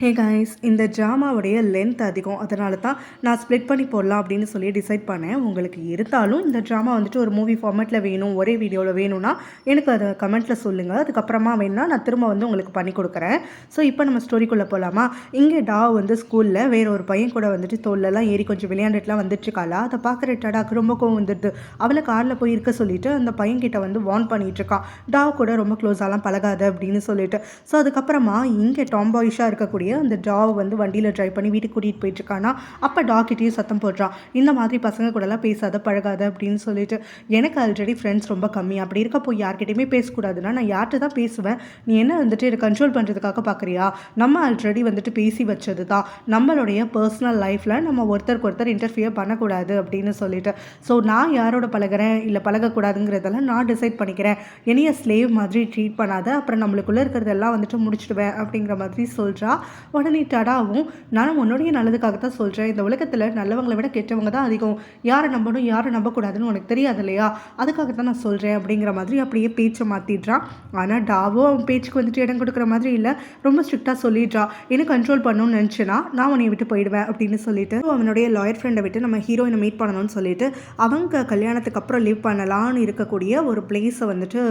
Hey guys, இந்த ட்ராமாவுடைய length அதிகம். அதனால தான் நான் ஸ்ப்ளிட் பண்ணி போடலாம் அப்படின்னு சொல்லி டிசைட் பண்ணேன். உங்களுக்கு இருந்தாலும் இந்த ட்ராமா வந்துட்டு ஒரு மூவி ஃபார்மேட்டில் வேணும், ஒரே வீடியோவில் வேணும்னா எனக்கு அதை கமெண்ட்டில் சொல்லுங்கள். அதுக்கப்புறமா வேணும்னா நான் திரும்ப வந்து உங்களுக்கு பண்ணி கொடுக்குறேன். ஸோ இப்போ நம்ம ஸ்டோரிக்குள்ளே போகலாமா? இங்கே டாவ் வந்து ஸ்கூலில் வேற ஒரு பையன் கூட வந்துட்டு தோல்லெல்லாம் ஏறி கொஞ்சம் விளையாண்டுட்டுலாம் வந்துட்டுருக்காளா. அதை பார்க்குற டடாக்கு ரொம்ப கோவம் வந்துடுது. அவளை காரில் போய் இருக்க சொல்லிட்டு அந்த பையன்கிட்ட வந்து வார்ன் பண்ணிட்டு இருக்கான். டாவ் கூட ரொம்ப க்ளோஸாலாம் பழகாத அப்படின்னு சொல்லிட்டு. ஸோ அதுக்கப்புறமா இங்கே டாம்பாயிஷாக இருக்கக்கூடிய அந்த டாக் வந்து வண்டியில் ட்ரைவ் பண்ணி வீட்டுக்கு கூட்டிகிட்டு போயிட்டுருக்கானா. அப்போ டாக்கிட்டையும் சத்தம் போடுறான், இந்த மாதிரி பசங்க கூடலாம் பேசாத பழகாத அப்படின்னு சொல்லிட்டு. எனக்கு ஆல்ரெடி ஃப்ரெண்ட்ஸ் ரொம்ப கம்மி. அப்படி இருக்கப்போ யார்கிட்டையுமே பேசக்கூடாதுன்னா நான் யார்கிட்ட தான் பேசுவேன்? நீ என்ன வந்துட்டு என்னை கண்ட்ரோல் பண்ணுறதுக்காக பார்க்குறியா? நம்ம ஆல்ரெடி வந்துட்டு பேசி வச்சது தான். நம்மளுடைய பர்சனல் லைஃப்பில் நம்ம ஒருத்தருக்கு ஒருத்தர் இன்டர்ஃபியர் பண்ணக்கூடாது அப்படின்னு சொல்லிட்டு. ஸோ நான் யாரோட பழகிறேன் இல்லை பழகக்கூடாதுங்கிறதெல்லாம் நான் டிசைட் பண்ணிக்கிறேன். என்னைய ஸ்லேவ் மாதிரி ட்ரீட் பண்ணாத, அப்புறம் நம்மளுக்குள்ளே இருக்கிறதெல்லாம் வந்துட்டு முடிச்சிடுவேன் அப்படிங்கிற மாதிரி சொல்கிறா. உடனே டடாவும், நான் உன்னுடைய நல்லதுக்காக தான் சொல்கிறேன். இந்த உலகத்தில் நல்லவங்களை விட கெட்டவங்க தான் அதிகம். யாரை நம்பணும் யாரை நம்பக்கூடாதுன்னு உனக்கு தெரியாது இல்லையா? அதுக்காக தான் நான் சொல்கிறேன் அப்படிங்கிற மாதிரி அப்படியே பேச்சை மாற்றிடுறான். ஆனால் டாவோ அவன் பேச்சுக்கு வந்துட்டு இடம் கொடுக்குற மாதிரி இல்லை, ரொம்ப ஸ்ட்ரிக்டாக சொல்லிடுறா. என்ன கண்ட்ரோல் பண்ணணும்னு நினச்சினா நான் உன்னை விட்டு போயிடுவேன் அப்படின்னு சொல்லிட்டு அவனுடைய லாயர் ஃப்ரெண்டை விட்டு நம்ம ஹீரோயினை மீட் பண்ணணும்னு சொல்லிட்டு அவங்க கல்யாணத்துக்கு அப்புறம் லிவ் பண்ணலான்னு இருக்கக்கூடிய ஒரு பிளேஸை வந்துட்டு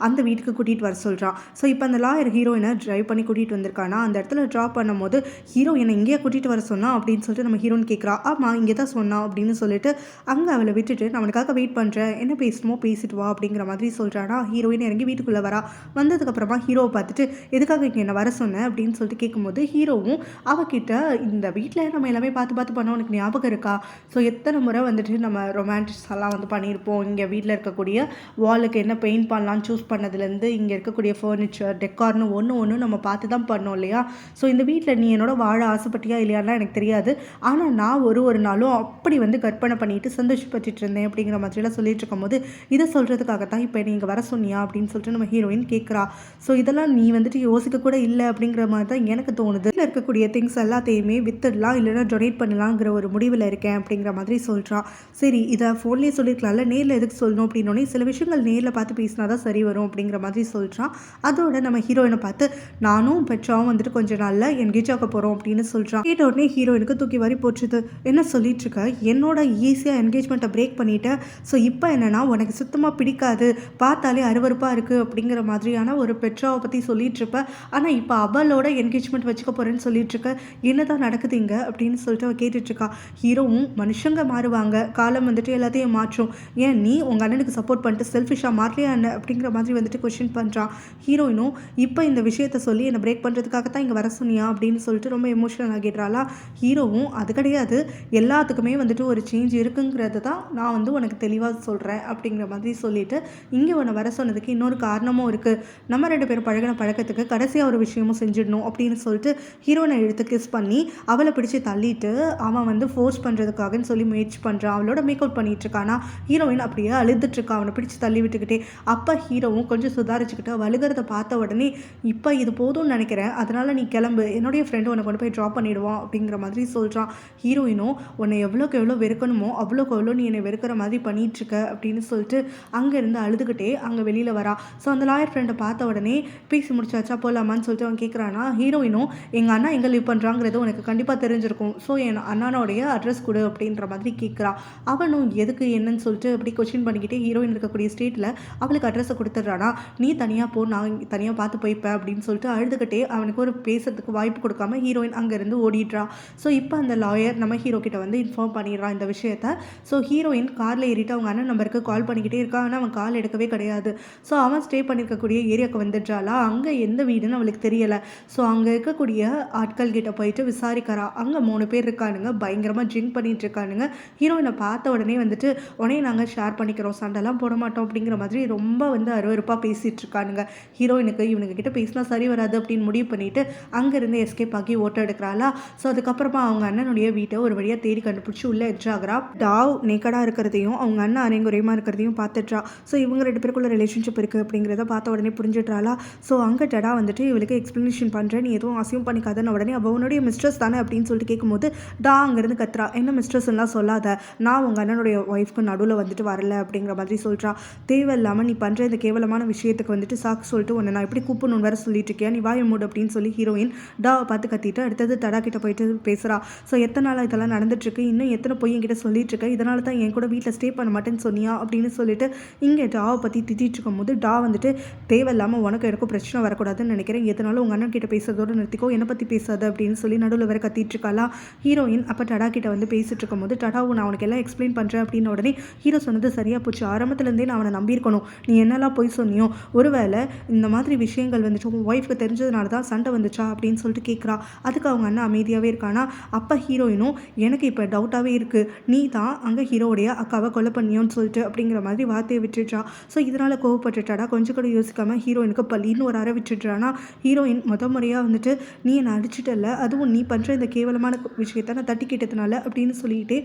அந்த வீட்டுக்கு கூட்டிகிட்டு வர சொல்கிறான். ஸோ இப்போ அந்த லாயர் ஹீரோயினை ட்ரைவ் பண்ணி கூட்டிகிட்டு வந்திருக்கானா. அந்த இடத்துல ட்ராப் பண்ணும்போது ஹீரோ என்னை இங்கேயே கூட்டிகிட்டு வர சொன்னா அப்படின்னு சொல்லிட்டு நம்ம ஹீரோயின் கேட்குறா. ஆமாம், இங்கே தான் சொன்னா அப்படின்னு சொல்லிட்டு அங்கே அவளை விட்டுட்டு நான் அவனுக்காக வெயிட் பண்ணுறேன், என்ன பேசணுமோ பேசிட்டு வா அப்படிங்கிற மாதிரி சொல்கிறானா. ஹீரோயின் இறங்கி வீட்டுக்குள்ளே வரா. வந்ததுக்கப்புறமா ஹீரோவை பார்த்துட்டு எதுக்காக இங்கே என்ன வர சொன்னேன் அப்படின்னு சொல்லிட்டு கேட்கும்போது ஹீரோவும் அவகிட்ட இந்த வீட்டில் நம்ம எல்லாமே பார்த்து பார்த்து பண்ணோம், உனக்கு ஞாபகம் இருக்கா? ஸோ எத்தனை முறை வந்துட்டு நம்ம ரொமான்டிக்ஸ் எல்லாம் வந்து பண்ணியிருப்போம். இங்கே வீட்டில் இருக்கக்கூடிய வாலுக்கு என்ன பெயிண்ட் பண்ணலான்னு சூஸ் பண்ணதுலேருந்து இங்கே இருக்கக்கூடிய ஃபர்னிச்சர் டெக்கார்னு ஒன்று நம்ம பார்த்து தான் பண்ணோம் இல்லையா? ஸோ இந்த வீட்டில் நீ என்னோட வாழ ஆசைப்பட்டியா இல்லையாலாம் எனக்கு தெரியாது. ஆனால் நான் ஒரு நாளும் அப்படி வந்து கற்பனை பண்ணிட்டு சந்தோஷப்பட்டுட்டு இருந்தேன் அப்படிங்கிற மாதிரிலாம் சொல்லிட்டு இருக்கும்போது இதை சொல்கிறதுக்காக தான் இப்போ நீங்கள் வர சொன்னியா அப்படின்னு சொல்லிட்டு நம்ம ஹீரோயின் கேட்குறா. ஸோ இதெல்லாம் நீ வந்துட்டு யோசிக்க கூட இல்லை அப்படிங்கிற மாதிரி தான் எனக்கு தோணுது. இதில் இருக்கக்கூடிய திங்ஸ் எல்லாத்தையுமே வித்துடலாம் இல்லைன்னா டொனேட் பண்ணலாங்கிற ஒரு முடிவில் இருக்கேன் அப்படிங்கிற மாதிரி சொல்கிறான். சரி, இதை ஃபோன்லேயே சொல்லியிருக்கலாம்ல, நேரில் எதுக்கு சொல்லணும் அப்படின்னோடனே சில விஷயங்கள் நேரில் பார்த்து பேசினா தான் சரி வரும் அப்படிங்கிற மாதிரி சொல்கிறான். அதோட நம்ம ஹீரோயினை பார்த்து நானும் பெற்றாவும் வந்துட்டு கொஞ்சம் நாளில் என்கேஜ் ஆக போகிறோம் அப்படின்னு சொல்கிறான். கேட்ட உடனே ஹீரோயினுக்கு தூக்கி வாரி போச்சுது. என்ன சொல்லிட்டு இருக்க? என்னோட ஈஸியாக என்கேஜ்மெண்ட்டை பிரேக் பண்ணிட்டேன். ஸோ இப்போ என்னன்னா உனக்கு சுத்தமாக பிடிக்காது, பார்த்தாலே அருவருப்பாக இருக்குது அப்படிங்கிற மாதிரியான ஒரு பெற்றாவை பற்றி சொல்லிட்டு இருப்ப. ஆனால் இப்போ அவளோட என்கேஜ்மெண்ட் வச்சுக்க போகிறேன்னு சொல்லிட்டு இருக்க. என்னதான் நடக்குது இங்கே அப்படின்னு சொல்லிட்டு அவள் கேட்டுட்ருக்கா. ஹீரோவும் மனுஷங்க மாறுவாங்க, காலம் வந்துட்டு எல்லாத்தையும் மாற்றும். ஏன் நீ உங்கள் அண்ணனுக்கு சப்போர்ட் பண்ணிட்டு செல்ஃபிஷாக மாறலையா என்ன அப்படிங்கிற மாதிரி வந்துட்டு கொஸ்டின் பண்ணுறான். ஹீரோயினும் இப்போ இந்த விஷயத்த சொல்லி என்னை பிரேக் பண்ணுறதுக்காக தான் இங்கே வர சொன்னியா அப்படின்னு சொல்லிட்டு ரொம்ப எமோஷனல் ஆகிடுறாளா. ஹீரோவும் அது கிடையாது, எல்லாத்துக்குமே வந்துட்டு ஒரு சேஞ்ச் இருக்குங்கிறது தான் நான் வந்து உனக்கு தெளிவாக சொல்கிறேன் அப்படிங்கிற மாதிரி சொல்லிட்டு இங்கே உன்னை வர சொன்னதுக்கு இன்னொரு காரணமும் இருக்குது. நம்ம ரெண்டு பேரும் பழகின பழக்கத்துக்கு கடைசியாக ஒரு விஷயமும் செஞ்சிடணும் அப்படின்னு சொல்லிட்டு ஹீரோனை எடுத்து கிஸ் பண்ணி அவளை பிடிச்சி தள்ளிட்டு அவன் வந்து ஃபோர்ஸ் பண்ணுறதுக்காகன்னு சொல்லி முயற்சி பண்ணுறான். அவளோட மேக் அவுட் பண்ணிட்டு இருக்கானா. ஹீரோயின் அப்படியே அழுதுட்டுருக்கா அவனை பிடிச்சி தள்ளி விட்டுக்கிட்டே. அப்போ ஹீரோவும் கொஞ்சம் சுதாரிச்சுக்கிட்டு அழுகிறத பார்த்த உடனே இப்போ இது போதும்னு நினைக்கிறேன், அதனால் நீ கிளம்பு, என்னுடைய ஃப்ரெண்டு உன்னை கொண்டு போய் ட்ராப் பண்ணிவிடுவான் அப்படிங்கிற மாதிரி சொல்கிறான். ஹீரோயினும் உன்னை எவ்வளோக்கு எவ்வளோ வெறுக்கணுமோ அவ்வளோக்கு எவ்வளோ நீ என்னை வெறுக்கிற மாதிரி பண்ணிகிட்ருக்க அப்படின்னு சொல்லிட்டு அங்கேருந்து அழுதுகிட்டே அங்கே வெளியில் வரா. ஸோ அந்த லாயர் ஃப்ரெண்டை பார்த்த உடனே பேசி முடிச்சாச்சா போகலாமான்னு சொல்லிட்டு அவன் கேட்குறானா. ஹீரோயினும் எங்கள் அண்ணா எங்கே லிவ் பண்ணுறாங்கிறது உனக்கு கண்டிப்பாக தெரிஞ்சிருக்கும், ஸோ என் அண்ணானோடைய அட்ரஸ் கொடு அப்படின்ற மாதிரி கேட்குறா. அவனும் எதுக்கு என்னன்னு சொல்லிட்டு அப்படி கொஸ்டின் பண்ணிக்கிட்டே ஹீரோயின் இருக்கக்கூடிய ஸ்டேட்டில் அவளுக்கு அட்ரஸை கொடுத்துட்றானா. நீ தனியாக போ, நான் தனியாக பார்த்து போய்ப்பேன் அப்படின்னு சொல்லிட்டு அழுதுகிட்டே அவனுக்கு ஒரு பேசுறதுக்கு வாய்ப்பு கொடுக்காம ஹீரோயின் அங்கேருந்து ஓடிடுறா. ஸோ இப்போ அந்த லாயர் நம்ம ஹீரோ கிட்ட வந்து இன்ஃபார்ம் பண்ணிடுறான் இந்த விஷயத்த. ஸோ ஹீரோயின் காரில் ஏறிட்டு அவங்க அண்ணன் நம்பருக்கு கால் பண்ணிக்கிட்டே இருக்கா. ஆனால் அவன் கால் எடுக்கவே கிடையாது. ஸோ அவன் ஸ்டே பண்ணியிருக்கக்கூடிய ஏரியாவுக்கு வந்துடுறாளா. அங்கே எந்த வீடுன்னு அவளுக்கு தெரியலை. ஸோ அங்கே இருக்கக்கூடிய ஆட்கள் கிட்ட போயிட்டு விசாரிக்கிறா. அங்கே 3 பேர் இருக்கானுங்க, பயங்கரமாக ட்ரிங்க் பண்ணிட்டு இருக்கானுங்க. ஹீரோயினை பார்த்த உடனே வந்துட்டு உடனே நாங்கள் ஷேர் பண்ணிக்கிறோம், சண்டைலாம் போட மாட்டோம் அப்படிங்கிற மாதிரி ரொம்ப வந்து அருவருப்பாக பேசிகிட்டு இருக்கானுங்க. ஹீரோயினுக்கு இவனுங்க கிட்ட பேசினா சரி வராது அப்படின்னு முடிவு பண்ணிட்டு அங்கேருந்து எஸ்கேப் ஆகி ஓட்ட எடுக்கிறாளா. ஸோ அதுக்கப்புறமா அவங்க அண்ணனுடைய வீட்டை ஒரு வழியாக தேடி கண்டுபிடிச்சி உள்ளே எட்ஜாகிறா. டாவ் நேக்கடாக இருக்கிறதையும் அவங்க அண்ணன் அரைங்குறையமாக இருக்கிறதையும் பார்த்துட்றா. ஸோ இவங்க 2 பேருக்குள்ள ரிலேஷன்ஷிப் இருக்குது அப்படிங்கிறத பார்த்த உடனே புரிஞ்சிட்றாளா. ஸோ அங்கே டடா வந்துட்டு இவளுக்கு எக்ஸ்ப்ளனேஷன் பண்ணுறேன், நீ எதுவும் அசியூம் பண்ணிக்காதன்னு உடனே அவனுடைய மிஸ்ட்ரஸ் தானே அப்படின்னு சொல்லிட்டு கேட்கும்போது டா அங்கேருந்து கத்துறா. என்ன மிஸ்ட்ரஸ்லாம் சொல்லாத, நான் உங்கள் அண்ணனுடைய ஒய்ஃப்க்கு நடுவில் வந்துட்டு வரல அப்படிங்கிற மாதிரி சொல்கிறா. தேவையில்லாமல் நீ பண்ணுற இந்த கேவலமான விஷயத்துக்கு வந்துட்டு சாக்கு சொல்லிட்டு உன்னை நான் எப்படி கூப்பிடணுன்னு வேறு சொல்லிட்டு இருக்கியா, நீ வாய மூடு அப்படின்னு சொல்லி ஹீரோயின் டாவை பார்த்து கத்திட்டு அடுத்தது தடா கிட்ட போயிட்டு பேசுகிறா. ஸோ எத்தனை நாளாக இதெல்லாம் நடந்துட்டுருக்கு, இன்னும் எத்தனை போய் என்கிட்ட சொல்லிட்டு இருக்க, இதனால தான் என் கூட வீட்டில் ஸ்டே பண்ண மாட்டேன்னு சொன்னியா அப்படின்னு சொல்லிட்டு இங்கே டாவை பற்றி திட்டிகிட்டு இருக்கும்போது டா வந்துட்டு தேவையில்லாமல் உனக்கு எனக்கும் பிரச்சனை வரக்கூடாதுன்னு நினைக்கிறேன், எதனாலும் உங்கள் அண்ணன் கிட்ட பேசுறதோடு நிறுத்திக்கோ, என்னை பற்றி பேசாது அப்படின்னு சொல்லி நடுவில் வேற கத்திட்டு இருக்காளா ஹீரோயின். அப்போ டடா கிட்ட வந்து பேசிட்டு இருக்கும்போது டடாவும் நான் உனக்கு எல்லாம் எக்ஸ்பிளைன் பண்ணுறேன் அப்படின்னு உடனே ஹீரோ சொன்னது சரியாக போச்சு, ஆரம்பத்துலேருந்தே நான் அவனை நம்பியிருக்கணும், நீ என்னெல்லாம் போய் சொன்னியோ, ஒருவேளை இந்த மாதிரி விஷயங்கள் வந்துட்டு உன் ஒய்ஃப்க்கு தெரிஞ்சதுனால தான் சண்டை வந்துச்சா அப்படின்னு சொல்லிட்டு கேட்குறா. அதுக்கு அவங்க அண்ணன் அமைதியாகவே இருக்கானா. அப்போ ஹீரோயினும் எனக்கு இப்போ டவுட்டாகவே இருக்குது, நீ தான் அங்கே ஹீரோடைய அக்காவை கொலை பண்ணியோன்னு சொல்லிட்டு அப்படிங்கிற மாதிரி வார்த்தையை விட்டுடுறா. ஸோ இதனால் கோவப்பட்டுட்டாடா கொஞ்சம் கூட யோசிக்காமல் ஹீரோயினுக்கு பள்ளின்னு ஒரு அறை விட்டுடுறானா. ஹீரோயின் முறையாக வந்துட்டு நீ என்னை அடிச்சிட்டல, அதுவும் நீ பண்ணுற இந்த கேவலமான விஷயத்தை நான் தட்டி கேட்டதுனால அப்படின்னு சொல்லிட்டு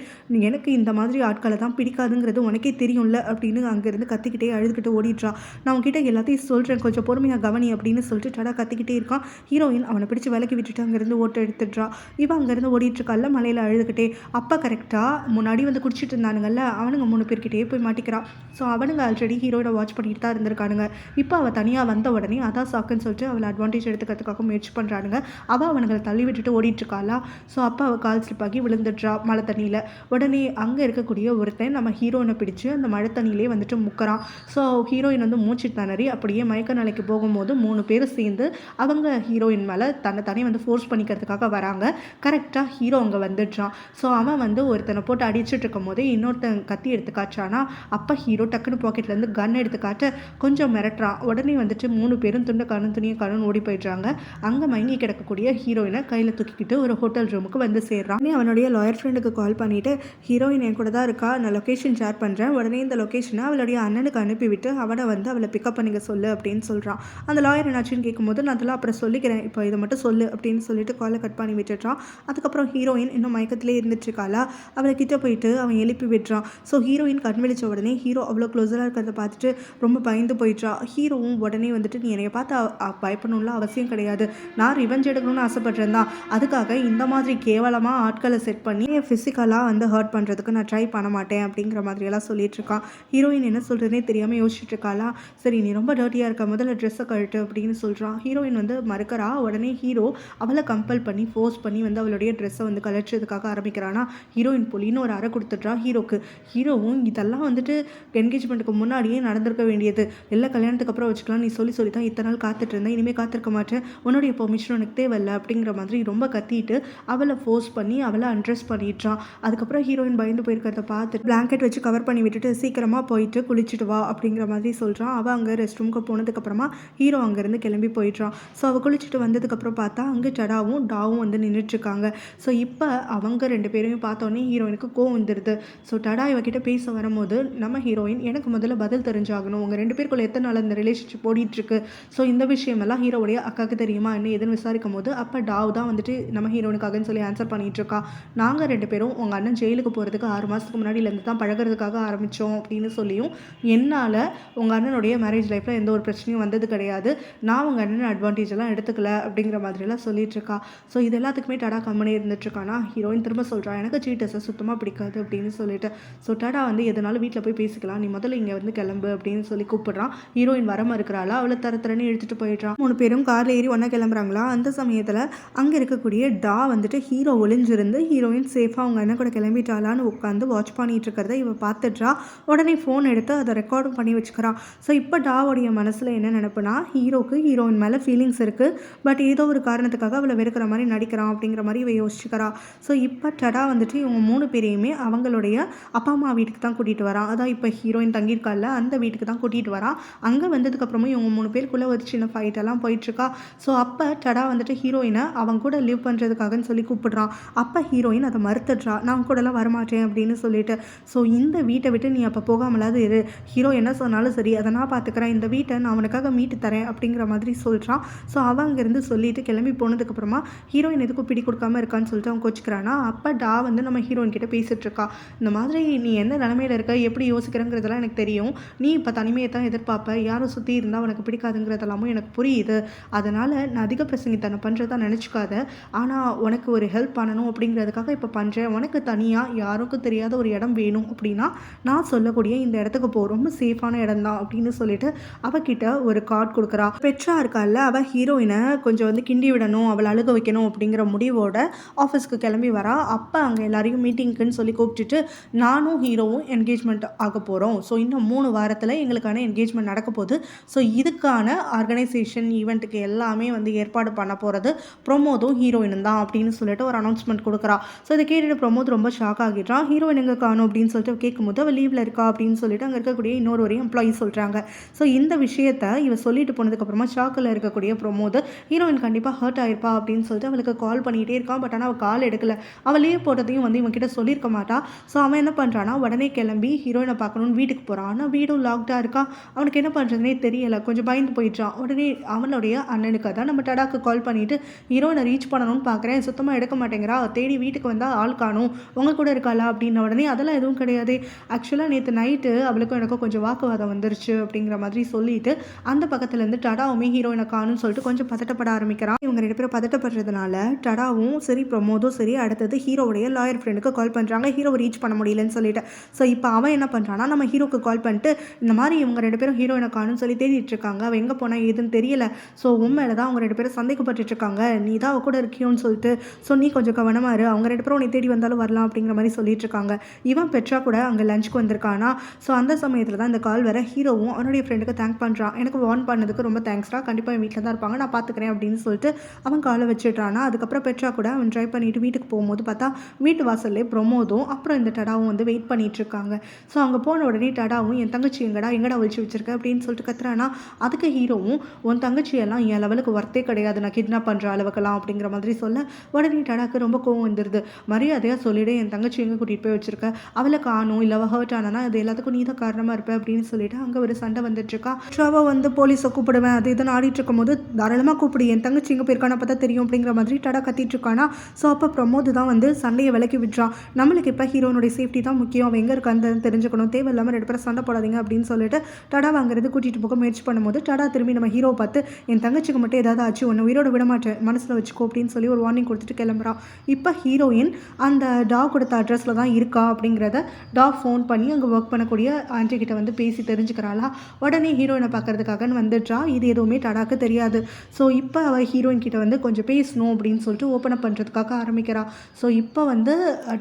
எனக்கு இந்த மாதிரி ஆட்களை தான் பிடிக்காதுங்கிறது உனக்கே தெரியும்ல அப்படின்னு அங்கேருந்து கத்திக்கிட்டே அழுதுகிட்டு ஓடிடுறா. நான் உங்ககிட்ட எல்லாத்தையும் சொல்கிறேன், கொஞ்சம் பொறுமையாக கவனி அப்படின்னு சொல்லிட்டு டடா கத்திக்கிட்டே இருக்கான். ஹீரோயின் அவனை பிடிச்சி விலக்கி விட்டுட்டு அங்கேருந்து ஓட்ட எடுத்துடுறா. இவன் அங்கேருந்து ஓடிட்டு இருக்கால மலையில் அழுதுகிட்டே. அப்போ கரெக்டாக முன்னாடி வந்து குடிச்சிட்டு இருந்தானுங்கல்ல அவனுங்க 3 பேர்கிட்டயே போய் மாட்டிக்கிறான். ஸோ அவனுங்க ஆல்ரெடி ஹீரோயினை வாட்ச் பண்ணிட்டு தான் இருந்திருக்கானுங்க. இப்போ அவள் தனியாக வந்த உடனே அதான் சாக்குன்னு சொல்லிட்டு அவளை அட்வான்டேஜ் எடுத்துக்கிறதுக்காக முயற்சி பண்ணுறானுங்க. அவள் அவனுங்களை தள்ளி விட்டுட்டு ஓடிட்டுருக்காளா. ஸோ அப்போ அவள் கால் ஸ்லிப் ஆகி விழுந்துடுறா மழை தண்ணியில். உடனே அங்கே இருக்கக்கூடிய ஒருத்தன் நம்ம ஹீரோயினை பிடிச்சி அந்த மழை தண்ணியிலே வந்துட்டு முக்கிறான். ஸோ ஹீரோயின் வந்து மூச்சு திணறி அப்படியே மயக்க நிலைக்கு போகும்போது 3 பேர் சேர்ந்து அவங்க ஹீரோயின் மேலே தன்னை வந்து ஃபோர்ஸ் பண்ணிக்கிறதுக்காக வராங்க. கரெக்டாக ஹீரோ அங்கே வந்துடுறான். ஸோ அவன் வந்து ஒருத்தனை போட்டு அடிச்சுட்டு இருக்கும் போதே இன்னொருத்தன் கத்தி எடுத்து காய்ச்சானா. அப்போ ஹீரோ டக்குன்னு பாக்கெட்லேருந்து கன் எடுத்து காட்ட கொஞ்சம் மிரட்டுறான். உடனே வந்துட்டு 3 பேரும் துண்டை காணும் துணியை காணும் ஓடி போயிடுறாங்க. அங்கே மயங்கி கிடக்கக்கூடிய ஹீரோயினை கையில் தூக்கிக்கிட்டு ஒரு ஹோட்டல் ரூமுக்கு வந்து சேர்றான். அவனுடைய லாயர் ஃப்ரெண்டுக்கு கால் பண்ணிவிட்டு ஹீரோயின் என் கூட தான் இருக்கா, நான் லொக்கேஷன் ஷேர் பண்ணுறேன், உடனே இந்த லொக்கேஷனை அவளுடைய அண்ணனுக்கு அனுப்பிவிட்டு அவனை வந்து அவளை பிக்கப் பண்ணிக்க சொல்லு அப்படின்னு சொல்கிறான். அந்த லாயர் என்னாச்சுன்னு கேட்கும்போது நான் அதெல்லாம் அப்புறம் சொல்லிக்கிறேன், இப்போ இதை மட்டும் சொல்லு அப்படின்னு சொல்லிட்டு காலை கட் பண்ணி விட்டுடுறான். அதுக்கப்புறம் ஹீரோயின் இன்னும் மயக்கத்திலே இருந்துட்டுருக்காளா. அவளை கிட்ட போயிட்டு அவன் எழுப்பி விடுறான். ஸோ ஹீரோயின் கண் விழிச்ச உடனே ஹீரோ அவ்வளோ க்ளோஸராக இருக்கிறத பார்த்துட்டு ரொம்ப பயந்து போயிடுறா. ஹீரோவும் உடனே வந்துட்டு நீ என்னைய பார்த்து பயப்படணும்ல அவசியம் கிடையாது, நான் ரிவெஞ்ச் எடுக்கணும்னு ஆசைப்படுறேன் தான், அதுக்காக இந்த மாதிரி கேவலமாக ஆட்களை செட் பண்ணி ஃபிசிக்கலாக வந்து ஹர்ட் பண்ணுறதுக்கு நான் ட்ரை பண்ண மாட்டேன் அப்படிங்கிற மாதிரியெல்லாம் சொல்லிட்டு இருக்கான். ஹீரோயின் என்ன சொல்கிறதுனே தெரியாமல் யோசிச்சுட்டு இருக்காளா. சரி நீ ரொம்ப டர்ட்டியாக இருக்க, முதல்ல ட்ரெஸ்ஸை கழட்டு அப்படின்னு சொல்கிறான். ஹீரோயின் வந்து மறுக்கிறா. உடனே ஹீரோ அவளை கம்பல் பண்ணி ஃபோர்ஸ் பண்ணி வந்து அவளுடைய ட்ரெஸ்ஸை வந்து கலட்டுறதுக்காக ஆரம்பிக்கிறானா. ஹீரோயின் புலின்னு ஒரு அறை கொடுத்துட்றா ஹீரோக்கு. ஹீரோவும் இதெல்லாம் வந்துட்டு என்கேஜ்மெண்ட்டுக்கு முன்னாடியே நடந்திருக்க வேண்டியது, எல்லா கல்யாணத்துக்கு அப்புறம் வச்சுக்கலாம், நீ சொல்லி தான் இத்தனை நாள் காத்துட்டு இருந்தேன், இனிமேல் காத்திருக்க மாட்டேன், உன்னுடைய பெர்மிஷன் உனக்கு தேவையில்லை அப்படிங்கிற மாதிரி ரொம்ப கத்திட்டு அவளை ஃபோர்ஸ் பண்ணி அவளை அண்ட்ரெஸ் பண்ணிடுறான். அதுக்கப்புறம் ஹீரோயின் பயந்து போயிருக்கிறத பார்த்து பிளாங்கெட் வச்சு கவர் பண்ணி விட்டுட்டு சீக்கிரமாக போயிட்டு குளிச்சுட்டு வா அப்படிங்கிற மாதிரி சொல்கிறான். அவள் அங்கே ரெஸ்ட் ரூமுக்கு போனதுக்கப்புறமா ஹீரோ அங்கேருந்து கிளம்பி போயிடுறான். ஸோ அவள் குளிச்சுட்டு வந்ததுக்கப்புறம் பார்த்தா அங்கே டடாவும் டாவும் வந்து நின்றுட்டுருக்காங்க. ஸோ இப்போ அவங்க 2 பேரையும் பார்த்தோன்னே ஹீரோயினுக்கு கோவம் வந்துடுது. ஸோ டடா இவகிட்ட பேச வரும்போது நம்ம ஹீரோயின் எனக்கு முதல்ல பதில் தெரிஞ்சாகணும், உங்கள் 2 பேருக்குள்ள எத்தனை நாள் இந்த ரிலேஷன்ஷிப் ஓடிட்டுருக்கு, ஸோ இந்த விஷயமெல்லாம் ஹீரோவுடைய அக்காவுக்கு தெரியுமா என்ன எதுன்னு விசாரிக்கும் போது அப்போ டாவ் தான் வந்துட்டு நம்ம ஹீரோனுக்காகன்னு சொல்லி ஆன்சர் பண்ணிட்டு இருக்கா. நாங்கள் 2 பேரும் உங்கள் அண்ணன் ஜெயிலுக்கு போகிறதுக்கு 6 மாதத்துக்கு முன்னாடியிலேருந்து தான் பழகிறதுக்காக ஆரம்பித்தோம் அப்படின்னு சொல்லியும் என்னால் உங்கள் அண்ணனுடைய மேரேஜ் லைஃப்பில் எந்த ஒரு பிரச்சனையும் வந்தது கிடையாது, நான் உங்கள் அண்ணன் அட்வான்டேஜ் எல்லாம் எடுத்துக்கல அப்படிங்கிற மாதிரிலாம் சொல்லிட்டு இருக்கா. ஸோ இது எல்லாத்துக்குமே டடா கம்மனே இருந்துட்டுருக்கானா. ஹீரோயின் திரும்ப சொல்கிறா எனக்கு சீட்டர்ஸை சுத்தமாக பிடிக்காது அப்படின்னு சொல்லிட்டு. ஸோ டடா வந்து எதனாலும் வீட்டில் போய் பேசிக்கலாம், நீ முதல்ல இங்கே வந்து கிளம்பு அப்படின்னு சொல்லி கூப்பிடுறான். ஹீரோயின் வர மறுக்கிறாளா, அவளை தரத்தரன்னு இழுத்துட்டு போயிடுறான். 3 பேரும் காரில் ஏறி ஒன்றா கிளம்புறாங்களா. அந்த சமயத்தில் அங்கே இருக்கக்கூடிய டா வந்துட்டு ஹீரோ ஒளிஞ்சிருந்து ஹீரோயின் சேஃபாக அவங்க அண்ணன் கூட கிளம்பிட்டாலான்னு உட்காந்து வாட்ச் பண்ணிட்டு இருக்கிறத இவ பார்த்துட்றா. உடனே ஃபோன் எடுத்து அதை ரெக்கார்டும் பண்ணி வச்சுக்கிறான். ஸோ இப்போ டாவோடைய மனசில் என்ன நினைப்புனா ஹீரோக்கு ஹீரோயின் மேலே ஃபீலிங்ஸ் இருக்குது, பட் ஏதோ ஒரு காரணத்துக்காக அவளை வெறுக்கிற மாதிரி நடிக்கிறான் அப்படிங்கிற மாதிரி இவ யோசிச்சுக்கிறா. ஸோ இப்போ டடா வந்துட்டு இவங்க 3 பேரையுமே அவங்களுடைய அப்பா அம்மா வீட்டுக்கு தான் கூட்டிகிட்டு வரான். அதான் இப்போ ஹீரோயின் தங்கியிருக்கால அந்த வீட்டுக்கு தான் கூட்டிகிட்டு வரான். அங்கே வந்ததுக்கப்புறமும் இவங்க 3 பேருக்குள்ளே ஒரு சின்ன ஃபைட்டெல்லாம் போயிட்டுருக்கா. ஸோ அப்போ டடா வந்துட்டு ஹீரோயினை அவங்க கூட லிவ் பண்ணுறதுக்காகன்னு சொல்லி கூப்பிடுறான். அப்போ ஹீரோயின் அதை மறுத்துடுறா, நான் கூடலாம் வரமாட்டேன் அப்படின்னு சொல்லிட்டு. ஸோ இந்த வீட்டை விட்டு நீ அப்போ போகாமலாவது இரு, ஹீரோ என்ன சொன்னாலும் சரி அதை நான் பார்த்துக்கிறேன், இந்த வீட்டை நான் அவனுக்காக மீட்டு தரேன் அப்படிங்கிற மாதிரி சொல்கிறான். ஸோ அவன் அங்கேருந்து சொல்லிட்டு கிளம்பி போனதுக்கப்புறமா ஹீரோயின் எதுக்கும் பிடி கொடுக்காம இருக்கான்னு சொல்லிட்டு அவன் கோச்சிக்கிறானா. அப்போ டா வந்து நம்ம ஹீரோயின் கிட்ட பேசிகிட்டு இருக்கா. இந்த மாதிரி நீ எந்த நிலமையில் இருக்க, எப்படி யோசிக்கிறேங்கிறதெல்லாம் எனக்கு தெரியும், நீ இப்போ தனிமையை தான் எதிர்பார்ப்ப, யாரும் சுற்றி இருந்தால் உனக்கு பிடிக்காதுங்கிறதெல்லாமும் எனக்கு புரியுது, அதனால் நான் அதிக பிரசங்கித்தனை பண்ணுறதா நினச்சிக்காத, ஆனால் உனக்கு ஒரு ஹெல்ப் பண்ணணும் அப்படிங்கிறதுக்காக இப்போ பண்ணுறேன், உனக்கு தனியாக யாருக்கும் தெரியாத ஒரு இடம் வேணும் அப்படின்னா நான் சொல்லக்கூடிய இந்த இடத்துக்கு போ, ரொம்ப சேஃபான இடம் தான் அப்படின்னு சொல்லிட்டு அவகிட்ட ஒரு கார்டு கொடுக்குறா. பெட்ரா இருக்கால அவள் ஹீரோயினை கொஞ்சம் வந்து கிண்டி தூண்டி விடணும், அவளை அழுக வைக்கணும் அப்படிங்கிற முடிவோட ஆஃபீஸ்க்கு கிளம்பி வரா. அப்போ அங்கே எல்லாரையும் மீட்டிங்க்குன்னு சொல்லி கூப்பிட்டுட்டு நானும் ஹீரோவும் என்கேஜ்மெண்ட் ஆக போகிறோம். ஸோ இன்னும் 3 வாரத்தில் எங்களுக்கான என்கேஜ்மெண்ட் நடக்க போகுது. ஸோ இதுக்கான ஆர்கனைசேஷன் ஈவெண்ட்டுக்கு எல்லாமே வந்து ஏற்பாடு பண்ண போகிறது பிரமோதும் ஹீரோயினும் தான் அப்படின்னு சொல்லிட்டு ஒரு அனௌன்ஸ்மெண்ட் கொடுக்குறா. ஸோ இதை கேட்டுட்டு பிரமோத் ரொம்ப ஷாக் ஆகிடுறான். ஹீரோயின் எங்கே காணும் அப்படின்னு சொல்லிட்டு கேட்கும்போது அவள் லீவில் இருக்கா அப்படின்னு சொல்லிட்டு அங்கே இருக்கக்கூடிய இன்னொரு ஒரு எம்ப்ளாயி சொல்கிறாங்க. ஸோ இந்த விஷயத்தை இவ சொல்லிட்டு போனதுக்கப்புறமா ஷாக்கில் இருக்கக்கூடிய பிரமோத் ஹீரோயின் கண்டிப்பாக ஹர்ட் ஆயிருப்பா அப்படின்னு சொல்லிட்டு அவளுக்கு கால் பண்ணிகிட்டே இருக்கான். பட் ஆனால் அவள் கால் எடுக்கல. அவள் லீவ் போட்டதையும் வந்து இவன் கிட்ட சொல்லியிருக்க மாட்டா. ஸோ அவன் என்ன பண்ணுறான்னா உடனே கிளம்பி ஹீரோயினை பார்க்கணுன்னு வீட்டுக்கு போகிறான். ஆனால் வீடும் லாக்டாக இருக்கா. அவனுக்கு என்ன பண்ணுறதுனே தெரியலை. கொஞ்சம் பயந்து போயிடுறான். உடனே அவனுடைய அண்ணனுக்கு தான் நம்ம டடாக்கு கால் பண்ணிவிட்டு ஹீரோயினை ரீச் பண்ணணும்னு பார்க்குறேன், சுத்தமாக எடுக்க மாட்டேங்கிறா, தேடி வீட்டுக்கு வந்தால் ஆள் காணும், உங்க கூட இருக்காளா அப்படின்ன உடனே அதெல்லாம் எதுவும் கிடையாது, ஆக்சுவலாக நேற்று நைட்டு அவளுக்கும் எனக்கும் கொஞ்சம் வாக்குவாதம் வந்துருச்சு அப்படிங்கிற மாதிரி சொல்லிட்டு அந்த பக்கத்துலேருந்து டடாவுமே ஹீரோயினை காணும்னு சொல்லிட்டு கொஞ்சம் பதட்டப்பட ஆரம்பிக்கிறான். இவங்க 2 பேரும் பதட்டப்படுறதுனால டடாவும் சரி பிரமோதும் சரி அடுத்தது ஹீரோவுடைய லாயர் ஃப்ரெண்டுக்கு கால் பண்ணுறாங்க, ஹீரோவை ரீச் பண்ண முடியலன்னு சொல்லிட்டு. ஸோ இப்போ அவன் என்ன பண்ணுறான்னா நம்ம ஹீரோக்கு கால் பண்ணிட்டு இந்த மாதிரி இவங்க 2 பேரும் ஹீரோயினை காணும்னு சொல்லி தேடிட்டு இருக்காங்க, அவள் எங்கே போனால் ஏதுன்னு தெரியல, ஸோ உண்மையில தான் அவங்க 2 பேரும் சந்தேகப்பட்டு இருக்காங்க, நீ தான் அவ கூட இருக்கியோன்னு சொல்லிட்டு, ஸோ நீ கொஞ்சம் கவனமாக இரு, அவங்க 2 பேரும் உன்னை தேடி வந்தாலும் வரலாம் அப்படிங்கிற மாதிரி சொல்லிட்டு இருக்காங்க. இவன் பெட்ரா கூட அங்கே லஞ்சுக்கு வந்திருக்கானா. ஸோ அந்த சமயத்தில் தான் இந்த கால் வர ஹீரோவும் அவனுடைய ஃப்ரெண்டுக்கு தேங்க் பண்ணுறான். எனக்கு வார்ன் பண்ணதுக்கு ரொம்ப தேங்க்ஸ்டா, கண்டிப்பாக என் வீட்டில் தான் இருப்பாங்க, நான் பார்த்துக்கிறேன் அப்படின்னு சொல்லிட்டு அவன் காலை வச்சுட்றானா. அதுக்கப்புறம் பெட்ரா கூட அவன் ட்ரை பண்ணிட்டு வீட்டுக்கு போகும்போது பார்த்தா வீட்டு வாசல்லே பிரமோதும் அப்புறம் இந்த டடாவும் வந்து வெயிட் பண்ணிட்டு இருக்காங்க. ஸோ அங்கே போன உடனே டடாவும் என் தங்கச்சி எங்கடா ஒழிச்சு வச்சிருக்க அப்படின்னு சொல்லிட்டு கத்துறானா. அதுக்கு ஹீரோவும் உன் தங்கச்சியெல்லாம் என் லெவலுக்கு ஒர்த்தே கிடையாது, நான் கிட்னாப் பண்ணுற அளவுக்கெல்லாம் அப்படிங்கிற மாதிரி சொல்ல உடனே டடாக்கு ரொம்ப கோவம் வந்துடுது. மரியாதையாக சொல்லிவிடு, என் தங்கச்சி எங்கே கூட்டிகிட்டு போய் வச்சிருக்க, அவளை காணும் இல்லை அவள் ஹர்ட் ஆனா அது எல்லாத்துக்கும் நீ தான் காரணமாக இருப்ப அப்படின்னு சொல்லிட்டு அங்கே ஒரு சண்டை வந்துட்டுருக்கா. ட்ராவா வந்து போலீஸை கூப்பிடுவேன் அது இதுன்னு ஆடிட்டு இருக்கும் போது தாராளமாக கூப்பிடு, என் தங்கச்சி எங்கே போயிருக்கானா பார்த்தா தெரியும் அப்படிங்கிற மாதிரி டடா கத்திட்டு இருக்கானா. ஸோ அப்போ பிரமோத் தான் வந்து சண்டையை விலக்கி விட்டுறான். நம்மளுக்கு இப்போ ஹீரோனுடைய சேஃப்டி தான் முக்கியம், அவன் எங்கே இருக்கான்னு தெரிஞ்சுக்கணும், தேவையில்லாமல் 2 பேரும் சண்டை போடாதீங்க அப்படின்னு சொல்லிட்டு டடா வாங்குறது கூட்டிகிட்டு போக முயற்சி பண்ணும்போது டடா திரும்பி நம்ம ஹீரோவை பார்த்து என் தங்கச்சிக்கு மட்டும் ஏதாவது ஆச்சு ஒன்று உயிரோட விட மாட்டேன், மனசில் வச்சுக்கோ அப்படின்னு சொல்லி ஒரு வார்னிங் கொடுத்துட்டு கிளம்புறான். இப்போ ஹீரோயின் அந்த டாக் கொடுத்த அட்ரஸில் தான் இருக்கா அப்படிங்கிறத டாக் ஃபோன் பண்ணி அங்கே ஒர்க் பண்ணக்கூடிய ஆண்டி கிட்ட வந்து பேசி தெரிஞ்சுக்கிறாளா. உடனே ஹீரோயினை பார்க்கறதுக்காக வந்துடுறா. இது எதுவுமே டடாக்கு தெரியாது. ஸோ இப்போ அவள் ஹீரோயின் கிட்ட வந்து கொஞ்சம் பேசணும் அப்படின்னு சொல்லிட்டு ஓப்பன் அப் பண்ணுறதுக்காக ஆரம்பிக்கிறா. ஸோ இப்போ வந்து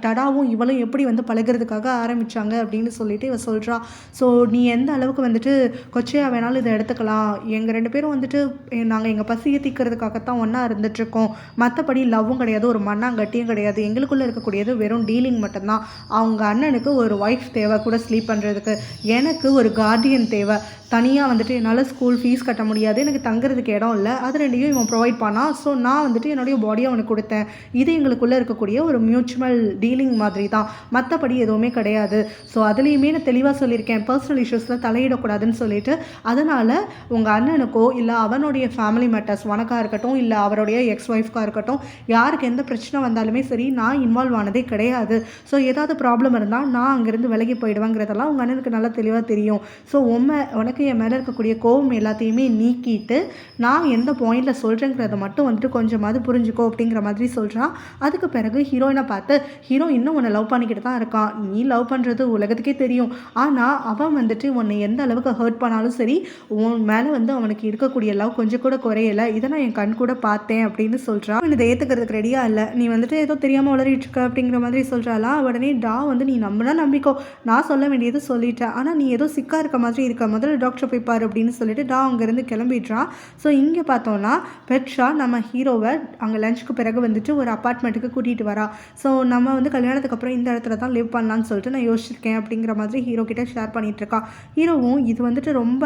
டடாவும் இவளும் எப்படி வந்து பழகிறதுக்காக ஆரம்பித்தாங்க அப்படின்னு சொல்லிட்டு இவள் சொல்கிறா. ஸோ நீ எந்த அளவுக்கு வந்துட்டு கொச்சையாக வேணாலும் இதை எடுத்துக்கலாம், எங்கள் 2 பேரும் வந்துட்டு நாங்கள் எங்கள் பசியை தீர்க்கிறதுக்காகத்தான் ஒன்றா இருந்துகிட்ருக்கோம், மற்றபடி லவ்வும் கிடையாது, ஒரு மண்ணாங்கட்டியும் கிடையாது, எங்களுக்குள்ளே இருக்கக்கூடியது வெறும் டீலிங் மட்டும்தான். அவங்க அண்ணனுக்கு ஒரு ஒய்ஃப் தேவை கூட ஸ்லீப் பண்ணுறதுக்கு, எனக்கு ஒரு கார்டியன் தேவை, தனியாக வந்துட்டு என்னால் ஸ்கூல் ஃபீஸ் கட்ட முடியாது, எனக்கு தங்குறதுக்கு இடம் இல்லை, அது 2யும் இவன் ப்ரொவைட் பண்ணான். ஸோ நான் வந்துட்டு என்னுடைய பாடியை அவனுக்கு கொடுத்தேன், இது எங்களுக்குள்ளே இருக்கக்கூடிய ஒரு மியூச்சுவல் டீலிங் மாதிரி தான், மற்றபடி எதுவுமே கிடையாது. ஸோ அதுலேயுமே நான் தெளிவாக சொல்லியிருக்கேன், பர்சனல் இஷ்யூஸில் தலையிடக்கூடாதுன்னு சொல்லிட்டு, அதனால் உங்கள் அண்ணனுக்கோ இல்லை அவனுடைய ஃபேமிலி மேட்டர்ஸ் உனக்காக இருக்கட்டும் இல்லை அவருடைய எக்ஸ் ஒய்ஃப்காக இருக்கட்டும் யாருக்கு எந்த பிரச்சனை வந்தாலுமே சரி நான் இன்வால்வ் ஆனதே கிடையாது. ஸோ ஏதாவது ப்ராப்ளம் இருந்தால் நான் அங்கேருந்து விலகி போயிடுவேங்கிறதெல்லாம் உங்கள் அண்ணனுக்கு நல்லா தெளிவாக தெரியும். ஸோ உனக்கு என் மேலே இருக்கக்கூடிய கோவம் எல்லாத்தையுமே நீக்கிட்டு நான் எந்த பாயிண்டில் சொல்கிறேங்கிறத மட்டும் வந்துட்டு கொஞ்சமாவது புரிஞ்சுக்கோ அப்படிங்கிற மாதிரி சொல்கிறான். அதுக்கு பிறகு ஹீரோயினை பார்த்து ஹீரோ இன்னும் உன்னை லவ் பண்ணிக்கிட்டு தான் இருக்கான், நீ லவ் பண்ணுறது உலகத்துக்கே தெரியும், ஆனால் அவன் வந்துட்டு உன்னை எந்த அளவுக்கு ஹர்ட் பண்ணாலும் சரி உன் மேலே வந்து அவனுக்கு இருக்கக்கூடிய லவ் கொஞ்சம் கூட குறையலை, இதை நான் என் கண் கூட பார்த்தேன் அப்படின்னு சொல்கிறான். அவன் இதை ஏற்றுக்கிறதுக்கு ரெடியாக இல்லை, நீ வந்துட்டு ஏதோ தெரியாமல் வளரிட்டு இருக்க அப்படிங்கிற மாதிரி சொல்கிறாளா. உடனே டா வந்து நீ நம்பினா நம்பிக்கோ, நான் சொல்ல வேண்டியது சொல்லிட்டேன், ஆனால் நீ ஏதோ சிக்காக இருக்க மாதிரி இருக்க, முதல்ல டாக்டர் போய் பாரு அப்படின்னு சொல்லிட்டு டா அங்கேருந்து கிளம்பிடுறான். ஸோ இங்கே பார்த்தோன்னா பெட்ரா நம்ம ஹீரோவை அங்கே லஞ்சுக்கு பிறகு வந்துட்டு ஒரு அப்பார்ட்மெண்ட்டுக்கு கூட்டிகிட்டு வரா. ஸோ நம்ம வந்து கல்யாணத்துக்கு அப்புறம் இந்த இடத்துல தான் லிவ் பண்ணலான்னு சொல்லிட்டு நான் யோசிச்சிருக்கேன் அப்படிங்கிற மாதிரி ஹீரோ கிட்ட ஷேர் பண்ணிகிட்ருக்கா. ஹீரோவும் இது வந்துட்டு ரொம்ப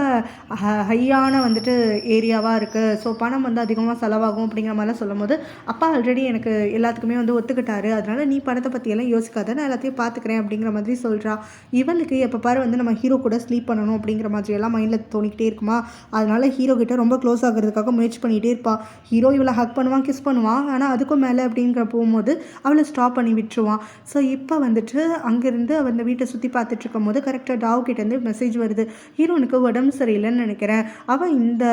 ஹையான வந்துட்டு ஏரியாவாக இருக்குது, ஸோ பணம் வந்து அதிகமாக செலவாகும் அப்படிங்கிற மாதிரிலாம் சொல்லும் போது அப்பா ஆல்ரெடி எனக்கு எல்லாத்துக்குமே வந்து ஒத்துக்கிட்டாரு, அதனால் நீ பணத்தை பற்றியெல்லாம் யோசிக்காத, நான் எல்லாத்தையும் பார்த்துக்கிறேன் அப்படிங்கிற மாதிரி சொல்கிறா. இவளுக்கு எப்போ பாரு வந்து நம்ம ஹீரோ கூட ஸ்லீப் பண்ணணும் அப்படிங்கிற மாதிரியெல்லாம் மைண்டில் தோணிக்கிட்டே இருக்குமா. அதனால் ஹீரோ கிட்ட ரொம்ப க்ளோஸ் ஆகிறதுக்காக முயற்சி பண்ணிகிட்டே இருப்பாள். ஹீரோ இவளை ஹக் பண்ணுவான், கிஸ் பண்ணுவான், ஆனால் அதுக்கும் மேலே அப்படிங்கிற போகும்போது அவளை ஸ்டாப் பண்ணி விட்டுருவான். ஸோ இப்போ வந்துட்டு அங்கேருந்து அவள் இந்த வீட்டை சுற்றி பார்த்துட்டு இருக்கும் போது கரெக்டாக டாவ் கிட்டேருந்து மெசேஜ் வருது, ஹீரோனுக்கு உடம்பு சரியில்லைன்னு நினைக்கிறேன், அவள் இந்த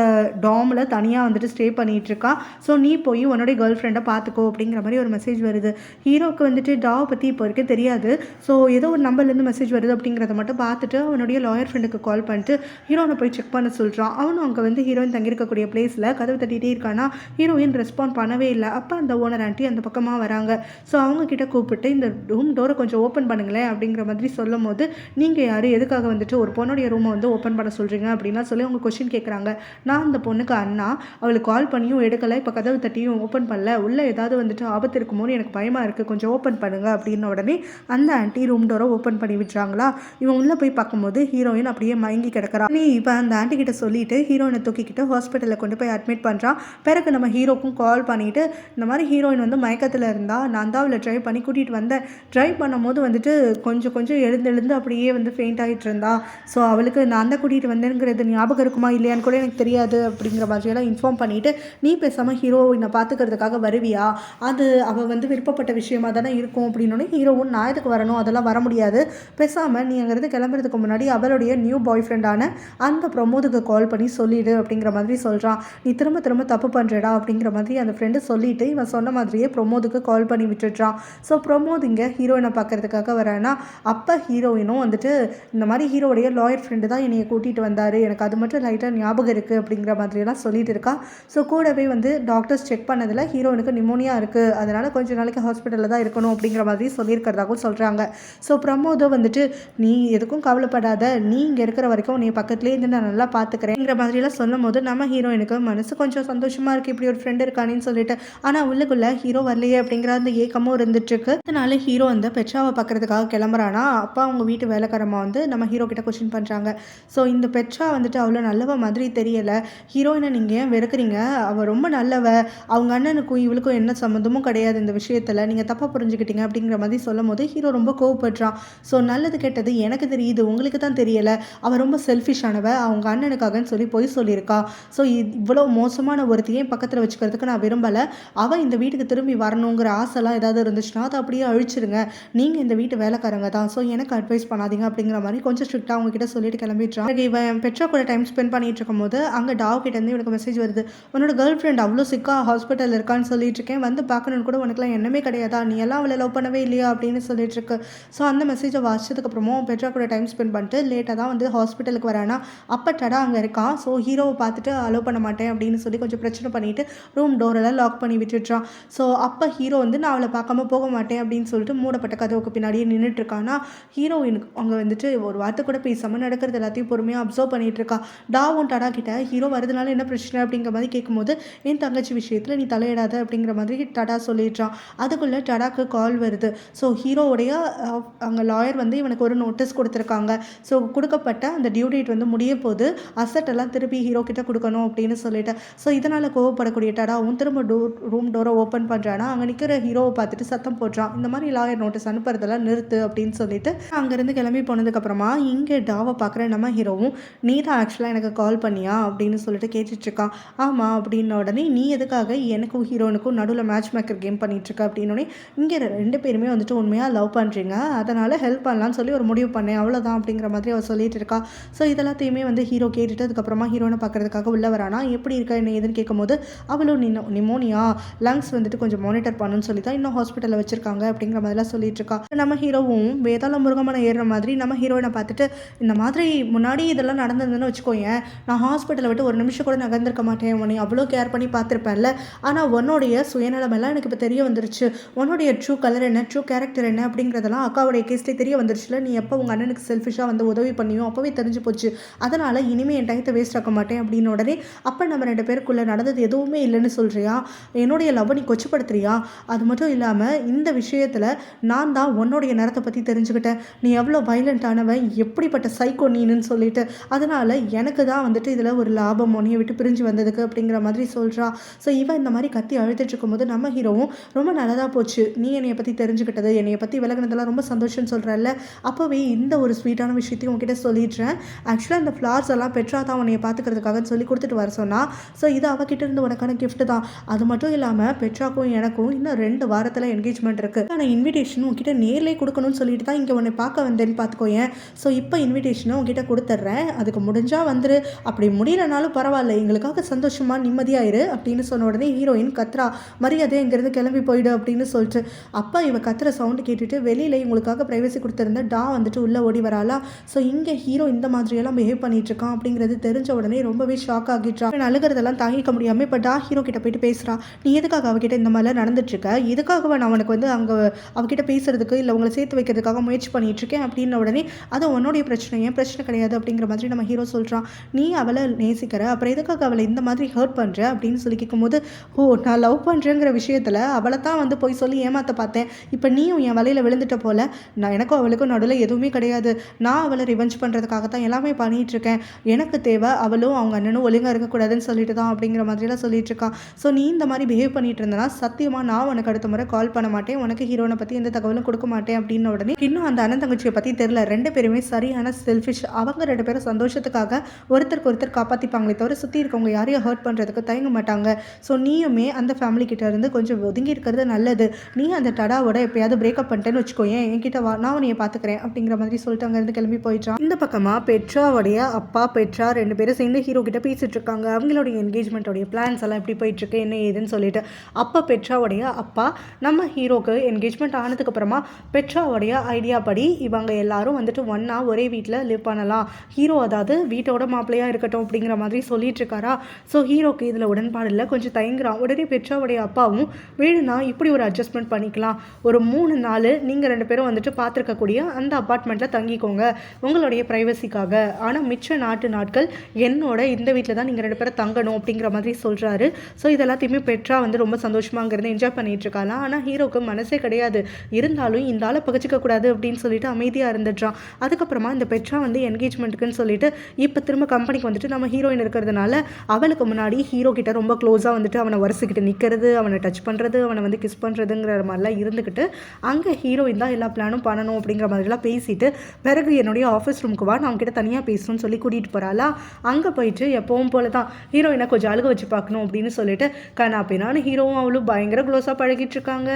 டாமில் தனியாக வந்துட்டு ஸ்டே பண்ணிகிட்ருக்கா, ஸோ நீ போய் உன்னுடைய கேர்ள் ஃப்ரெண்டை பார்த்துக்கோ அப்படிங்கிற மாதிரி ஒரு மெசேஜ் வருது. ஹீரோவுக்கு வந்துட்டு டாவை பற்றி இப்போ வரைக்கும் தெரியாது. ஸோ ஏதோ ஒரு நம்பர்லேருந்து மெசேஜ் வருது அப்படிங்கிறத மட்டும் பார்த்துட்டு அவனுடைய லாயர் ஃப்ரெண்டுக்கு கால் பண்ணிட்டு ஹீரோனை போய் செக் பண்ண சொல்கிறான். அவனும் அங்கே வந்து ஹீரோயின் தங்கியிருக்கக்கூடிய பிளேஸில் கதவு தட்டிகிட்டே இருக்கானா, ஹீரோயின் ரெஸ்பாண்ட் பண்ணவே இல்லை. அப்போ அந்த ஓனர் ஆண்டி அந்த பக்கமாக வராங்க. ஸோ அவங்க கிட்ட கூப்பிட்டு இந்த ரூம் டோரை கொஞ்சம் ஓப்பன் பண்ணுங்களேன் அப்படிங்கிற மாதிரி சொல்லும் போது, நீங்கள் யார், எதுக்காக வந்துட்டு ஒரு பொண்ணுடைய ரூமை வந்து ஓப்பன் பண்ண சொல்கிறீங்க அப்படின்லாம் சொல்லி அவங்க கொஸ்டின் கேட்குறாங்க. நான் அந்த பொண்ணுக்கு அண்ணா, அவளுக்கு கால் பண்ணியும் எடுக்கலை, இப்போ கதவு தட்டியும் ஓப்பன் பண்ணல, உள்ளே ஏதாவது வந்துட்டு ஆபத்து இருக்குமோன்னு எனக்கு பயமாக இருக்குது, கொஞ்சம் ஓப்பன் பண்ணுங்க அப்படின்ன உடனே அந்த ஆண்டி ரூம் டோரை ஓப்பன் பண்ணி விட்டுறாங்களா. இவன் உள்ளே போய் பார்க்கும்போது ஹீரோயின் அப்படியே மயங்கி கிடக்கிறா. நீ இப்போ அந்த ஆண்டி கிட்ட சொல்லிட்டு ஹீரோயினை தூக்கிக்கிட்டு ஹாஸ்பிட்டலில் கொண்டு போய் அட்மிட் பண்ணுறான். பிறகு நம்ம ஹீரோக்கும் கால் பண்ணிவிட்டு இந்த மாதிரி ஹீரோயின் வந்து மயக்கத்தில் இருந்தால் நான் தான் அவளை ட்ரைவ் பண்ணி கூட்டிகிட்டு வந்தேன். ட்ரைவ் பண்ணும்போது வந்துட்டு கொஞ்சம் எழுந்து அப்படியே வந்து ஃபெயிண்ட் ஆகிட்டு இருந்தா. ஸோ அவளுக்கு நான் தான் கூட்டிகிட்டு வந்தேங்கிறது ஞாபகம் இருக்குமா இல்லையான்னு கூட எனக்கு தெரியாது அப்படிங்கிற மாதிரியெல்லாம் இன்ஃபார்ம் பண்ணிவிட்டு, நீ பேசாமல் ஹீரோயினை பார்த்துக்கிறதுக்காக வருவியா, அது அவள் வந்து விருப்பப்பட்ட விஷயமா தானே இருக்கும் அப்படின்னோடனே ஹீரோவும் நான் எதுக்கு வரணும், அதெல்லாம் வர முடியாது, பேசாமல் நீ அங்கேருந்து கிளம்புறதுக்கு முன்னாடி அவளுடைய நியூ பாய் ஃப்ரெண்டான அந்த பிரமோதுக்கு கால் பண்ணி சொல்லிடு அப்படிங்கிற மாதிரி சொல்கிறான். நீ திரும்ப திரும்ப தப்பு பண்ணுறடா அப்படிங்கிற மாதிரி அந்த ஃப்ரெண்டு சொல்லிவிட்டு இவன் சொன்ன மாதிரியே பிரமோதுக்கு கால் பண்ணி விட்டுடுறான். ஸோ பிரமோத் இங்கே ஹீரோயினை பார்க்கறதுக்காக வரேன்னா, அப்போ ஹீரோயினும் வந்துட்டு இந்த மாதிரி ஹீரோடைய லாயர் ஃப்ரெண்டு தான் என்னையை கூட்டிகிட்டு வந்தார், எனக்கு அது மட்டும் லைட்டாக ஞாபகம் இருக்குது அப்படிங்கிற மாதிரியெல்லாம் சொல்லிட்டு இருக்கா. ஸோ கூடவே வந்து டாக்டர்ஸ் செக் பண்ணதில் ஹீரோயினுக்கு நிமோனியா இருக்குது, அதனால் கொஞ்சம் நாளைக்கு ஹாஸ்பிட்டலில் தான் இருக்கணும் அப்படிங்கிற மாதிரி சொல்லியிருக்கிறதாகவும் சொல்கிறாங்க. ஸோ பிரமோதோ வந்துட்டு நீ எதுக்கும் கவலைப்படாத, நீ இங்கே இருக்கிற வரைக்கும் உன்னை பக்கத்துலேயே இருந்து நான் நல்லா பார்த்துக்கிறேங்கிற மாதிரிலாம் சொல்லும் போது நம்ம ஹீரோயினுக்கு மனசு கொஞ்சம் சந்தோஷமாக இருக்குது, இப்படி ஒரு ஃப்ரெண்டு இருக்கானேன்னு சொல்லிட்டு. ஆனால் உள்ளுக்குள்ளே ஹீரோ வரலையே அப்படிங்கிற அந்த ஏக்கமும் இருந்துட்டுருக்கு. அதனால ஹீரோ வந்து பெட்ராவை பார்க்குறதுக்காக கிளம்புறானா. அப்பா அவங்க வீட்டு வேலைக்காரமாக வந்து நம்ம ஹீரோ கிட்ட கொஸ்டின் பண்ணுறாங்க. ஸோ இந்த பெட்ரா வந்துட்டு அவ்வளோ நல்லவ மாதிரி தெரியலை, ஹீரோயினை நீங்கள் ஏன் வெறுக்கிறீங்க, அவள் ரொம்ப நல்லவ, அவங்க அண்ணனுக்கும் இவளுக்கும் என்ன சம்மந்தமும் கிடையாது இந்த விஷயத்தில், நீங்கள் தப்பாக புரிஞ்சுக்கிட்டீங்க அப்படிங்கிற மாதிரி சொல்லும் போது ஹீரோ ரொம்ப கோவப்படுறான். ஸோ நல்லது கெட்டது எனக்கு தெரியுது, உங்களுக்கு தான் தெரியலை, அவள் ரொம்ப செல்ஃபிஷானவ, அவங்க அண்ணனுக்காகன்னு சொல்லி போய் சொல்லியிருக்கா. ஸோ இவ்வளோ மோசமான ஒருத்தையும் பக்கத்தில் வச்சுக்கிறதுக்கு நான் விரும்பலை, அவள் இந்த வீட்டுக்கு திரும்பி வரணுங்கிற ஆசைலாம் ஏதாவது இருந்துச்சுன்னா அதை அப்படியே அழிச்சிருங்க, நீங்கள் இந்த வீட்டு வேலைக்காரங்க தான், ஸோ எனக்கு அட்வைஸ் பண்ணாதீங்க அப்படிங்கிற மாதிரி கொஞ்சம் ஸ்ட்ரிக்டாக அவங்க கிட்ட சொல்லிட்டு கிளம்பிடுறான். இவன் பெட்ரா கூட டைம் ஸ்பெண்ட் பண்ணிட்டு இருக்கும்போது அங்கே டாவ் கிட்டேருந்து இவனுக்கு மெசேஜ் வருது, உன்னோட கேர்ள் ஃப்ரெண்ட் அவ்வளோ சிக்காக ஹாஸ்பிட்டலில் இருக்கான்னு சொல்லிட்டு இருக்கேன், வந்து பார்க்கணுன்னு கூட உனக்குலாம் எண்ணமே கிடையாதா, நீ எல்லாம் அவளை லவ் பண்ணவே இல்லையா அப்படின்னு சொல்லிட்டு இருக்கு. ஸோ அந்த மெசேஜை வாசிச்சதுக்கப்புறமும் பெட்ரா கூட டைம் ஸ்பெண்ட் பண்ணிட்டு லேட்டாக தான் வந்து ஹாஸ்பிட்டலுக்கு வரானா. அப்போ டடா அங்கே இருக்கான். ஸோ ஹீரோவை பார்த்துட்டு அலோவ் பண்ண மாட்டேன் அப்படின்னு சொல்லி கொஞ்சம் பிரச்சனை பண்ணிவிட்டு ரூம் டோரெல்லாம் லாக் பண்ணி விட்டுடுறான். ஸோ அப்போ ஹீரோ வந்து நான் அவளை பார்க்காம போக மாட்டேன் அப்படின்னு சொல்லிட்டு மூடப்பட்ட கதவுக்கு பின்னாடியே நின்றுட்டுருக்கானா. ஹீரோயினுக்கு அங்கே வந்துட்டு ஒரு வார்த்தை கூட பேசாமல் நடக்கிறது எல்லாத்தையும் பொறுமையாக அப்சர்வ் பண்ணிகிட்டு இருக்கா. டாவும் டடா கிட்ட ஹீரோ வரதுனால என்ன பிரச்சனை அப்படிங்கிற மாதிரி கேட்கும்போது, என் தங்கச்சி விஷயத்தில் நீ தலையிடாத அப்படிங்கிற மாதிரி டடா சொல்லிடுறான். அதுக்குள்ளே டடாக்கு கால் வருது. ஸோ ஹீரோவுடைய அங்கே லாயர் வந்து இவனுக்கு ஒரு நோட்டீஸ் கொடுத்துருக்காங்க. ஸோ கொடுக்கப்பட்ட அந்த டியூ டேட் வந்து முடிய போது அசட் எல்லாம் திருப்பி ஹீரோ கிட்ட கொடுக்கணும் அப்படின்னு சொல்லிட்டு. ஸோ இதனால் கோவப்படக்கூடிய டடாவும் திரும்ப ரூம் டோரை ஓப்பன் பண்ணுறானா. அங்கே நிற்கிற ஹீரோவை பார்த்துட்டு சத்தம் போடுறான், இந்த மாதிரி லாயர் நோட்டீஸ் அனுப்புறதெல்லாம் நிறுத்து அப்படின்னு சொல்லிட்டு. அங்கேருந்து கிளம்பி போனதுக்கப்புறமா இங்கே டாவை பார்க்குற நம்ம ஹீரோவும், நீ தான் ஆக்சுவலாக எனக்கு கால் பண்ணியா அப்படின்னு சொல்லிட்டு கேட்டுட்ருக்கான். ஆமாம் அப்படின்ன உடனே, நீ எதுக்காக எனக்கும் ஹீரோனுக்கும் நடுவில் மேட்ச் மேக்கர் கேம் பண்ணிகிட்ருக்க அப்படின்னோடனே, இங்கே 2 பேருமே வந்துட்டு உண்மையாக லவ் பண்ணுறீங்க, அதனால் ஹெல்ப் பண்ணலான்னு சொல்லி ஒரு முடிவு பண்ணேன் அவ்வளோதான் அப்படிங்கிற மாதிரி அவள் சொல்லிட்டு இருக்கா. ஸோ இதெல்லாத்தையுமே வந்து ஹீரோ கேட்டுட்டு அதுக்கப்புறமா ஹீரோனை பார்க்குறதுக்காக உள்ள வரானா. எப்படி இருக்கா என்ன ஏதுன்னு கேட்கும்போது, அவளும் நிமோனியா, லங்ஸ் வந்துட்டு கொஞ்சம் மானிட்டர் பண்ணுன்னு சொல்லி தான் இன்னும் ஹாஸ்பிட்டலில் வச்சுருக்காங்க அப்படிங்கிற மாதிரிலாம் சொல்லிட்டு இருக்கா. நம்ம ஹீரோவும் வேதாள முருகமான ஏறுற மாதிரி நம்ம ஹீரோயினை பார்த்துட்டு, இந்த மாதிரி முன்னாடி இதெல்லாம் நடந்ததுன்னு வச்சுக்கோயேன், நான் ஹாஸ்பிட்டலை விட்டு ஒரு நிமிஷம் கூட நகர்ந்திருக்க மாட்டேன், உன்னை அவ்வளோ கேர் பண்ணி பார்த்துருப்பேன்ல, ஆனால் உன்னுடைய சுயநலமெல்லாம் எனக்கு இப்போ தெரிய வந்துருச்சு, உன்னுடைய ட்ரூ கலர் என்ன, ட்ரூ கேரக்டர் என்ன அப்படிங்கிறதெல்லாம் அக்காவுடைய கேஸ்லேயே தெரிய வந்துருச்சுல, நீ எப்போ உங்கள் அண்ணனுக்கு செல்ஃபிஷாக வந்து உதவி பண்ணியும் அப்போவே தெரிஞ்சு போச்சு, அதனால் இனிமேல் என் டைத்தை வேஸ்ட் ஆக்க மாட்டேன் அப்படின்னு உடனே, அப்போ நம்ம 2 பேருக்குள்ளே நடந்தது எதுவுமே இல்லைன்னு சொல்கிறியா, என்னுடைய லவ் நீ கொச்சப்படுத்துறியா, அது மட்டும் இல்லாமல் இந்த விஷயத்தில் நான் தான் உன்னுடைய நேரத்தை பற்றி தெரிஞ்சுக்கிட்டேன், நீ எவ்வளோ வைலண்ட்டானவன், எப்படிப்பட்ட சைக்கோ நீன்னு சொல்லிட்டு, அதனால் எனக்கு தான் வந்துட்டு இதில் ஒரு லாபம் உன்னையை விட்டு பிரிஞ்சு வந்ததுக்கு அப்படிங்கிற மாதிரி சொல்கிறா. ஸோ இவன் இந்த மாதிரி கத்தி அழுதுட்டு இருக்கும்போது நம்ம ஹீரோவும், ரொம்ப நல்லதாக போச்சு நீ என்னையை பற்றி தெரிஞ்சுக்கிட்டது, என்னையை பற்றி விலகினதெல்லாம் ரொம்ப சந்தோஷம்னு சொல்கிறல்ல, அப்போவே இந்த ஒரு ஸ்வீட்டான விஷயத்தையும் உங்ககிட்ட சொல்லிடுறேன், ஆக்சுவலாக இந்த ஃப்ளார்ஸ் எல்லாம் பெட்ரா தான் உன்னையை பார்த்துக்கிறதுக்காகன்னு சொல்லி கொடுத்துட்டு வர சொன்னால், ஸோ இது அவகிட்ட இருந்து உனக்கான கிஃப்ட் தான், அது மட்டும் இல்லாமல் பெட்ராக்கும் எனக்கும் இன்னும் 2 வாரத்தில் என்கேஜ்மெண்ட் இருக்குது, ஆனால் இன்விடேஷன் உங்ககிட்ட நேர்லேயே கொடுக்கணும்னு சொல்லிட்டு தான் இங்கே உன்னை பார்க்க வந்தேன்னு பார்த்துக்கோயேன், ஸோ இப்போ இன்விடேஷனை உங்ககிட்ட கொடுத்துட்றேன், அதுக்கு முடிஞ்சால் வந்துரு, அப்படி முடியலனாலும் பரவாயில்ல, எங்களுக்காக சந்தோஷமாக நிம்மதியாயிரு அப்படின்னு சொன்ன உடனே ஹீரோயின் கத்ரா, மரியாதை இங்கேருந்து கிளம்பி போயிடு அப்படின்னு சொல்லிட்டு. அப்போ இவ கத்துற சவுண்டு கேட்டுட்டு வெளியில் இவங்களுக்காக ப்ரைவசி கொடுத்துருந்த டா வந்துட்டு உள்ளே ஓடி வராளா. ஸோ இங்கே ஹீரோ இந்த மாதிரியெல்லாம் தான் பிஹேவ் பண்ணிட்டு இருக்கான் அப்படிங்கிறது தெரிஞ்ச உடனே ரொம்பவே ஷாக் ஆகிடுறா. அழுகிறதெல்லாம் தாங்கிக்க முடியாமல் இப்போ டா ஹீரோ கிட்ட போயிட்டு பேசுகிறா. நீ எதுக்காக அவகிட்ட இந்த மாதிரிலாம் நடந்துட்டுருக்க, எதுக்காக நான் அவனுக்கு வந்து அங்கே அவகிட்ட பேசுறதுக்கு இல்லை உங்களை சேர்த்து வைக்கிறதுக்காக முயற்சி பண்ணிட்டு இருக்கேன் அப்படின்ன உடனே அது உன்னுடைய பிரச்சனை, ஏன் பிரச்சனை கிடையாது அப்படிங்கிற மாதிரி நம்ம ஹீரோ சொல்கிறான். நீ அவளை நேசிக்கிற, அப்புறம் எதுக்காக அவளை இந்த மாதிரி ஹர்ட் பண்ணுற அப்படின்னு சொல்லி கேட்கும்போது, ஓ நான் லவ் பண்ணுறேங்கிற விஷயத்தில் அவளை தான் வந்து போய் சொல்லி ஏமாற்ற பார்த்தேன், இப்போ நீயும் என் வலையில் விழுந்துட்ட போல, நான் எனக்கும் அவளுக்கும் நடுவில் எதுவுமே கிடையாது, நான் அவளை ரிவெஞ்ச் பண்ணுறதுக்காக தான் எல்லாமே பண்ணிகிட்ருக்கேன், எனக்கு தேவை அவளும் அவங்க அண்ணனும் ஒழுங்காக இருக்கக்கூடாதுன்னு சொல்லிட்டு தான் அப்படிங்கிற மாதிரிலாம் சொல்லிட்டு இருக்கான். ஸோ நீ இந்த மாதிரி பிஹேவ் பண்ணிட்டு இருந்தனா சத்தியமாக நான் உனக்கு அடுத்த முறை கால் பண்ண மாட்டேன், உனக்கு ஹீரோனை பற்றி எந்த தகவலும் கொடுக்க மாட்டேன் அப்படின்ன உடனே இன்னும் அந்த அண்ணன் தங்கச்சியை பற்றி தெரியல, ரெண்டு பேருமே சரியான செல்ஃபிஷ், அவங்க ரெண்டு பேரும் சந்தோஷத்துக்காக ஒருத்தருக்கு ஒருத்தர் காப்பாற்றிப்பாங்களே தவிர சுற்றி இருக்கவங்க யாரையும் ஹர்ட் பண்ணுறதுக்கு தயங்க மாட்டாங்க. ஸோ நீயுமே அந்த ஃபேமிலி கிட்ட இருந்து கொஞ்சம் ஒதுங்கி இருக்கிறது நல்லது, நீ அந்த டடாவோட எப்பயாவது பிரேக்கப் பண்ணிட்டேன்னு வச்சுக்கோயேன், என்கிட்ட வா, நான் உன்னைய பார்த்துக்கிறேன் அப்படிங்கிற மாதிரி சொல்லிட்டு அங்கேருந்து கிளம்பி போயிட்டான். இந்த பக்கமாக பெட்ராவுடைய அப்பா பெட்ரா ரெண்டு பேரும் சேர்ந்து ஹீரோ கிட்ட பேசிட்டு இருக்காங்க. அவங்களுடைய என்கேஜ்மெண்ட்டோடைய பிளான்ஸ் எல்லாம் எப்படி போயிட்டுருக்கு என்ன ஏதுன்னு சொல்லிட்டு. அப்போ பெட்ராவுடைய அப்பா நம்ம ஹீரோக்கு என்கேஜ்மெண்ட் ஆனதுக்கப்புறமா பெட்ராவுடைய ஐடியா படி இவங்க எல்லாரும் வந்துட்டு ஒன்றா ஒரே வீட்டில் லிவ் பண்ணலாம், ஹீரோ அதாவது வீட்டோட மாப்பிள்ளையாக இருக்கட்டும் அப்படிங்கிற மாதிரி சொல்லிட்டு இருக்காரா. ஸோ ஹீரோக்கு இதில் உடன்பாடு இல்லை, கொஞ்சம் தயங்குறான். உடனே பெட்ராவுடைய அப்பாவும் வேணும்னா இப்படி ஒரு அட்ஜஸ்ட்மெண்ட் பண்ணிக்கலாம், ஒரு 3 நாள் நீங்கள் ரெண்டு பேரும் வந்துட்டு பார்த்துருக்கக்கூடிய அந்த அப்பார்ட்மெண்ட்டில் தங்கிக்கோங்க உங்களுடைய ப்ரைவசிக்காக, ஆனால் மிச்ச நாட்கள் என்னோட இந்த வீட்டில் தான் நீங்கள் ரெண்டு பேரும் தங்கணும் அப்படிங்கிற மாதிரி சொல்கிறாரு. ஸோ இதெல்லாத்தையுமே பெட்ரா வந்து ரொம்ப சந்தோஷமாங்கிறது என்ஜாய் பண்ணிட்டு இருக்காளாம். ஆனால் ஹீரோக்கு மனசே கிடையாது, இருந்தாலும் இந்த ஆளை பகச்சிக்கக்கூடாது அப்படின்னு சொல்லிட்டு அமைதியாக இருந்துடுறான். அதுக்கப்புறமா இந்த பெட்ரா வந்து என்கேஜ்மெண்ட்டுக்குன்னு சொல்லிட்டு இப்போ திரும்ப கம்பெனிக்கு வந்துட்டு நம்ம ஹீரோயின் இருக்கிறதுனால அவளுக்கு முன்னாடி ஹீரோ கிட்ட ரொம்ப க்ளோஸாக வந்துட்டு அவனை வரிசைக்கிட்டு நிற்கிறது, அவனை டச் பண்ணுறது, அவனை வந்து கிஸ் பண்ணுறதுங்கிற மாதிரிலாம் இருந்துக்கிட்டு அங்கே ஹீரோயின் தான் எல்லா பிளானும் பண்ணணும் அப்படிங்கிற மாதிரிலாம் பேசிட்டு பிறகு என்னுடைய ஆஃபீஸ் ரூமுக்கு வா, நான் அவங்ககிட்ட தனியாக பேசணும்னு சொல்லி கூட்டிகிட்டு போகிறாளா. அங்கே போயிட்டு எப்பவும் போல தான் ஹீரோயினை கொஞ்சம் அழுக வச்சு பார்க்கணும் அப்படின்னு சொல்லிட்டு கண்ணா பின்னான்னு ஹீரோவும் அவளும் பயங்கர க்ளோஸாக பழகிட்டு இருக்காங்க.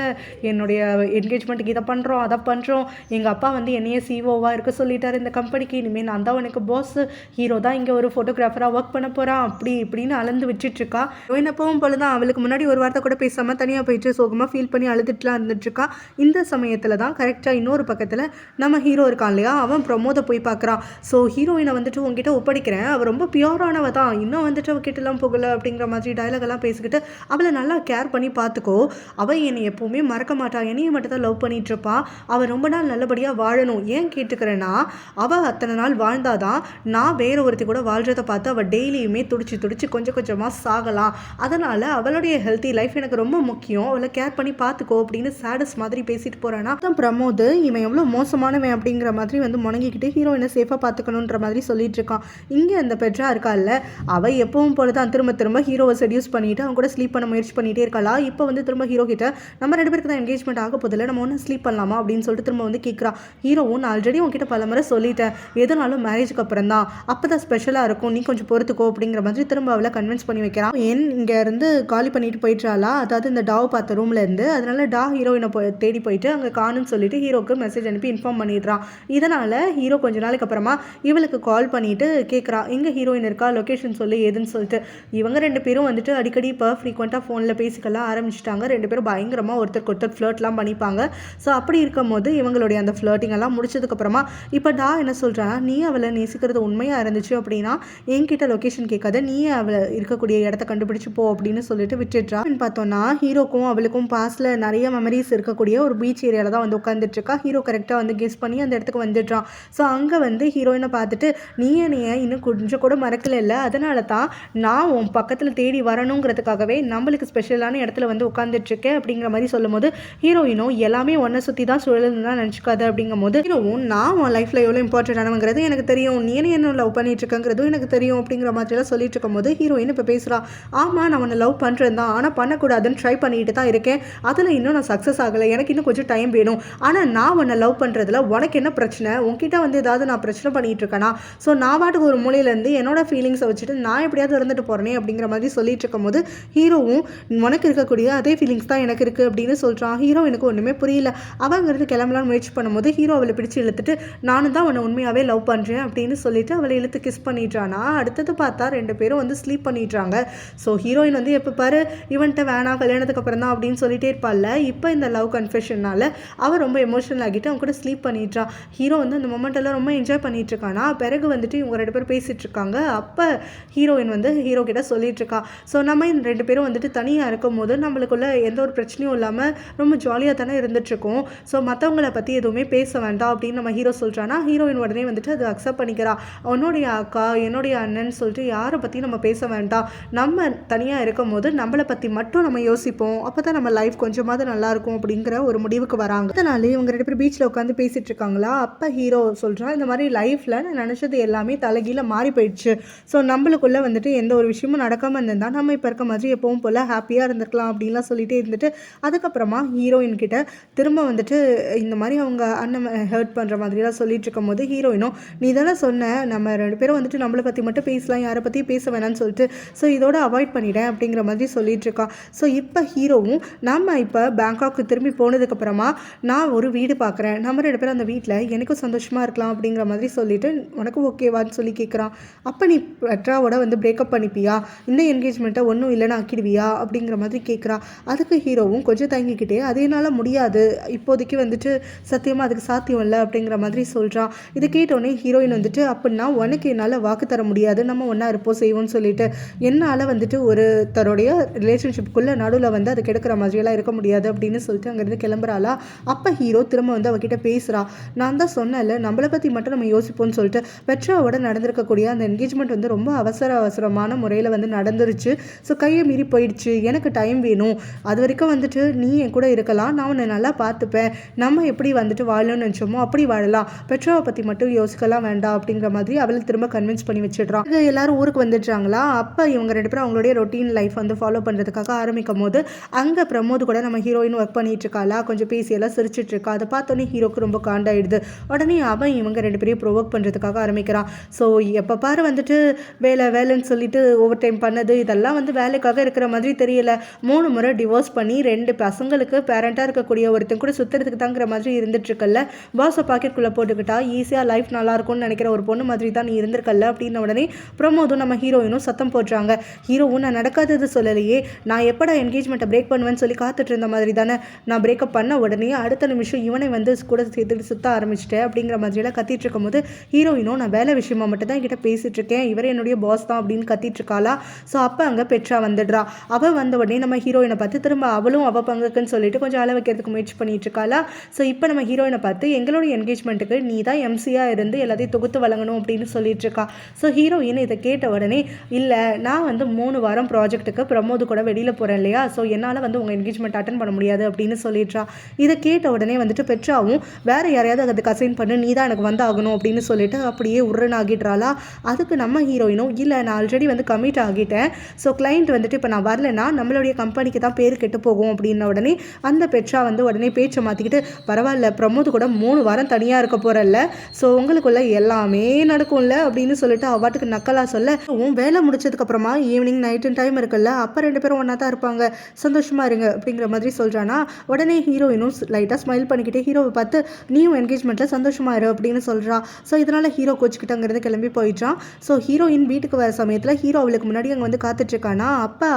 என்னுடைய என்கேஜ்மெண்ட்டுக்கு இதை பண்ணுறோம் அதை பண்ணுறோம், எங்கள் அப்பா வந்து என்னையே சிஓவாக இருக்க சொல்லிட்டாரு இந்த கம்பெனிக்கு, இனிமேல் நான் தான் உனக்கு பாஸ், ஹீரோ தான் இங்கே ஒரு ஃபோட்டோகிராஃபராக ஒர்க் பண்ண போகிறான் அப்படி இப்படின்னு அளந்து வச்சுட்ருக்கா. ஹீரோயின் எப்பவும் போல தான் அவளுக்கு முன்னாடி ஒரு வார்த்தை கூட பேசாமல் தனியாக போயிட்டு சோகமாக ஃபீல் பண்ணி அழுதுட்டுலாம் இருந்துட்டுருக்கா. இந்த சமயத்தில் தான் கரெக்டாக இன்னொரு பக்கத்தில் நம்ம ஹீரோ இருக்கான் இல்லையா, அவன் ப்ரமோதை போய் பார்க்குறான். ஸோ ஹீரோயினை வந்துட்டு உங்ககிட்ட ஒப்படைக்கிறேன், அவள் ரொம்ப பியூரானவ தான், இன்னும் வந்துட்டு அவகிட்டலாம் போகலை அப்படிங்கிற மாதிரி டயலாகெல்லாம் பேசிக்கிட்டு அவளை நல்லா கேர் பண்ணி பார்த்துக்கோ, அவள் என்னை எப்போவுமே மறக்க மாட்டாள், என்னையை மட்டும் தான் லவ் பண்ணிகிட்டு இருப்பாள், அவள் ரொம்ப நாள் நல்லபடியாக வாழணும், ஏன் கேட்டுக்கிறேன்னா அவள் அத்தனை நாள் வாழ்ந்தாதான் நான் வேற ஒருத்தி கூட வாழ்கிறத பார்த்து அவள் டெய்லியுமே துடிச்சு கொஞ்சம் கொஞ்சமாக சாகலாம், அதனால் அவளுடைய ஹெல்த்தி லைஃப் எனக்கு ரொம்ப முக்கியம், அவளை கேர் பண்ணி பார்த்துக்கோ அப்படின்னு சேடஸ் மாதிரி பேசிட்டு போகிறான்னா தான் பிரமோத் இவன் எவ்வளோ மோசமானவன் அப்படிங்கிற மாதிரி வந்து முணங்கிக்கிட்டு ஹீரோயினை சேஃபாக பார்த்துக்கணுன்ற மாதிரி சொல்லிட்டு இருக்கான். இங்கே அந்த பெட்ரா இருக்கால்ல, அவள் எப்பவும் போல தான் திரும்ப ஹீரோவை செடியூஸ் பண்ணிட்டு அவங்க கூட ஸ்லீப் பண்ண முயற்சி பண்ணிகிட்டே இருக்காளா. இப்போ வந்து திரும்ப ஹீரோ கிட்ட நம்ம ரெண்டு பேருக்கு தான் என்கேஜ்மெண்ட் ஆக போதில்லை, நம்ம ஒன்று ஸ்லீப் பண்ணலாமா அப்படின்னு சொல்லிட்டு திரும்ப வந்து கேட்குறா. ஹீரோவும் நான் ஆல்ரெடி உங்ககிட்ட பல முறை சொல்லிட்டேன், எதுனாலும் மேரேஜுக்கு அப்புறம் தான், அப்போ தான் ஸ்பெஷலாக இருக்கும், நீ கொஞ்சம் பொறுத்துக்கோ அப்படிங்கிற மாதிரி திரும்ப அவளை கன்வின்ஸ் பண்ணி வைக்கிறான். ஏன் இங்கே இருந்து காலி பண்ணிட்டு போயிட்டாளா, அதாவது இந்த டாவ் பார்த்த ரூம்ல இருந்து, அதனால டா ஹீரோயினை தேடி போயிட்டு அங்கே காணுன்னு சொல்லிட்டு ஹீரோக்கு மெசேஜ் அனுப்பி இன்ஃபார்ம் பண்ணிடுறான். இதனால் ஹீரோ கொஞ்ச நாளைக்கு அப்புறமா இவளுக்கு கால் பண்ணிட்டு கேட்குறா எங்கே ஹீரோயின் இருக்கா, லொக்கேஷன் சொல்லி ஏதுன்னு சொல்லிட்டு. இவங்க ரெண்டு பேரும் வந்துட்டு அடிக்கடி இப்போ ஃப்ரீக்வெண்ட்டாக ஃபோனில் பேசிக்கலாம் ஆரம்பிச்சிட்டாங்க. ரெண்டு பேரும் பயங்கரமாக ஒருத்தருக்கு ஒருத்தர் ஃப்ளர்ட்லாம் பண்ணிப்பாங்க. ஸோ அப்படி இருக்கும்போது இவங்களுடைய அந்த ஃப்ளர்ட்டிங் எல்லாம் முடிச்சதுக்கப்புறமா இப்போ டா என்ன சொல்கிறான்னா, நீ அவளை நேசிக்கிறது உண்மையாக இருந்துச்சு அப்படின்னா என்கிட்ட லொக்கேஷன் கேட்காத, நீ அவளை இருக்கக்கூடிய இடத்த கண்டுபிடிச்சு போ அப்படின்னு சொல்லிட்டு விட்டுடுறா. பார்த்தோன்னா ஹீரோக்கும் அவளுக்கும் பாஸ்டில் நிறைய மெமரிஸ் இருக்கக்கூடிய ஒரு பீச் ஏரியாவில் தான் வந்து உட்காந்துட்டு இருக்கா. ஹீரோ கரெக்டாக வந்து கெஸ் பண்ணி அந்த இடத்துக்கு வந்துடுறான். ஸோ அங்கே வந்து ஹீரோயினை பார்த்துட்டு நீ என்னைய இன்னும் கொஞ்சம் கூட மறக்கல இல்லை, அதனால தான் நான் உன் பக்கத்தில் தேடி வரணுங்கிறதுக்காகவே நம்மளுக்கு ஸ்பெஷலான இடத்துல வந்து உட்காந்துட்ருக்கேன் அப்படிங்கிற மாதிரி சொல்லும் போது ஹீரோயினும் எல்லாமே ஒன்றை சுற்றி தான் சுழலுன்னு நினச்சிக்காது அப்படிங்கும் போது ஹீரோவும் நான் உன் லைஃப்பில் எவ்வளோ இம்பார்ட்டன்டானவங்கிறது எனக்கு தெரியும், நீ என்ன லவ் பண்ணிட்டு இருக்கங்கிறதும் எனக்கு தெரியும் அப்படிங்கிற மாதிரிலாம் சொல்லிட்டு இருக்கும் போது ஹீரோயின் இப்போ பேசுகிறா. ஆமாம் நான் உன்னை லவ் பண்ணுறேன் தான், ஆனால் பண்ணக்கூடாதுன்னு ட்ரை பண்ணிட்டு தான் இருக்கேன், அதில் இன்னும் நான் சக்ஸஸ் ஆகலை, எனக்கு இன்னும் கொஞ்சம் டைம் வேணும், ஆனால் நான் உன்னை லவ் பண்ணுறதுல உனக்கு என்ன பிரச்சனை, உன்கிட்ட வந்து ஏதாவது நான் பிரச்சனை பண்ணிகிட்டு இருக்கேனா, ஸோ நான் பாட்டுக்கு ஒரு மூலையிலேருந்து என்னோட ஃபீலிங்ஸை வச்சுட்டு நான் எப்படியாவது இருந்துட்டு போகிறேனே அப்படிங்கிற மாதிரி சொல்லிட்டு இருக்கும் போது ஹீரோவும் உனக்கு இருக்கக்கூடிய அதே ஃபீலிங்ஸ் தான் எனக்கு இருக்குது அப்படின்னு சொல்கிறான். ஹீரோ எனக்கு ஒன்றுமே புரியல, அவங்கிறது கிளம்பலான்னு முயற்சி பண்ணும்போது ஹீரோ அவளை பிடிச்சி இழுத்துட்டு நானும் தான் உன்னை உண்மையாகவே லவ் பண்ணுறேன் அப்படின்னு சொல்லிட்டு அவளை இழுத்து கிஸ் பண்ணிடுறானா. அடுத்தது பார்த்தா ரெண்டு பேரும் வந்து ஸ்லீப் பண்ணிடுறாங்க. ஸோ ஹீரோயின் வந்து எப்போ பாரு இவன்ட்ட வேணாம் கல்யாணத்துக்கு அப்புறம் தான் அப்படின்னு சொல்லிட்டே இருப்பாள்ல, இப்போ இந்த லவ் கன்ஃபெஷனால் அவள் ரொம்ப எமோஷனல் ஆகிட்டு அவன் கூட ஸ்லீப் பண்ணிடுறான். ஹீரோ வந்து அந்த மொமெண்ட் எல்லாம் ரொம்ப என்ஜாய் பண்ணிட்டு இருக்கானா. பிறகு வந்துட்டு இவங்க 2 பேரும் பேசிகிட்டு இருக்காங்க. அப்போ ஹீரோயின் வந்து ஹீரோ கிட்ட சொல்லிட்டு இருக்கா. ஸோ நம்ம இந்த 2 பேரும் வந்துட்டு தனியாக இருக்கும்போது நம்மளுக்குள்ள எந்த ஒரு பிரச்சனையும் இல்லாமல் ரொம்ப ஜாலியாக தானே இருந்துட்டுருக்கோம். ஸோ மற்றவங்கள பற்றி எதுவுமே பேச வேண்டாம் அப்படின்னு நம்ம ஹீரோ சொல்கிறானா, ஹீரோயின் உடனே வந்துட்டு அது அக்செப்ட் பண்ணிக்கிறா. உன்னுடைய அக்கா, என்னுடைய அண்ணன் சொல்லிட்டு யாரை பற்றியும் நம்ம பேச வேண்டாம். நம்ம தனியாக இருக்கும்போது நம்மளை பற்றி மட்டும் நம்ம யோசிப்போம். அப்போ தான் நம்ம லைஃப் கொஞ்சமாவது நல்லாயிருக்கும் அப்படிங்கிற ஒரு முடிவுக்கு வராங்க. அதனால இவங்க 2 பேரும் பீச்சில் உட்காந்து பேசிகிட்டு இருக்காங்களா. அப்போ ஹீரோ சொல்கிறான், இந்த மாதிரி லைஃப்பில் நான் நினச்சது எல்லாமே தலைகீழ மாறி போயிடுச்சு. ஸோ நம்மளுக்குள்ளே வந்துட்டு எந்த ஒரு விஷயமும் நடக்காமல் இருந்திருந்தால் நம்ம இப்போ இருக்க மாதிரி எப்பவும் போல் ஹாப்பியாக இருந்திருக்கலாம் அப்படின்லாம் சொல்லிகிட்டே இருந்துட்டு அதுக்கப்புறமா ஹீரோயின் கிட்ட திரும்ப வந்துட்டு இந்த மாதிரி அவங்க அண்ணன் ஹர்ட் பண்ணுற மாதிரிலாம் சொல்லிட்டு இருக்கும் போது ஹீரோயினும், நீ தானே சொன்ன நம்ம 2 பேரும் வந்துட்டு நம்மளை பற்றி மட்டும் பேசலாம், யாரை பற்றியும் பேச வேணாம்னு சொல்லிட்டு, ஸோ இதோட அவாய்ட் பண்ணிட்டேன் அப்படிங்கிற மாதிரி சொல்லிட்டு இருக்கா. ஸோ இப்போ ஹீரோவும் நம்ம இப்போ பேங்காக்கு திரும்பி போனதுக்கப்புறமா நான் ஒரு வீடு பார்க்குறேன், நம்ம 2 பேரும் அந்த வீட்டில் எனக்கும் சந்தோஷமாக இருக்கலாம் அப்படிங்கிற மாதிரி சொல்லிட்டு உனக்கு ஓகேவான்னு சொல்லி கேட்குறான். அப்போ நீ பெட்ராவோட வந்து பிரேக்கப் பண்ணிப்பியா, இந்த என்கேஜ்மெண்ட்டை ஒன்றும் இல்லைன்னு ஆக்கிடுவியா அப்படிங்கிற மாதிரி கேட்குறா. அதுக்கு ஹீரோவும் கொஞ்சம் தங்கிக்கிட்டே அது என்னால் முடியாது, இப்போதைக்கு வந்துட்டு சத்தியமாக அதுக்கு சாத்தியம் இல்லை அப்படிங்கிற மாதிரி சொல்கிறான். இதை கேட்டோடனே ஹீரோயின் வந்துட்டு, அப்படின்னா உனக்கு என்னால் வாக்கு தர முடியாது, நம்ம ஒன்றா இருப்போம் செய்வோம்னு சொல்லிட்டு, என்னால் வந்துட்டு ஒரு தன்னுடைய ரிலேஷன்ஷிப்புக்குள்ளே நடுவில் வந்து அது கெடுக்கிற மாதிரியெல்லாம் இருக்க முடியாது அப்படின்னு சொல்லிட்டு அங்கேருந்து கிளம்புறாளா. அப்போ ஹீரோ திரும்ப வந்து அவகிட்ட பேசுகிறா. நான் தான் சொன்னேன்ல நம்மளை பற்றி மட்டும் நம்ம யோசிப்போம்னு சொல்லிட்டு, பெட்ராவோட நடந்திருக்கக்கூடிய அந்த என்கேஜ்மெண்ட் வந்து ரொம்ப அவசரமான முறையில் வந்து நடந்துருச்சு. ஸோ கையை மீறி போயிடுச்சு, எனக்கு டைம் வேணும், அது வரைக்கும் வந்துட்டு நீ என் கூட இருக்கலாம், நான் உன்னை நல்லா பார்த்துப்பேன், நம்ம எப்படி வந்துட்டு வாழணும்னு நினச்சோமோ அப்படி வாழலாம், பெட்ராவை பற்றி மட்டும் யோசிக்கலாம் வேண்டாம் அப்படிங்கிற மாதிரி அவளை திரும்ப கன்வின்ஸ் பண்ணி வச்சிடுறான். இது எல்லாரும் ஊருக்கு வந்துடுறாங்களா. அப்போ இவங்க 2 பேரும் அவங்களுடைய ரொட்டீன் லைஃப் வந்து ஃபாலோ பண்ணுறதுக்காக ஆரம்பிக்கும் போது அங்கே பிரமோத் கூட நம்ம ஹீரோயின் ஒர்க் பண்ணிட்டு இருக்காளா, கொஞ்சம் பேசியெல்லாம் சிரிச்சிட்டு இருக்கா. அதை பார்த்தோன்னே ஹீரோக்கு ரொம்ப காண்டாயிடுது. உடனே அவன் இவங்க 2 பேரையும் ப்ரொவோக் பண்ணுறதுக்காக ஆரம்பிக்கிறான். ஸோ எப்போ பாரு வந்துட்டு வேலைன்னு சொல்லிட்டு ஓவர் டைம் பண்ணது இதெல்லாம் வந்து வேலைக்காக இருக்கிற மாதிரி தெரியல. 3 முறை டிவோர்ஸ் பண்ணி 2 பசங்களுக்கு பேரண்டாக இருக்கக்கூடிய ஒருத்தன் கூட சுற்றுறதுக்கு தாங்கிற மாதிரி இருந்துட்டுருக்கல்ல, பாஸை பாக்கெட்டுக்குள்ளே போட்டுக்கிட்டா ஈஸியாக லைஃப் நல்லாயிருக்கும்னு நினைக்கிற ஒரு பொண்ணு மாதிரி தான் நீ இருந்திருக்கல்ல அப்படின்ன உடனே பிரமோதும் நம்ம ஹீரோயினும் சத்தம் போடுறாங்க. ஹீரோவும் நான் நடக்காதது சொல்லலையே, நான் எப்படா என்கேஜ்மெண்ட்டை பிரேக் பண்ணுவேன்னு சொல்லி காத்துட்டு இருந்த மாதிரி தானே, நான் பிரேக்கப் பண்ண உடனே அடுத்த நிமிஷம் இவனை வந்து கூட சேர்த்துட்டு சுற்ற ஆரம்பிச்சிட்டேன் அப்படிங்கிற மாதிரியெல்லாம் கத்திட்டு இருக்கும்போது ஹீரோயினும் நான் வேலை விஷயமா மட்டும் தான் என்கிட்ட பேசிகிட்டு இருக்கேன், இவர் என்னுடைய பாஸ் தான் அப்படின்னு கத்திட்டு இருக்காளா. ஸோ அப்போ அங்கே பெட்ரா வந்துடுறா. அவள் வந்த உடனே நம்ம ஹீரோயினை பார்த்து திரும்ப அவளும் அவள் பங்குக்குன்னு சொல்லிட்டு கொஞ்சம் அள வைக்கிறதுக்கு முயற்சி பண்ணிட்டு இருக்காளா. ஸோ இப்போ நம்ம ஹீரோயினை பார்த்து எங்களுடைய என்கேஜ்மெண்ட்டுக்கு நீ தான் எம்சியாக இருந்து எல்லாத்தையும் தொகுத்து வழங்கணும் அப்படின்னு சொல்லிட்டு இருக்கா. ஸோ ஹீரோயின் இதை கேட்ட உடனே, இல்லை நான் வந்து 3 வாரம் ப்ராஜெக்ட்டுக்கு பிரமோது கூட வெளியில் போகிறேன் இல்லையா, ஸோ என்னால் வந்து உங்கள் என்கேஜ்மெண்ட் அட்டன் பண்ண முடியாது அப்படின்னு சொல்லிடுறா. இதை கேட்ட உடனே வந்துட்டு பெட்ராவும் வேறு யாரையாவது அதுக்கு அசைன் பண்ணு, நீ தான் எனக்கு வந்து ஆகணும் அப்படின்னு சொல்லிட்டு அப்படியே உருன்னு ஆகிடுறாளா. அதுக்கு நம்ம ஹீரோயினும், இல்லை நான் ஆல்ரெடி வந்து கமிட் ஆகிட்டேன், ஸோ கிளைண்ட் வந்துட்டு இப்போ நான் வரலைன்னா நம்மளுடைய கம்பெனிக்கு தான் பேர் கெட்டு போகும் அப்படின்ன உடனே அந்த பெட்ரா வந்து உடனே பேச்சை மாற்றிக்கிட்டு, பரவாயில்ல பிரமோது கூட 3 வாரம் தனியாக இருக்க போகிறல்ல, ஸோ உங்களுக்குள்ள எல்லாமே நடக்கும்ல அப்படின்னு சொல்லிட்டு அவாட்டுக்கு நக்கலாக சொல்ல, வேலை முடிச்சதுக்கப்புறமா ஈவினிங் நைட்டு டைம் இருக்குல்ல, அப்போ 2 பேரும் ஒன்றா தான் இருப்பாங்க, சந்தோஷமாக இருங்க அப்படிங்கிற மாதிரி சொல்கிறானா. உடனே ஹீரோயினும் லைட்டாக ஸ்மைல் பண்ணிக்கிட்டே ஹீரோவை பார்த்து, நீயும் என்கேஜ்மெண்ட்டில் சந்தோஷமாக இரு அப்படின்னு சொல்கிறா. ஸோ இதனால் ஹீரோ கோச்சிக்கிட்டு அங்கேருந்து கிளம்பி போயிட்டான். ஸோ ஹீரோயின் வீட்டுக்கு வர சமயத்தில் ஹீரோ அவளுக்கு முன்னாடி அங்கே வந்து காத்துட்ருக்கானா. அப்போ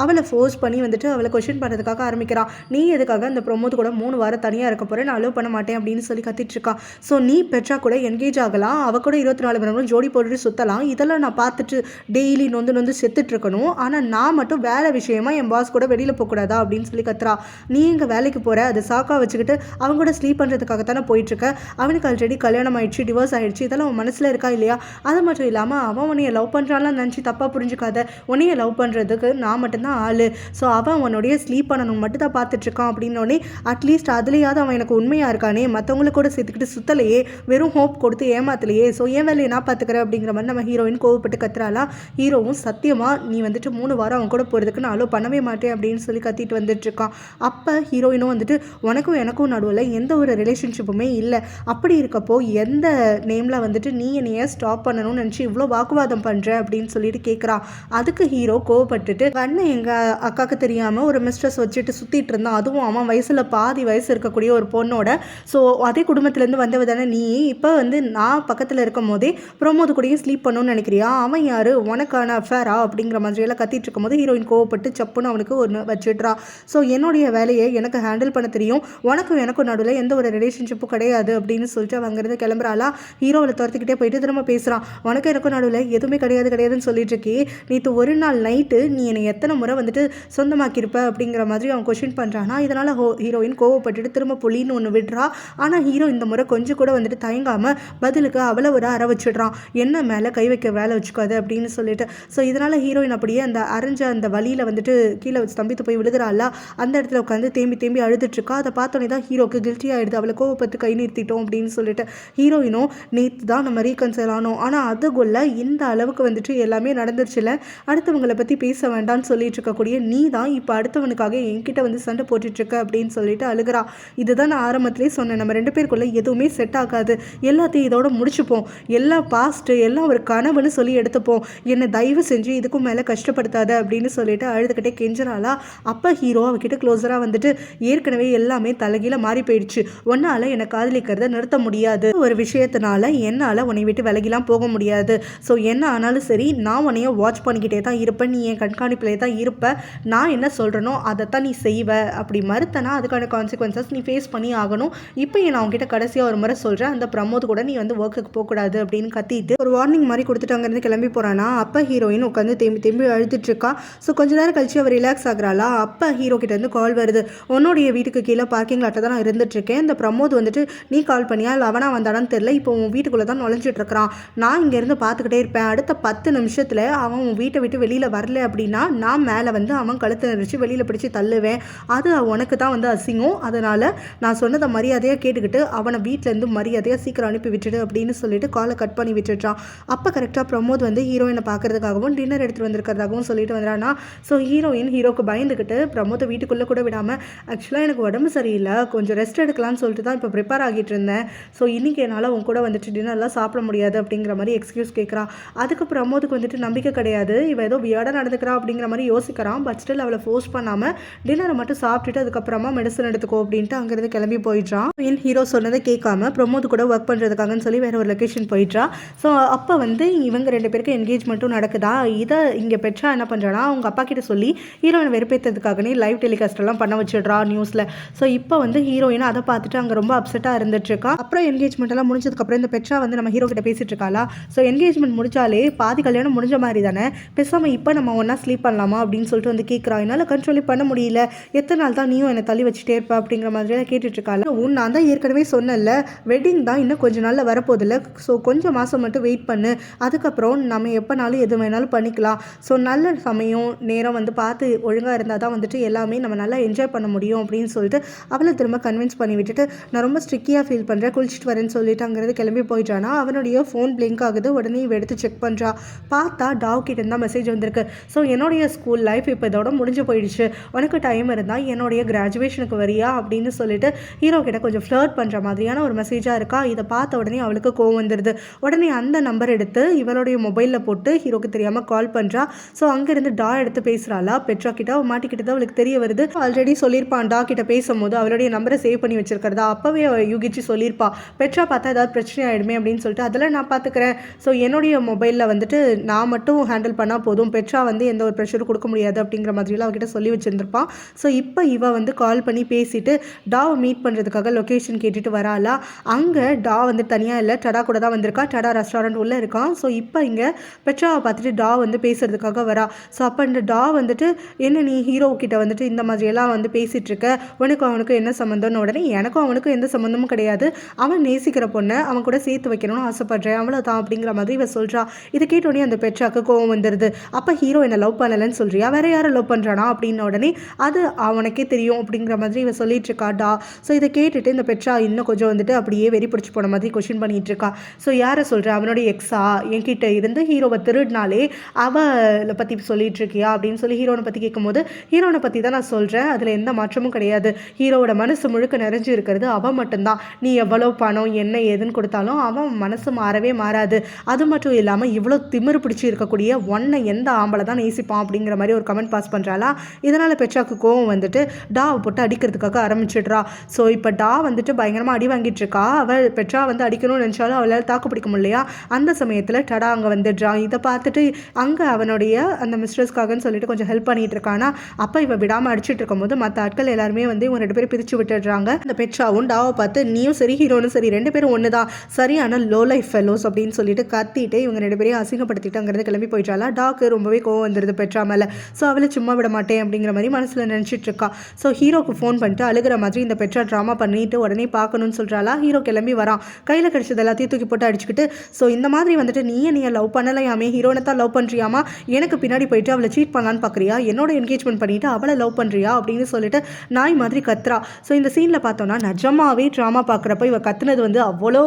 அவளை ஃபோர்ஸ் பண்ணி வந்துட்டு அவளை கொஷின் பண்ணுறதுக்காக ஆரம்பிக்கிறான். நீ எதுக்காக அந்த பிரமோத் கூட 3 வாரம் தனியாக இருக்க போகிறேன், நான் அலோவ் பண்ண மாட்டேன் அப்படின்னு சொல்லி கத்திட்டுருக்கான். ஸோ நீ பெட்ரா கூட என்கேஜ் ஆகலாம், அவள் கூட 24 மணி நேரம் ஜோடி போட்டுட்டு சுற்றலாம், இதெல்லாம் நான் பார்த்துட்டு டெய்லி நொந்து செத்துட்ருக்கணும், ஆனால் நான் மட்டும் வேலை விஷயமா என் பாஸ் கூட வெளியில் போகக்கூடாதா அப்படின்னு சொல்லி கத்துறா. நீ இங்கே வேலைக்கு போகிற அதை சாக்கா வச்சுக்கிட்டு அவங்க கூட ஸ்லீப் பண்ணுறதுக்காக தானே போயிட்டுருக்க, அவனுக்கு ஆல்ரெடி கல்யாணம் ஆயிடுச்சு, டிவோர்ஸ் ஆகிடுச்சு, இதெல்லாம் அவன் மனசில் இருக்கா இல்லையா. அது மட்டும் இல்லாமல் அவன் உன்னைய லவ் பண்ணுறான்லாம் நினச்சி தப்பாக புரிஞ்சுக்காத, உன்னைய லவ் பண்ணுறதுக்கு நான் மட்டும்தான் ஆள், ஸோ அவன் உன்னுடைய ஸ்லீப் பண்ணணும் மட்டும் தான் பார்த்துட்ருக்கான் அப்படின்னோடனே, அட்லீஸ்ட் அதுலேயாவது அவன் எனக்கு உண்மையாக இருக்கானே, மற்றவங்களை கூட சேர்த்துக்கிட்டு சுத்தலையே, வெறும் ஹோப் கொடுத்து ஏமாத்தலையே, ஸோ என் வேலையை நான் பார்த்துக்கிறேன் அப்படிங்கிற மாதிரி நம்ம ஹீரோயின் கோவப்பட்டு கத்துறாளா. ஹீரோவும் சத்தியமாக நீ வந்துட்டு 3 வாரம் அவன் கூட போகிறதுக்கு நான் அலோவ் பண்ணவே மாட்டேன் அப்படின்னு சொல்லி கத்திட்டு வந்துட்டுருக்கான். அப்போ ஹீரோயினும் வந்துட்டு உனக்கும் எனக்கும் நடுவில் எந்த ஒரு ரிலேஷன்ஷிப்புமே இல்லை, அப்படி இருக்கப்போ எந்த நேமில் வந்துட்டு நீ என்னைய ஸ்டாப் பண்ணணும்னு நினச்சி இவ்வளோ வாக்குவாதம் பண்ணுற அப்படின்னு சொல்லிட்டு கேட்குறா. அதுக்கு ஹீரோ கோவப்பட்டுட்டு, அண்ணன் எங்கள் அக்காவுக்கு தெரியாமல் ஒரு மிஸ்ட்ரஸ் வச்சுட்டு சுற்றிட்டு இருந்தான், அதுவும் அவன் வயசில் பாதி வயசு இருக்கக்கூடிய ஒரு பொண்ணோட, ஸோ அதே குடும்பத்துலேருந்து வந்தவ தானே நீ, இப்போ வந்து நான் பக்கத்தில் இருக்கும் போதே பிரமோது கூடயும் ஸ்லீப் பண்ணணும்னு நினைக்கிறியா, அவன் யார் உனக்கான அஃபேரா அப்படிங்கிற மாதிரியெல்லாம் கத்திட்டு இருக்கும் போது ஹீரோயின் கோவப்பட்டு சப்புன்னு அவனுக்கு ஒன்று வச்சுட்றா. ஸோ என்னுடைய வேலையை எனக்கு ஹேண்டில் பண்ண தெரியும், உனக்கும் எனக்கும் நடுவில் எந்த ஒரு ரிலேஷன்ஷிப்பும் கிடையாது அப்படின்னு சொல்லிட்டு அங்கேருந்து கிளம்புறாளா. ஹீரோவில் துரத்துக்கிட்டே போயிட்டு திரும்ப பேசுகிறான். உனக்கு எனக்கும் நடுவில் எதுவுமே கிடையாதுன்னு சொல்லிட்டு இருக்கே, நேற்று ஒரு நாள் நைட்டு நீ என்னை எத்தனை முறை வந்துட்டு சொந்தமாக்கியிருப்ப அப்படிங்கிற மாதிரி அவன் கொஷின் பண்ணுறான்னா, இதனால் ஹீரோயின் கோவப்பட்டுட்டு திரும்ப புலின்னு ஒன்று விடுறா. ஆனால் ஹீரோ இந்த முறை கொஞ்சம் கூட வந்துட்டு தயங்காமல் பதிலுக்கு அவளை ஒரு அற வச்சிடுறான். என்ன மேலே கை வைக்க வேலை வச்சுக்காது அப்படின்னு சொல்லிட்டு. ஸோ இதனால் ஹீரோயின் அப்படியே அந்த அரைஞ்ச அந்த வழியில் வந்துட்டு கீழே ஸ்தம்பித்து போய் விழுகிறாள். அந்த இடத்துல உட்காந்து தேம்பி அழுதுட்டுருக்கா. அதை பார்த்தோன்னே தான் ஹீரோக்கு கில்ட்டி ஆகிடுது. அவளை கோவப்பட்டு கை நிறுத்திட்டோம் அப்படின்னு சொல்லிட்டு. ஹீரோயினும் நேற்று தான் நம்ம ரீகன்சைல் ஆனோம், ஆனால் அதுக்குள்ள இந்த அளவுக்கு வந்துட்டு எல்லாமே நடந்துருச்சுல, அடுத்தவங்களை பற்றி பேச வேண்டாம்னு சொல்லிட்டு இருக்கக்கூடிய நீ தான் இப்போ அடுத்தவனுக்காக என்கிட்ட வந்து சண்டை போட்டுட்ருக்க அப்படின்னு சொல்லிட்டு அழுகிறா. இதுதான் நான் ஆரம்பத்திலே சொன்னேன், நம்ம 2 பேருக்குள்ளே எதுவுமே செட் ஆகாது, எல்லாத்தையும் இதோட முடிச்சுப்போம், எல்லாம் பாஸ்ட்டு, எல்லாம் ஒரு கனவுன்னு சொல்லி எடுத்துப்போம், என்னை தயவு செஞ்சு இதுக்கும் மேலே கஷ்டப்படுத்தாத அப்படின்னு சொல்லிட்டு அழுதுகிட்டே கெஞ்சினாலா. அப்போ ஹீரோ அவகிட்ட க்ளோஸராக வந்துட்டு, ஏற்கனவே எல்லாமே தலைகீழ மாறி போயிடுச்சு, உன்னால் என்னை காதலிக்கிறத நிறுத்த முடியாது, ஒரு விஷயத்தினால என்னால் உன்னை விட்டு விலகிலாம் போக முடியாது, ஸோ என்ன ஆனாலும் சரி நான் உன்னைய வாட்ச் பண்ணிக்கிட்டே தான் இருப்பேன், நீ என் கண்காணிப்பிலே தான் இருப்ப, நான் என்ன சொல்கிறேனோ அதைத்தான் நீ செய்வ, அப்படி மறுத்தனா அதுக்கான கான்சிக்வன்சஸ் நீ ஃபேஸ் பண்ணி ஆகணும். இப்போ நான் உங்ககிட்ட கடைசியாக ஒரு முறை சொல்கிறேன், அந்த பிரமோத் கூட நீ வந்து ஒர்க்குக்கு போகக்கூடாது அப்படின்னு கத்திட்டு ஒரு வார்னிங் மாதிரி கொடுத்துட்டு அங்கேருந்து கிளம்பி போகிறானா. அப்போ ஹீரோயின் உட்காந்து தேம்பி அழுதுட்டு இருக்கா. ஸோ கொஞ்ச நேரம் கழிச்சு அவள் ரிலாக்ஸ் ஆகுறாளா. அப்போ ஹீரோ கிட்ட இருந்து கால் வருது, உன்னுடைய வீட்டுக்கு கீழே பார்க்கிங் லாட்டில் தான் நான் இருந்துட்டுருக்கேன், இந்த பிரமோத் வந்துட்டு நீ கால் பண்ணியா இல்லை அவனா வந்தானான்னு தெரியல, இப்போ உன் வீட்டுக்குள்ளே தான் நுழைஞ்சிட்டு இருக்கிறான், நான் இங்கேருந்து பார்த்துக்கிட்டே இருப்பேன், அடுத்த 10 நிமிஷத்தில் அவன் உன் வீட்டை விட்டு வெளியில் வரல அப்படின்னா நான் மேலே வந்து அவன் கழுத்தை நெரிச்சு வெளியில் பிடிச்சி தள்ளுவேன், அது உனக்கு தான் வந்து அசிங்கம், அதனால் நான் சொன்னதை மரியாதையாக கேட்டுக்கிட்டு அவனை வீட்டிலேருந்து மரியாதையாக சீக்கிரம் அனுப்பி விட்டுடு அப்படின்னு சொல்லிட்டு காலை கட் பண்ணி விட்டுட்டான். அப்போ கரெக்டாக பிரமோத் வந்து ஹீரோயினை பார்க்கறதுக்காகவும் டின்னர் எடுத்துகிட்டு வந்திருக்கிறதாகவும் சொல்லிட்டு வந்துடானா. ஸோ ஹீரோக்கு பயந்துக்கிட்டு பிரமோத்தை வீட்டுக்குள்ளே கூட விடாமல், ஆக்சுவலாக எனக்கு உடம்பு சரியில்லை, கொஞ்சம் ரெஸ்ட் எடுக்கலாம்னு சொல்லிட்டு தான் இப்போ ப்ரிப்பேர் ஆகிட்டு இருந்தேன், ஸோ இன்றைக்கி என்னால் உன் கூட வந்துட்டு டின்னர்லாம் சாப்பிட முடியாது அப்படிங்கிற மாதிரி எக்ஸ்கியூஸ் கேட்குறா. அதுக்கு பிரமோதுக்கு வந்துட்டு நம்பிக்கை கிடையாது, இவன் ஏதோ வியாடாக நடந்துக்கிறா அப்படிங்கிற மாதிரி யோசிக்கிறான். பட் ஸ்டில் அவளை ஃபோர்ஸ் பண்ணாமல் டின்னரை மட்டும் சாப்பிட்டுட்டு அதுக்கப்புறமா மெடிசன் எடுத்துக்கோ அப்படின்ட்டு அங்கேருந்து கிளம்பி போயிடுறான். என் ஹீரோ சொன்னதை கேட்காம பிரமோத் கூட ஒர்க் பண்ணுறதுக்காகன்னு சொல்லி வேறு ஒரு லொக்கேஷன் போயிடுறா. ஸோ அப்போ வந்து இவங்க 2 பேருக்கு என்கேஜ்மெண்ட்டும் நடக்குதா. இதை இங்கே பெற்றா என்ன பண்ணுறான்னா, அவங்க அப்பா கிட்ட சொல்லி ஹீரோயினை வெறுப்பேற்றதுக்காகனே லைவ் டெலிகாஸ்டெல்லாம் பண்ண வச்சிடுறா நியூஸில். ஸோ இப்போ வந்து ஹீரோயினை அதை பார்த்துட்டு அங்கே ரொம்ப அப்செட்டாக இருந்துட்டுருக்கா. அப்புறம் என்கேஜ்மெண்ட் எல்லாம் முடிஞ்சதுக்கப்புறம் இந்த பெற்றா வந்து நம்ம ஹீரோ கிட்ட பேசிட்டு இருக்காளா. ஸோ என்கேஜ்மெண்ட் முடிச்சாலே பாதி கல்யாணம் முடிஞ்ச மாதிரி தானே, பேசாமல் இப்போ நம்ம ஒன்றா ஸ்லீப் பண்ணலாமா அப்படின்னு சொல்லிட்டு வந்து கேட்குறா. என்னால் கண்ட்ரோலே பண்ண முடியல, எத்தனை நாள் தான் நீயும் என்னை தள்ளி வச்சுட்டே இருப்ப அப்படிங்கிற மாதிரிலாம் கேட்டுட்ருக்காள். நான் தான் ஏற்கனவே சொன்னல, வெட்டிங் தான் இன்னும் கொஞ்சம் நாளில் வரப்போதில்ல, ஸோ கொஞ்சம் மாதம் மட்டும் வெயிட் பண்ணு, அதுக்கப்புறம் நம்ம எப்போனாலும் எது வேணாலும் பண்ணிக்கலாம், ஸோ நல்ல சமயம் நேரம் வந்து பார்த்து ஒழுங்காக இருந்தால் தான் வந்துட்டு எல்லாமே நம்ம நல்லா என்ஜாய் பண்ண முடியும் அப்படின்னு சொல்லிட்டு அவளை திரும்ப கன்வின்ஸ் பண்ணி விட்டுட்டு, நான் ரொம்ப ஸ்ட்ரிக்கியாக ஃபீல் பண்ணுறேன், குளிச்சுட்டு வரேன்னு சொல்லிட்டு அங்கேருந்து கிளம்பி போயிட்டானா. அவனுடைய ஃபோன் பிளிங்க் ஆகுது. உடனே இவ எடுத்து செக் பண்ணுறா. பார்த்தா டாவ் கிட்ட இருந்தால் மெசேஜ் வந்திருக்கு. ஸோ என்னுடைய ஸ்கூல் லைஃப் இப்போ இதோட முடிஞ்சு போயிடுச்சு, உனக்கு டைம் இருந்தால் என்னுடைய கிராஜுவேஷனுக்கு வரியா அப்படின்னு சொல்லிட்டு ஹீரோ கிட்ட கொஞ்சம் ஃப்ளர்ட் பண்ணுற மாதிரியான ஒரு மெசேஜாக இருக்கா. இதை பார்த்த உடனே அவளுக்கு கோவம் வந்துடுது. உடனே அந்த நம்பர் எடுத்து இவளுடைய மொபைலில் போட்டு ஹீரோக்கு தெரியாமல் கால் பண்ணுறா. ஸோ அங்கேருந்து டா எடுத்து பேசுகிறாளா. பெட்ரா கிட்ட அவள் மாட்டிக்கிட்டு அவளுக்கு தெரிய வருது. ஆல்ரெடி சொல்லியிருப்பான் டா கிட்ட பேசும்போது அவளுடைய நம்பரை சேவ் பண்ணி வச்சிருக்கிறதா. அப்போவே யூகிச்சு சொல்லியிருப்பா, பெட்ரா பார்த்தா ஏதாவது பிரச்சனை ஆகிடுமே அப்படின்னு சொல்லிட்டு, அதெல்லாம் நான் பார்த்துக்கிறேன், ஸோ என்னுடைய மொபைலில் வந்துட்டு நான் மட்டும் ஹேண்டில் பண்ணால் போதும், பெட்ரா வந்து எந்த ஒரு ப்ரெஷரும் கொடுக்க முடியாது அப்படிங்கிற மாதிரிலாம் அவகிட்ட சொல்லி வச்சுருந்துருப்பான். ஸோ இப்போ இவ வந்து கால் பண்ணி பேசிட்டு டாவை மீட் பண்ணுறதுக்காக லொக்கேஷன் கேட்டுட்டு வராளா. அங்கே டா வந்து தனியாக இல்லை, டடா கூட தான் வந்திருக்கா. டடா ரெஸ்டாரண்ட் உள்ளே இருக்கான். ஸோ இப்போ இங்கே பெட்ராவை பார்த்துட்டு டா வந்து பேசுறதுக்காக வரா. ஸோ அப்போ இந்த டா வந்துட்டு, என்ன நீ ஹீரோ கிட்ட வந்துட்டு இந்த மாதிரியெல்லாம் வந்து பேசிகிட்டு இருக்க, உனக்கும் அவனுக்கும் என்ன சம்மந்தம்னு. உடனே எனக்கும் அவனுக்கும் எந்த சம்மந்தமும் கிடையாது, அவன் நேசிக்கிற பொண்ணை அவன் கூட சேர்த்து வைக்கணும்னு ஆசைப்படுறேன், அவ்வளோதான் அப்படிங்கிற மாதிரி இவ சொல்கிறா. இதை கேட்டோடனே அந்த பெட்ராக்கு கோவம் வந்துடுது. அப்போ ஹீரோ என்னை லவ் பண்ணலைன்னு சொல்கிறியா, வேற யாரை லவ் பண்ணுறானா அப்படின்ன உடனே அது அவனுக்கே தெரியும் அப்படிங்கிற மாதிரி இவ சொல்லிட்டு இருக்கா டா. ஸோ இதை கேட்டுட்டு இந்த பெட்ரா இன்னும் கொஞ்சம் வந்துட்டு அப்படியே வெறி பிடிச்சி போன மாதிரி கொஷின் பண்ணிட்டு இருக்கா. ஸோ யாரை சொல்கிற, அவனுடைய எக்ஸா, என்கிட்ட இருந்து ஹீரோவை திருடினாலே அவளை பற்றி சொல்லிட்டு இருக்கியா அப்படின்னு சொல்லி ஹீரோனை பற்றி கேட்கும்போது, ஹீரோனை பற்றி தான் நான் சொல்கிறேன், அதில் எந்த மாற்றமும் கிடையாது, ஹீரோவோட மனசு முழுக்க நிறைஞ்சு இருக்கிறது அவன் மட்டும்தான், நீ எவ்வளோ பணம் என்ன ஏதுன்னு கொடுத்தாலும் அவன் மனசு மாறவே மாறாது, அது மட்டும் இல்லாமல் இவ்வளோ திமிரு பிடிச்சி இருக்கக்கூடிய ஒன்றை எந்த ஆம்பளை தான் நேசிப்பான் அப்படிங்கிற மாதிரி ஒரு கமெண்ட் பாஸ் பண்ணுறாளா. இதனால் பெட்ராக்கு கோவம் வந்துட்டு டாவை போட்டு அடிக்கிறதுக்காக ஆரம்பிச்சிடுறா. ஸோ இப்போ டா வந்துட்டு பயங்கரமாக அடி வாங்கிட்டு இருக்கா. அவள் பெட்ரா வந்து அடிக்கணும்னு நினச்சாலும் அவளால் தாக்கு பிடிக்க முடியலையா. அந்த சமயத்தில் டடா அங்கே வந்துடுறான். இதை பார்த்துட்டு அங்கே அவனுடைய அந்த மிஸ்ட்ரஸ்க்காகன்னு சொல்லிட்டு கொஞ்சம் ஹெல்ப் பண்ணிட்டு இருக்கானா. அப்போ இவ விடாமல் அடிச்சுட்டு இருக்கும்போது மற்ற ஆட்கள் எல்லாருமே வந்து இவங்க 2 பேரும் பிரித்து விட்டுடுறாங்க. அந்த பெட்ராவும் டாவை பார்த்து, நீயும் சரி ஹீரோனும் சரி 2 பேரும் ஒன்று தான், சரியான சரியான லோ லைஃப் ஃபெலோஸ் அப்படின்னு சொல்லிட்டு கத்திட்டு இவங்க 2 பேரையும் அசிங்கப்படுத்திட்டு அங்கேருந்து கிளம்பி போயிட்டாளா. டாக்கு ரொம்பவே கோவம் வந்துடுது பெட்ரா மேலே. ஸோ அவளை சும்மா விட மாட்டேன் அப்படிங்கிற மாதிரி மனசில் நினச்சிட்டு இருக்கா. ஸோ ஹீரோக்கு ஃபோன் பண்ணிட்டு அழுகிற மாதிரி இந்த பெட்ரா ட்ராமா பண்ணிட்டு உடனே பார்க்கணும்னு சொல்கிறாளா. ஹீரோ கிளம்பி வரான். கையில் கிடச்சது எல்லாத்தையும் தூக்கி போட்டு அடிச்சுக்கிட்டு, ஸோ இந்த மாதிரி வந்துட்டு நீ லவ் பண்ணலையாமே, ஹீரோனை தான் லவ் பண்ணுறியாமா, எனக்கு பின்னாடி போயிட்டு அவளை சீட் பண்ணலான்னு பார்க்குறியா, என்னோட என்கேஜ்மெண்ட் பண்ணிட்டு அவளை லவ் பண்ணுறியா அப்படின்னு சொல்லிட்டு நாய் மாதிரி கத்துறா. ஸோ இந்த சீனில் பார்த்தோன்னா நிஜமாவே ட்ராமா பார்க்குறப்ப இவ கத்துனது வந்து அவ்வளோ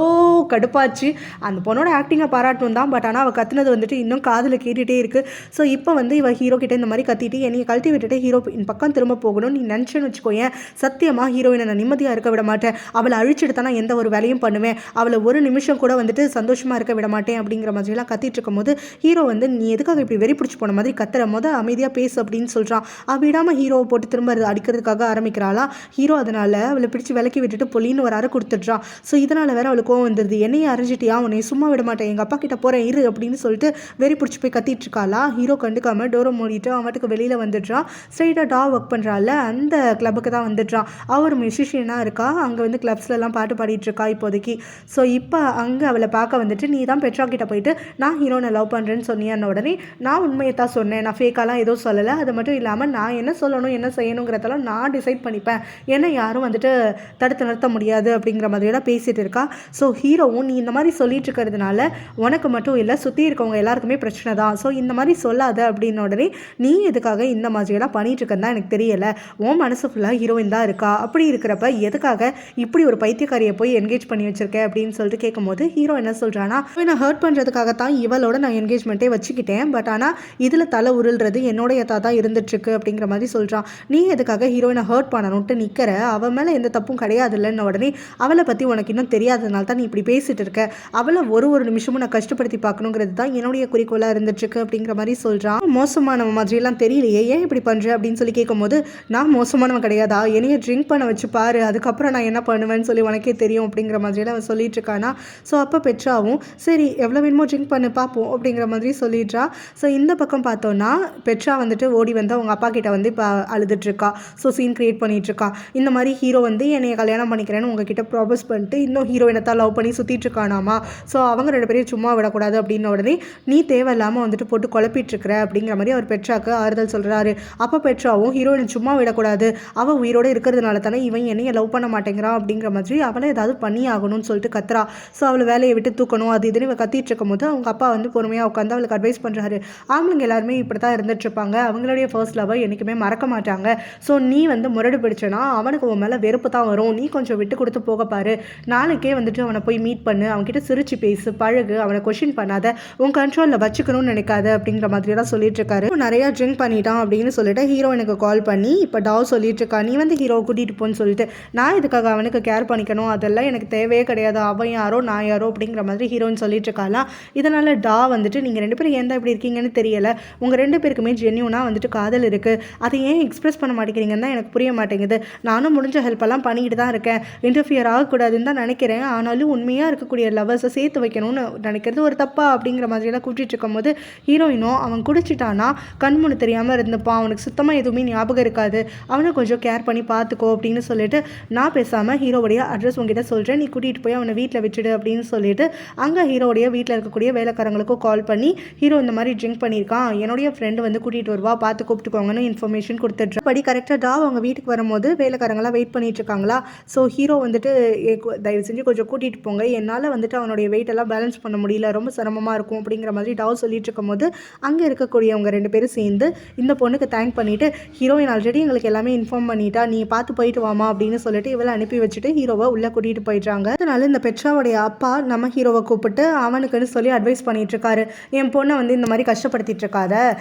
கடுப்பாச்சு. அந்த பொண்ணோட ஆக்டிங்கை பாராட்டணும் தான், பட் ஆனால் அவள் கத்துனது வந்துட்டு இன்னும் காதில் கேட்டுகிட்டே இருக்குது. ஸோ இப்போ வந்து இவ ஹீரோ கிட்டே இந்த மாதிரி கத்திட்டு என்னை கழட்டி விட்டுட்டு ஹீரோ பக்கம் திரும்ப போகணும் நீ நினச்சேன்னு வச்சுக்கோயேன், சத்தியமாக ஹீரோயினை நான் நிம்மதியாக இருக்க விட மாட்டேன், அவளை அழிச்சிட்டு தான் நான் எந்த ஒரு வேலையும் பண்ணுவேன், அவளை ஒரு நிமிஷம் கூட வந்துட்டு சந்தோஷமாக இருக்க விட மாட்டேன் அப்படிங்கிற மாதிரிலாம் கத்திட்டு இருக்கும் போது ஹீரோ வந்து நீ எதுக்காக இப்படி வெறி பிடிச்சி போன மாதிரி கத்துற, அமைதியாக பேசு அப்படின்னு சொல்கிறான். விடாமல் ஹீரோவை போட்டு திரும்ப அடிக்கிறதுக்காக ஆரம்பிக்கிறாளா. ஹீரோ அதனால் அவளை பிடிச்சி விலக்கி விட்டுட்டு பொலின்னு ஒரு அறை கொடுத்துட்றான். ஸோ இதனால் வேற அவளுக்கு கோவம் வந்துடுது. என்னையை அரைஞ்சிட்டியா, உன்னை சும்மா விட மாட்டேன், எங்கள் அப்பா கிட்ட போகிறேன் இரு அப்படின்னு சொல்லிட்டு வெறி பிடிச்சி போய் கத்திட்டு இருக்காளா. ஹீரோ கண்டுக்காம டோரை மூடிட்டு அவட்டுக்கு வெளியில் வந்துடுறான். ஸ்ட்ரைட்டாக டா ஒர்க் பண்ணுறாள் அந்த கிளப்புக்கு தான் வந்துடுறான். அவர் மியூசிஷியனாக இருக்கா, அங்கே வந்து கிளப்ஸ்லாம் பாட்டு பாடிட்டு இருக்கா இப்போதைக்கு. ஸோ இப்போ அங்கே அவளை பார்க்க வந்துட்டு நீ தான் பெட்ரா கிட்ட போயிட்டு நான் ஹீரோனை லவ் பண்ணுறேன்னு சொன்னியான உடனே நான் உண்மையை தான் சொன்னேன், நான் ஃபேக்காலாம் எதுவும் சொல்லலை, அது மட்டும் இல்லாமல் நான் என்ன சொல்லணும் என்ன செய்யணுங்கிறதெல்லாம் நான் டிசைட் பண்ணிப்பேன், ஏன்னா யாரும் வந்துட்டு தடுத்து நிறுத்த முடியாது அப்படிங்கிற மாதிரியெல்லாம் பேசிகிட்டு இருக்கா. ஸோ ஹீரோவும் நீ இந்த மாதிரி சொல்லிட்டு இருக்கிறதுனால உனக்கு மட்டும் இல்லை சுற்றி இருக்கவங்க எல்லாருக்குமே பிரச்சனை தான், ஸோ இந்த மாதிரி சொல்லாத அப்படின்ன உடனே நீ எதுக்காக இந்த மாதிரியெல்லாம் பண்ணிட்டு இருக்கன்னு தான் எனக்கு தெரியலை, உன் மனசு ஃபுல்லாக ஹீரோயின் தான் இருக்கா, அப்படி இருக்கிறப்ப எதுக்காக இப்படி ஒரு பைத்தியக்காரியை போய் என்கேஜ் பண்ணி வச்சிருக்கேன் அப்படின்னு சொல்லிட்டு கேட்கும்போது ஹீரோ என்ன சொல்கிறான்னா நான் ஹர்ட் பண்ணுறதுக்காகத்தான் இவளோட நான் என்கேஜ்மெண்ட்டே வச்சுக்கிட்டேன், பட் ஆனால் இதில் தலை உருள்றது என்னோட எத்தா தான் இருந்துட்டுருக்கு அப்படிங்கிற மாதிரி சொல்கிறான். நீ எதுக்காக ஹீரோயினை ஹர்ட் பண்ணணும்ட்டு நிற்கிற, அவன் மேலே எந்த தப்பும் கிடையாது இல்லைன்னு உடனே அவளை பற்றி உனக்கு இன்னும் தெரியாததுனால தான் நீ இப்படி பேசிகிட்டு இருக்க, அவளை ஒரு நிமிஷமும் நான் கஷ்டப்படுத்தி பார்க்கணுங்கிறது தான் என்னுடைய குறிக்கோளாக இருந்துட்டுருக்கு அப்படிங்கிற மாதிரி சொல்கிறான். மோசமானவன் மாதிரிலாம் தெரியலையே, ஏன் இப்படி பண்ணுற அப்படின்னு சொல்லி கேட்கும்போது நான் மோசமானவன் கிடையாதா, என்னைய ட்ரிங்க் பண்ண வச்சு பாரு, அதுக்கப்புறம் நான் என்ன பண்ணுவேன்னு சொல்லி உனக்கே தெரியும் அப்படிங்கிற மாதிரியெல்லாம் அவன் சொல்லிட்டு இருக்கானா. ஸோ அப்போ பெட்ராவும் சரி எவ்வளோ வேணுமோ ட்ரிங்க் பண்ணு பார்ப்போம் அப்படிங்கிற மாதிரி சொல்லிடுறா. ஸோ இந்த பக்கம் பார்த்தோன்னா பெட்ரா வந்துட்டு ஓடி வந்து அவங்க அப்பா கிட்ட வந்து இப்போ அழுதுட்ருக்கா. ஸோ சீன் கிரியேட் பண்ணிகிட்ருக்கா. இந்த மாதிரி ஹீரோ வந்து என்னைய கல்யாணம் பண்ணிக்கிறேன்னு உங்ககிட்ட ப்ராபோஸ் பண்ணிட்டு இன்னும் ஹீரோயினை தான் லவ் பண்ணி சுற்றிட்டு இருக்கானாமா. ஸோ அவங்க 2 பேரையும் சும்மா விடக்கூடாது அப்படின்ன உடனே நீ தேவையில்லாமல் வந்துட்டு போட்டு குழப்பிட்டுருக்கிற அப்படிங்கிற மாதிரி அவர் பெட்ராக்கு ஆறுதல் சொல்கிறாரு. அப்போ பெட்ராவும் ஹீரோயினை சும்மா விடக்கூடாது, அவள் உயிரோடு இருக்கிறதுனால தானே இவன் என்னைய லவ் பண்ண மாட்டேங்கிறான் அப்படிங்கிற மாதிரி அவளை ஏதாவது பண்ணி ஆகணும்னு சொல்லிட்டு கத்துறா. ஸோ அவளை வேலையை விட்டு தூக்கணும் அது இதுன்னு இவன் கத்திட்டு இருக்கும் போது அவங்க அப்பா வந்து பொறுமையாக உட்காந்து அவளுக்கு அட்வைஸ் பண்ணுறாரு. ஆம்பளைங்க எல்லாருமே இப்படி தான் இருந்துட்டுருப்பாங்க, அவங்களுடைய ஃபர்ஸ்ட் லவ்வை என்றைக்குமே மறக்க மாட்டாங்க. ஸோ நீ வந்து முரடு பிடிச்சனா அவனுக்கு உன் மேலே வெறுப்பு தான் வரும், நீ கொஞ்சம் விட்டு கொடுத்து போக பாரு, நாளைக்கே வந்துட்டு அவனை போய் மீட் பண்ணு, அவன்கிட்ட சிரிச்சு பேசு பழகு, அவனை கொஷின் பண்ணாத, உன் கண்ட்ரோலில் வச்சுக்கணும்னு நினைக்காத அப்படிங்கிற மாதிரியெல்லாம் சொல்லிட்டு இருக்காரு. நிறையா ட்ரிங்க் பண்ணிட்டான் அப்படின்னு சொல்லிட்டு ஹீரோயினுக்கு கால் பண்ணி இப்போ டாவ் சொல்லிட்டு இருக்கா நீ வந்து ஹீரோவை கூட்டிகிட்டு போன்னு சொல்லிட்டு, நான் இதுக்காக அவனுக்கு கேர் பண்ணிக்கணும் அதெல்லாம் எனக்கு தேவையே கிடையாது, அவன் யாரோ நான் யாரோ அப்படிங்கிற மாதிரி ஹீரோயின் சொல்லிட்டு இருக்காளா. இதனால் டா வந்துட்டு நீங்கள் 2 பேரும் ஏன் தான் இப்படி இருக்கீங்கன்னு தெரியலை, உங்கள் 2 பேருக்குமே ஜென்யூனாக வந்துட்டு காதல் இருக்குது, அதை ஏன் எக்ஸ்பிரஸ் பண்ண மாட்டேங்கிறீங்கன்னு தான் எனக்கு புரிய மாட்டேங்குது, நானும் முடிஞ்ச ஹெல்ப்பெல்லாம் பண்ணிக்கிட்டு தான் இருக்கேன், இன்டர்ஃபியர் ஆகக்கூடாதுன்னு தான் நினைக்கிறேன், ஆனாலும் உண்மையாக இருக்கக்கூடிய லவ்வர்ஸை சேர்த்து வைக்கணும்னு நினைக்கிறது ஒரு தப்பா அப்படிங்கிற மாதிரியெல்லாம் கூட்டிகிட்டு இருக்கும்போது ஹீரோயினும் அவன் குடிச்சிட்டானா கண்முன்னு தெரியாமல் இருந்துப்பான், அவனுக்கு சுத்தமாக எதுவுமே ஞாபகம் இருக்காது, அவனை கொஞ்சம் கேர் பண்ணி பார்த்துக்கோ அப்படின்னு சொல்லிட்டு நான் பேசாமல் ஹீரோவுடைய அட்ரஸ் உங்ககிட்ட சொல்கிறேன், நீ கூட்டிகிட்டு போய் அவனை வீட்டில் விட்டுடு அப்படின்னு சொல்லிட்டு அங்கே ஹீரோடைய வீட்டில் இருக்கக்கூடிய வேலைக்காரங்களுக்கும் கால் பண்ணி ஹீரோ இந்த மாதிரி ட்ரிங்க் பண்ணியிருக்கான், என்னுடைய ஃப்ரெண்டு வந்து கூட்டிகிட்டு வருவா பார்த்து கூப்பிட்டுக்கோங்கன்னு இன்ஃபர்மேஷன் கொடுத்துட்றேன். படி கரெக்டாக டா அவங்க வீட்டுக்கு வரும்போது வேலைக்காரங்களாம் வெயிட் பண்ணிட்டு இருக்காங்களா. ஸோ ஹீரோ வந்துட்டு தயவு செஞ்சு கொஞ்சம் கூட்டிகிட்டு போங்க, என்னால் வந்துட்டு அவனுடைய வெயிட் எல்லாம் பேலன்ஸ் பண்ண முடியல, ரொம்ப சிரமமாக இருக்கும் அப்படிங்கிற மாதிரி டாவ் சொல்லிட்டு இருக்கும்போது அங்கே இருக்கக்கூடியவங்க 2 பேரும் சேர்ந்து இந்த பொண்ணுக்கு தேங்க் பண்ணிவிட்டு ஹீரோயின் ஆல்ரெடி எங்களுக்கு எல்லாமே இன்ஃபார்ம் பண்ணிட்டா, நீ பார்த்து போயிட்டு வாமா அப்படின்னு சொல்லிட்டு இவளை அனுப்பி வச்சுட்டு ஹீரோவை உள்ளே கூட்டிகிட்டு போயிடுறாங்க. அதனால இந்த பெட்ராவுடைய அப்பா நம்ம ஹீரோவை கூப்பிட்டு அவனுக்குன்னு சொல்லி அட்வைஸ் பண்ணிட்டு இருக்காரு. என் பொண்ணை வந்து இந்த மாதிரி கஷ்டப்படுத்திட்டு இருக்காத,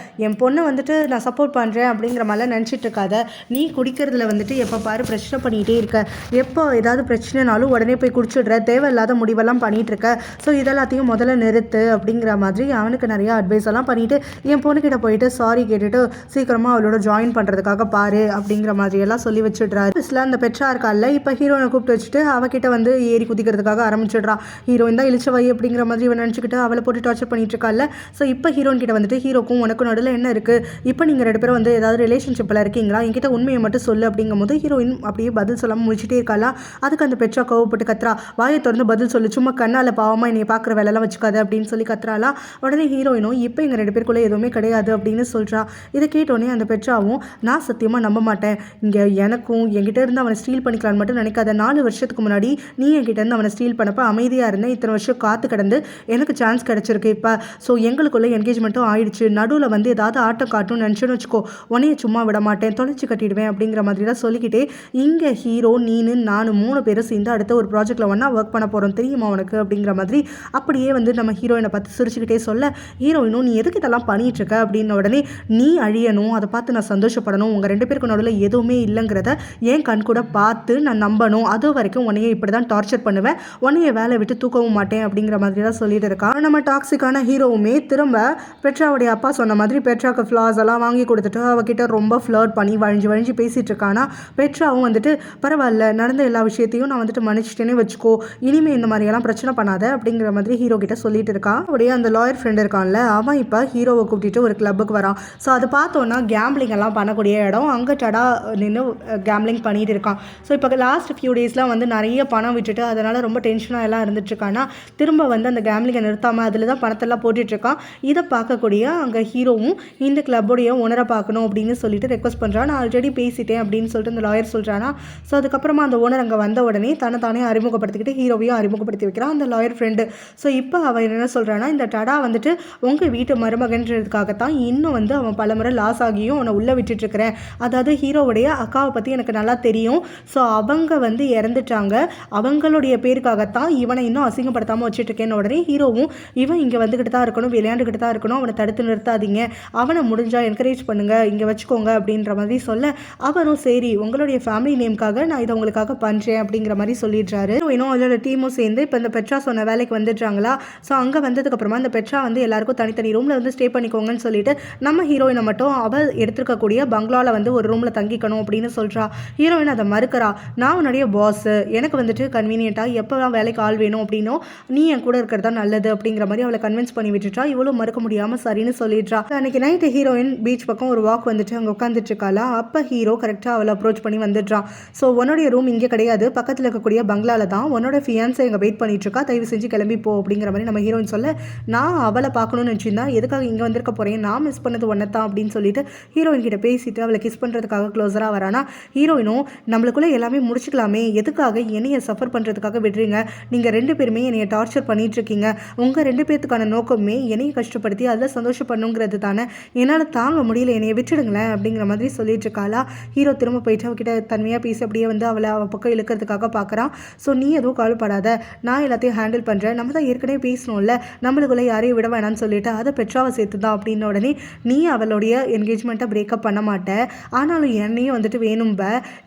என் பொண்ணை வந்துட்டு நான் சப்போர்ட் பண்ணுறேன் அப்படிங்கிற மாதிரிலாம் நினச்சிட்டு இருக்காத, நீ குடிக்கிறதுல வந்துட்டு எப்போ பாரு பிரச்சனை பண்ணிகிட்டே இருக்க, எப்போ ஏதாவது பிரச்சனைனாலும் உடனே போய் குடிச்சிடுற, தேவையில்லாத முடிவெல்லாம் பண்ணிகிட்டு இருக்க, ஸோ இதெல்லாத்தையும் முதல்ல நிறுத்து அப்படிங்கிற மாதிரி அவனுக்கு நிறையா அட்வைஸ் எல்லாம் பண்ணிவிட்டு என் பொண்ணு பொண்ணுக்கிட்ட போயிட்டு சாரி கேட்டுட்டு சீக்கிரமாக அவளோட ஜாயின் பண்ணுறதுக்காக பாரு அப்படிங்கிற மாதிரியெல்லாம் சொல்லி வச்சுட்றாரு. இதில் அந்த பெற்றா இருக்கால இப்போ ஹீரோனை கூப்பிட்டு வச்சுட்டு அவகிட்ட வந்து ஏறி குதிக்கிறதுக்காக ஆரம்பிச்சிடுறான். ஹீரோயின் தான் இழிச்சவை அப்படிங்கிற மாதிரி இவன் நினச்சிக்கிட்டு அவளை போட்டு டார்ச்சர் பண்ணிட்டு இருக்கால. ஸோ இப்போ ஹீரோயின் கிட்ட வந்துட்டு ஹீரோக்கும் உனக்கும் நடுவில் என்ன இருக்குது, இப்போ நீங்கள் 2 பேரும் வந்து ஏதாவது ரிலேஷன்ஷிப்பில் இருக்கீங்களா, என்கிட்ட உண்மையை மட்டும் சொல்லு அப்படிங்கும் போது ஹீரோயின் அப்படியே பதில் சொல்லாமல் முடிச்சுட்டே இருக்காளா. அதுக்கு அந்த பெற்றா கோவப்பட்டு கத்துறா, வாயை திறந்து பதில் சொல்லு, சும்மா கண்ணால் பாவமாக என்னை பார்க்குற வேலைலாம் வச்சுக்காது அப்படின்னு சொல்லி கத்துறாளா. உடனே ஹீரோயினும் இப்போ எங்கள் 2 பேருக்குள்ளே எதுவுமே கிடையாது அப்படின்னு சொல்கிறா. இதை கேட்டோடனே அந்த பெற்றாவும் நான் சத்தியமாக நம்ப மாட்டேன், இங்கே எனக்கும் என்கிட்ட இருந்து அவனை ஸ்டீல் பண்ணிக்கலான்னு மட்டும் நினைக்காத. 4 வருஷத்துக்கு முன்னாடி நீ என்கிட்ட இருந்து அவனை ஸ்டீல் பண்ணப்போ அமைதியாக இருந்தேன், இத்தனை வருஷம் காத்து கிடந்து எனக்கு சான்ஸ் கிடச்சிருக்கு இப்போ. ஸோ எங்களுக்குள்ளே என்கேஜ்மெண்ட்டும் ஆயிடுச்சு, நடுவில் வந்து ஏதாவது ஆட்டம் காட்டும்னு நினச்சோன்னு வச்சுக்கோ, உன்னைய சும்மா விட மாட்டேன், தொலைச்சி கட்டிடுவேன் அப்படிங்கிற மாதிரி தான் சொல்லிக்கிட்டே இங்கே ஹீரோ நீனு நானும் 3 பேரும் சேர்ந்து அடுத்த ஒரு ப்ராஜெக்டில் ஒன்றா ஒர்க் பண்ண போகிறோம் தெரியுமா உனக்கு அப்படிங்கிற மாதிரி அப்படியே வந்து நம்ம ஹீரோயினை பார்த்து சிரிச்சுக்கிட்டே சொல்ல, ஹீரோயினும் நீ எதுக்கு இதெல்லாம் பண்ணிட்டு இருக்க அப்படின்ன உடனே நீ அழியணும், அதை பார்த்து நான் சந்தோஷப்படணும், உங்கள் 2 பேருக்கு நடுவில் எதுவுமே இல்லைங்கிறத என் கண் கூட பார்த்து நான் நம்பணும், அது வரைக்கும் உன்னைய இப்படி தான் டார்ச்சர் பண்ணுவேன், உன்னைய வேலை விட்டு தூக்கவும் மாட்டேன் அப்படிங்கிற மாதிரி தான் சொல்லிட்டு இருக்கா. நம்ம டாக்ஸிக்கான ஹீரோவுமே திரும்ப பெட்ராவுடைய அப்பா சொன்ன மாதிரி பெட்ராக்கு ஃப்ளாஸ் எல்லாம் வாங்கி கொடுத்துட்டு அவகிட்ட ரொம்ப ஃப்ளர்ட் பண்ணி வழிஞ்சு பேசிகிட்டு இருக்கானா. பெட்ராவும் வந்துட்டு பரவாயில்ல, நடந்த எல்லா விஷயத்தையும் நான் வந்துட்டு மன்னிச்சிட்டேனே வச்சுக்கோ, இனிமேல் இந்த மாதிரியெல்லாம் பிரச்சனை பண்ணாத அப்படிங்கிற மாதிரி ஹீரோ கிட்ட சொல்லிட்டு இருக்கான். அவருடைய அந்த லாயர் ஃப்ரெண்ட் இருக்கான்ல, அவன் இப்போ ஹீரோவை கூப்பிட்டு ஒரு கிளப்புக்கு வரான். ஸோ அது பார்த்தோன்னா கேம்பிளிங் எல்லாம் பண்ணக்கூடிய இடம், அங்கே டடா நின்று கேம்பிளிங் பண்ணிட்டு இருக்கான். ஸோ இப்போ லாஸ்ட் ஃபியூ டேஸ்லாம் வந்து நிறைய பணம் விட்டுட்டு அதனால் ரொம்ப டென்ஷனாக எல்லாம் இருந்துட்டு இருக்கானா. திரும்ப வந்து அந்த கேம்பிளிங்கை நிறுத்தாமல் அதில் தான் பணத்தெல்லாம் போட்டுட்ருக்கான். இதை பார்க்கக்கூடிய அங்கே ஹீரோவும் இந்த கிளப்போடைய ஓனரை பார்க்கணும் அப்படின்னு சொல்லிட்டு ரெக்வஸ்ட் பண்ணுறான். நான் ஆல்ரெடி பேசிட்டேன் அப்படின்னு சொல்லிட்டு அந்த லாயர் சொல்கிறானா. ஸோ அதுக்கப்புறமா அந்த ஓனர் அங்கே வந்த உடனே தானே அறிமுகப்படுத்திக்கிட்டு ஹீரோவையும் அறிமுகப்படுத்தி வைக்கிறான் அந்த லாயர் ஃப்ரெண்டு. ஸோ இப்போ அவன் என்ன சொல்கிறான்னா, இந்த டடா வந்துட்டு உங்கள் வீட்டு மருமகன்றதுக்காகத்தான் இன்னும் வந்து அவன் பலமுறை லாஸ் ஆகியும் அவனை உள்ளே விட்டுட்டுருக்கிறேன். அதாவது ஹீரோவுடைய அக்காவை பற்றி எனக்கு நல்லா தெரியும். ஸோ அவங்க வந்து இறந்துட்டாங்க, அவங்களுடைய பேருக்காகத்தான் இவனை இன்னும் அசிங்கப்படுத்தாமல் வச்சுட்ருக்கேன்னு உடனே ஹீரோவும் இவன் இங்கே வந்துக்கிட்டு தான் இருக்கணும், விளையாண்டுக்கிட்டு தான் இருக்கணும், அவனை தடுத்து நிறுத்தாதீங்க, அவனை முடிஞ்சால் என்கரேஜ் பண்ணுங்கள், இங்கே வச்சுக்கோங்க அப்படின்ற மாதிரி சொல்ல அவரும் சரி உங்களுடைய ஃபேமிலி நேம்காக நான் இதை உங்களுக்காக பண்ணுறேன் அப்படிங்கிற மாதிரி சொல்லிடுறாரு. இன்னும் அதோட டீமும் சேர்ந்து இப்போ இந்த பெட்ரா சொன்ன வேலைக்கு வந்துடுறாங்களா. ஸோ அங்கே வந்ததுக்கப்புறமா இந்த பெட்ரா வந்து எல்லாருக்கும் தனித்தனி ரூமில் வந்து ஸ்டே பண்ணிக்கோங்கன்னு சொல்லிட்டு நம்ம ஹீரோயினை மட்டும் அவள் எடுத்துருக்கக்கூடிய பங்களாவில் வந்து ஒரு ரூமில் தங்கிக்கணும் அப்படின்னு சொல்கிறா. ஹீரோயின் அதை மறுக்கிறா. நான் உன்னுடைய பாஸ், எனக்கு வந்துட்டு கன்வீனியண்ட்டாக எப்போலாம் வேலைக்கு ஆள் வேணும் அப்படின்னும் நீ என் கூட இருக்கிறதா நல்லது அப்படிங்கிற மாதிரி அவளை கன்வின்ஸ் பண்ணி விட்டுட்டா. இவ்வளோ மறுக்க முடியாமல் சரின்னு சொல்லிடுறா. அன்றைக்கி நைட்டு ஹீரோயின் பீச் பக்கம் ஒரு வாக் வந்துட்டு அங்கே உட்காந்துட்டு இருக்காளா. அப்போ ஹீரோ கரெக்டாக அவளை அப்ரோச் பண்ணி வந்துடுறான். ஸோ உன்னுடைய ரூம் இங்கே கிடையாது, பக்கத்தில் இருக்கக்கூடிய பங்களாவில் தான் உன்னோட ஃபியான்ஸை எங்கே வெயிட் பண்ணிட்டு இருக்கா, தயவு செஞ்சு கிளம்பி போ அப்படிங்கிற மாதிரி நம்ம ஹீரோயின் சொல்ல, நான் அவளை பார்க்கணும்னு நினச்சிருந்தா எதுக்காக இங்கே வந்திருக்க போகிறேன், நான் மிஸ் பண்ணது ஒன்னதான் அப்படின்னு சொல்லிட்டு ஹீரோயின் கிட்ட பேசிட்டு அவளை கிஸ் பண்ணுறதுக்காக க்ளோஸராக வரானா. ஹீரோயினும் நம்மளுக்குள்ளே எல்லாமே முடிச்சுக்கலாமே, எதுக்காக என்னையை சஃபர் பண்ணுறதுக்காக விடுறீங்க, நீங்கள் 2 பேருமே என்னையை டார்ச்சர் பண்ணிட்டு இருக்கீங்க, உங்கள் 2 பேர்த்துக்கான நோக்கமே என்னையை கஷ்டப்படுத்தி அதில் சந்தோஷப்படணுங்கிறது தானே, என்னால் தாங்க முடியல, என்னையை விட்டுடுங்களேன் அப்படிங்கிற மாதிரி சொல்லிட்டு இருக்காளா. ஹீரோ திரும்ப போயிட்டு அவகிட்ட தன்மையாக பேசி அப்படியே வந்து அவளை அவள் பக்கம் இழுக்கிறதுக்காக பார்க்குறான். ஸோ நீ எதுவும் கவலைப்படாத, நான் எல்லாத்தையும் ஹேண்டில் பண்ணுறேன், நம்ம தான் ஏற்கனவே பேசணும்ல, நம்மளுக்குள்ளே யாரையும் விட வேணான்னு சொல்லிட்டு அதை பெட்ராவை சேர்த்து தான் அப்படின்ன உடனே நீ அவளுடைய என்கேஜ்மெண்ட்டை பிரேக்கப் பண்ண மாட்டேன், ஆனாலும் என்னையும் வந்துட்டு வேணும்ப,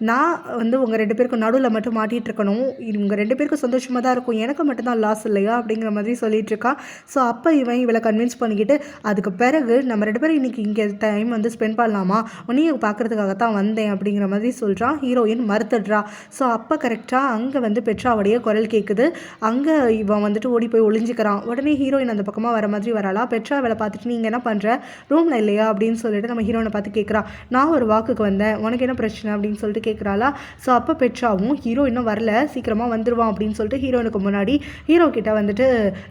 நான் வந்து உங்கள் 2 பேருக்கும் நடுவில் மட்டும் மாட்டிகிட்டு இருக்கணும், உங்கள் 2 பேருக்கும் சந்தோஷமாக தான் இருக்கும், எனக்கு மட்டும்தான் லாஸ் இல்லையா அப்படிங்கிற மாதிரி சொல்லிட்டு இருக்கா. ஸோ அப்போ இவளை கன்வின்ஸ் பண்ணிக்கிட்டு அதுக்கு பிறகு நம்ம 2 பேரும் இன்றைக்கி இங்கே டைம் வந்து ஸ்பெண்ட் பண்ணலாமா, உன்னையும் பார்க்குறதுக்காக தான் வந்தேன் அப்படிங்கிற மாதிரி சொல்கிறான். ஹீரோயின் மறுத்துடுறா. ஸோ அப்போ கரெக்டாக அங்கே வந்து பெட்ராவுடைய குரல் கேட்குது. அங்கே இவன் வந்துட்டு ஓடி போய் ஒளிஞ்சிக்கிறான். உடனே ஹீரோயின் அந்த பக்கமாக வர மாதிரி வரலாம். பெட்ரா வேலை பார்த்துட்டு நீங்கள் என்ன பண்ணுற, ரூமில் இல்லையா அப்படின்னு சொல்லிட்டு நம்ம ஹீரோனை பார்த்து கேட்குறா. நான் ஒரு வாக்குக்கு வந்தேன், உனக்கு என்ன பிரச்சனை அப்படின்னு சொல்லிட்டு கேட்குறாளா. ஸோ அப்போ பெட்ராவும் ஹீரோ இன்னும் வரல, சீக்கிரமாக வந்துடுவான் அப்படின்னு சொல்லிட்டு ஹீரோனுக்கு முன்னாடி ஹீரோ கிட்ட வந்துட்டு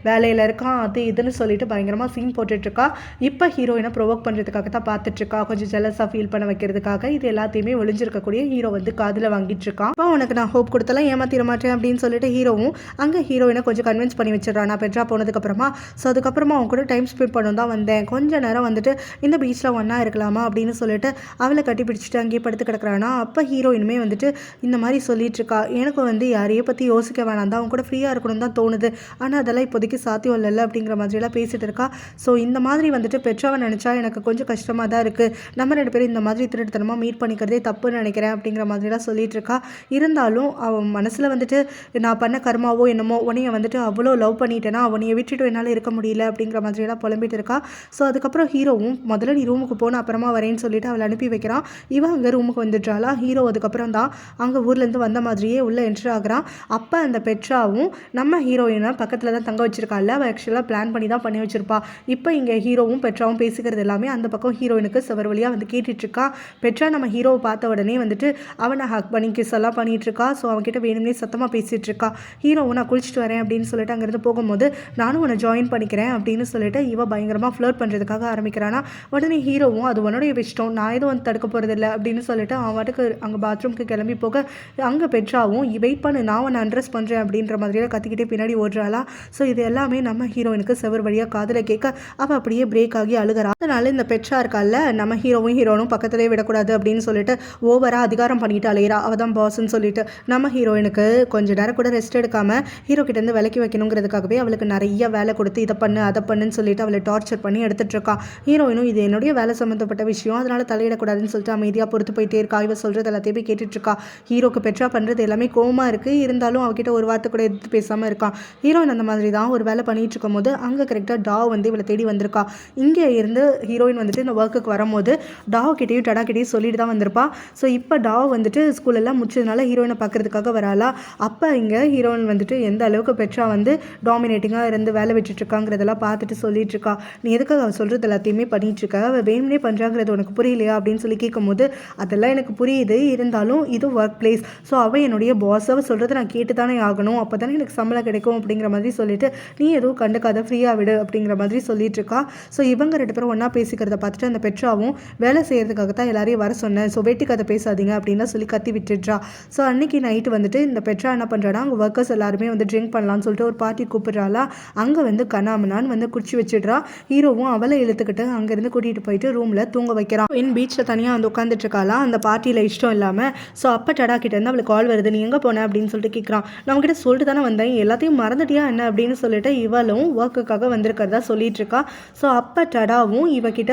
வேலையில் இருக்கான் அது இதுன்னு சொல்லிட்டு பயங்கரமாக சீன் போட்டுட்ருக்கா. இப்போ ஹீரோயினை ப்ரொவோக் பண்ணுறதுக்காக தான் பார்த்துட்ருக்கா, கொஞ்சம் ஜெலஸாக ஃபீல் பண்ண வைக்கிறதுக்காக. இது எல்லாத்தையுமே ஒளிஞ்சிருக்கக்கூடிய ஹீரோ வந்து காதில் வாங்கிட்டு இருக்கான். அப்போ உனக்கு நான் ஹோப் கொடுத்தலாம் ஏமாத்திர மாட்டேன் அப்படின்னு சொல்லிட்டு ஹீரோவும் அங்கே ஹீரோயினை கொஞ்சம் கன்வின்ஸ் பண்ணி வச்சிடறான். நான் பெட்ரா போனதுக்கப்புறமா ஸோ அதுக்கப்புறமா அவங்க கூட டைம் ஸ்பெண்ட் பண்ணணும் தான் வந்தேன், கொஞ்ச நேரம் வந்துட்டு இந்த பீச்சில் ஒன்றா இருக்கலாமா அப்படின்னு சொல்லிட்டு அவளை கட்டி பிடிச்சிட்டு அங்கேயே படுத்து கிடக்குறானா. அப்போ ஹீரோயினுமே வந்துட்டு இந்த மாதிரி சொல்லிட்டு இருக்கா, எனக்கு வந்து யாரையே பற்றி யோசிக்க வேணாம் தான், அவங்க கூட ஃப்ரீயாக இருக்கணும் தான் தோணுது, ஆனால் அதெல்லாம் இப்போதைக்கு சாத்தியம் இல்லைல்ல அப்படிங்கிற மாதிரியெல்லாம் பேசிகிட்டு இருக்கா. ஸோ இந்த மாதிரி வந்துட்டு பெட்ராவை நினச்சா எனக்கு கொஞ்சம் கஷ்டமாக தான் இருக்குது, நம்ம 2 பேரும் இந்த மாதிரி திருட்டுத்தனமாக மீட் பண்ணிக்கிறதே தப்புன்னு நினைக்கிறேன் அப்படிங்கிற மாதிரிலாம் சொல்லிட்டு இருக்கா. இருந்தாலும் அவன் மனசில் வந்துட்டு நான் பண்ண கர்மாவோ என்னமோ உன்னைய வந்துட்டு அவ்வளோ லவ் பண்ணிட்டேன்னா அவனையை விட்டுட்டு என்னால் இருக்க முடியல அப்படிங்கிற மாதிரியெல்லாம் புலம்பிட்டு இருக்கா. ஸோ அதுக்கு அதுக்கப்புறம் ஹீரோவும் முதல்ல நீ ரூமுக்கு போன அப்புறமா வரேன்னு சொல்லிட்டு அவளை அனுப்பி வைக்கிறான். இவன் அங்கே ரூமுக்கு வந்துட்டாளா. ஹீரோ அதுக்கப்புறம் தான் அங்கே ஊர்லேருந்து வந்த மாதிரியே உள்ளே என்ட்ரு ஆகுறான். அப்போ அந்த பெட்ராவும் நம்ம ஹீரோயினை பக்கத்தில் தான் தங்க வச்சிருக்காள். அவள் ஆக்சுவலாக பிளான் பண்ணி தான் பண்ணி வச்சிருப்பா. இப்போ இங்கே ஹீரோவும் பெட்ராவும் பேசிக்கிறது எல்லாமே அந்த பக்கம் ஹீரோயினுக்கு செவர் வழியாக வந்து கேட்டுட்ருக்கா. பெட்ரா நம்ம ஹீரோவை பார்த்த உடனே வந்துட்டு அவனை ஹக் பண்ணி கிஸ் எல்லாம் பண்ணிகிட்ருக்கா. ஸோ அவன்கிட்ட வேணும்னே சத்தமாக பேசிகிட்டு இருக்கா. ஹீரோவும் நான் குளிச்சுட்டு வரேன் அப்படின்னு சொல்லிட்டு அங்கேருந்து போகும்போது நானும் உன்னை ஜாயின் பண்ணிக்கிறேன் அப்படின்னு சொல்லிட்டு இவ பயங்கரமாக ஃப்ளர்ட் பண்ணுறதுக்காக ஆரம்பிக்கிறானா. உடனே ஹீரோவும் அது உன்னுடைய இஷ்டம், நான் எதுவும் வந்து தடுக்க போகிறதில்ல அப்படின்னு சொல்லிட்டு அவன் வாட்டுக்கு அங்கே பாத்ரூம்க்கு கிளம்பி போக அங்கே பெட்ராவும் வெயிட் பண்ணு நான் உன்னை அண்ட்ரஸ் பண்ணுறேன் அப்படின்ற மாதிரியெல்லாம் கத்திக்கிட்டே பின்னாடி ஓடுறாளா. ஸோ இது எல்லாமே நம்ம ஹீரோயினுக்கு செவர் வழியாக காதில் கேட்க அவள் அப்படியே பிரேக் ஆகி அழுகிறா. அதனால இந்த பெட்ரா இருக்கால நம்ம ஹீரோனும் பக்கத்திலே விடக்கூடாது அப்படின்னு சொல்லிட்டு ஓவராக அதிகாரம் பண்ணிட்டு அலையிறா. அவள் தான் பாஸ்ன்னு சொல்லிட்டு நம்ம ஹீரோயினுக்கு கொஞ்சம் நேரம் கூட ரெஸ்ட் எடுக்காமல் ஹீரோ கிட்டேருந்து விலக்கி வைக்கணுங்கிறதுக்காகவே அவளுக்கு நிறைய வேலை கொடுத்து இதை பண்ணு அதை பண்ணுன்னு சொல்லிட்டு அவளை டார்ச்சர் பண்ணி எடுத்துட்டு இருக்கா. ஹீரோயினும் இது என்னுடைய வேலை சம்மந்தப்பட்ட விஷயம், அதனால தலையிடக்கூடாதுன்னு சொல்லிட்டு அமைதியாக பொறுத்து போயிட்டே இருக்கா. இவ சொல்கிறது எல்லாத்தையுமே கேட்டுட்டு இருக்கா. ஹீரோக்கு பெட்ரா பண்ணுறது எல்லாமே கோவமாக இருக்குது. இருந்தாலும் அவகிட்ட ஒரு வார்த்தை கூட எதிர்த்து பேசாமல் இருக்கான். ஹீரோயின் அந்த மாதிரி தான் ஒரு வேலை பண்ணிட்டு இருக்கும் போது அங்கே கரெக்டாக டாவ் வந்து இவளை தேடி வந்திருக்கா. இங்கே இருந்து ஹீரோயின் வந்துட்டு இந்த ஒர்க்குக்கு வரும்போது டாவ் கிட்டேயும் டடா கிட்டேயும் சொல்லிட்டு தான் வந்திருப்பா. ஸோ இப்போ டாவ் வந்துட்டு ஸ்கூலெல்லாம் முடிச்சதுனால ஹீரோயினை பார்க்கறதுக்காக வராளா. அப்போ இங்கே ஹீரோயின் வந்துட்டு எந்த அளவுக்கு பெட்ரா வந்து டாமினேட்டிங்காக இருந்து வேலை விட்டுட்ருக்காங்கிறதெல்லாம் பார்த்துட்டு சொல்லிட்டு இருக்கா. நீ எதுக்காக அவள் சொல்கிறது எல்லாத்தையுமே பண்ணிட்டு இருக்க, அவள் வேணும்னே பண்ணுறாங்கிறது உனக்கு புரியலையா அப்படின்னு சொல்லி கேட்கும்போது அதெல்லாம் எனக்கு புரியுது, இருந்தாலும் இது ஒர்க் பிளேஸ், ஸோ அவள் என்னுடைய பாஸ், அவள் சொல்கிறத நான் கேட்டு தானே ஆகணும், அப்போ தானே எனக்கு சம்பளம் கிடைக்கும் அப்படிங்கிற மாதிரி சொல்லிட்டு நீ எதுவும் கண்டுக்காத ஃப்ரீயாக விடு அப்படிங்கிற மாதிரி சொல்லிட்டு இருக்கா. ஸோ இவங்க ரெண்டு பேரும் ஒன்றா பேசிக்கிறத பார்த்துட்டு அந்த பெட்ராவும் வேலை செய்கிறதுக்காக தான் எல்லாரையும் வர சொன்னேன், ஸோ வெட்டி கதை பேசாதீங்க அப்படின்னு சொல்லி கத்தி விட்டுடுறா. ஸோ அன்னைக்கு நைட்டு வந்துட்டு இந்த பெட்ரா என்ன பண்ணுறான்னா அங்கே ஒர்க்கர்ஸ் எல்லாருமே வந்து ட்ரிங்க் பண்ணலான்னு சொல்லிட்டு ஒரு பார்ட்டி கூப்பிட்றாளா. அங்கே வந்து கண்ணாமனான்னு வந்து குடிச்சு வச்சிடுறா. ஹீரோவும் அவளை இழுத்துக்கிட்டு அங்கேருந்து கூட்டிகிட்டு போயிட்டு ரூமில் தூங்க வைக்கிறான். இன் பீச்சில் தனியாக வந்து உட்காந்துட்டு இருக்காளா அந்த பார்ட்டியில் இஷ்டம் இல்லாமல். ஸோ அப்போ டடா கிட்ட இருந்து அவளுக்கு கால் வருது, நீ எங்கே போன அப்படின்னு சொல்லிட்டு கேட்குறான். நான் உங்ககிட்ட சொல்லிட்டு தானே வந்தேன், எல்லாத்தையும் மறந்துட்டியா என்ன அப்படின்னு சொல்லிட்டு இவளும் ஒர்க்குக்காக வந்திருக்கிறதா சொல்லிட்டு இருக்கா. ஸோ அப்போ டடாவும் இவகிட்ட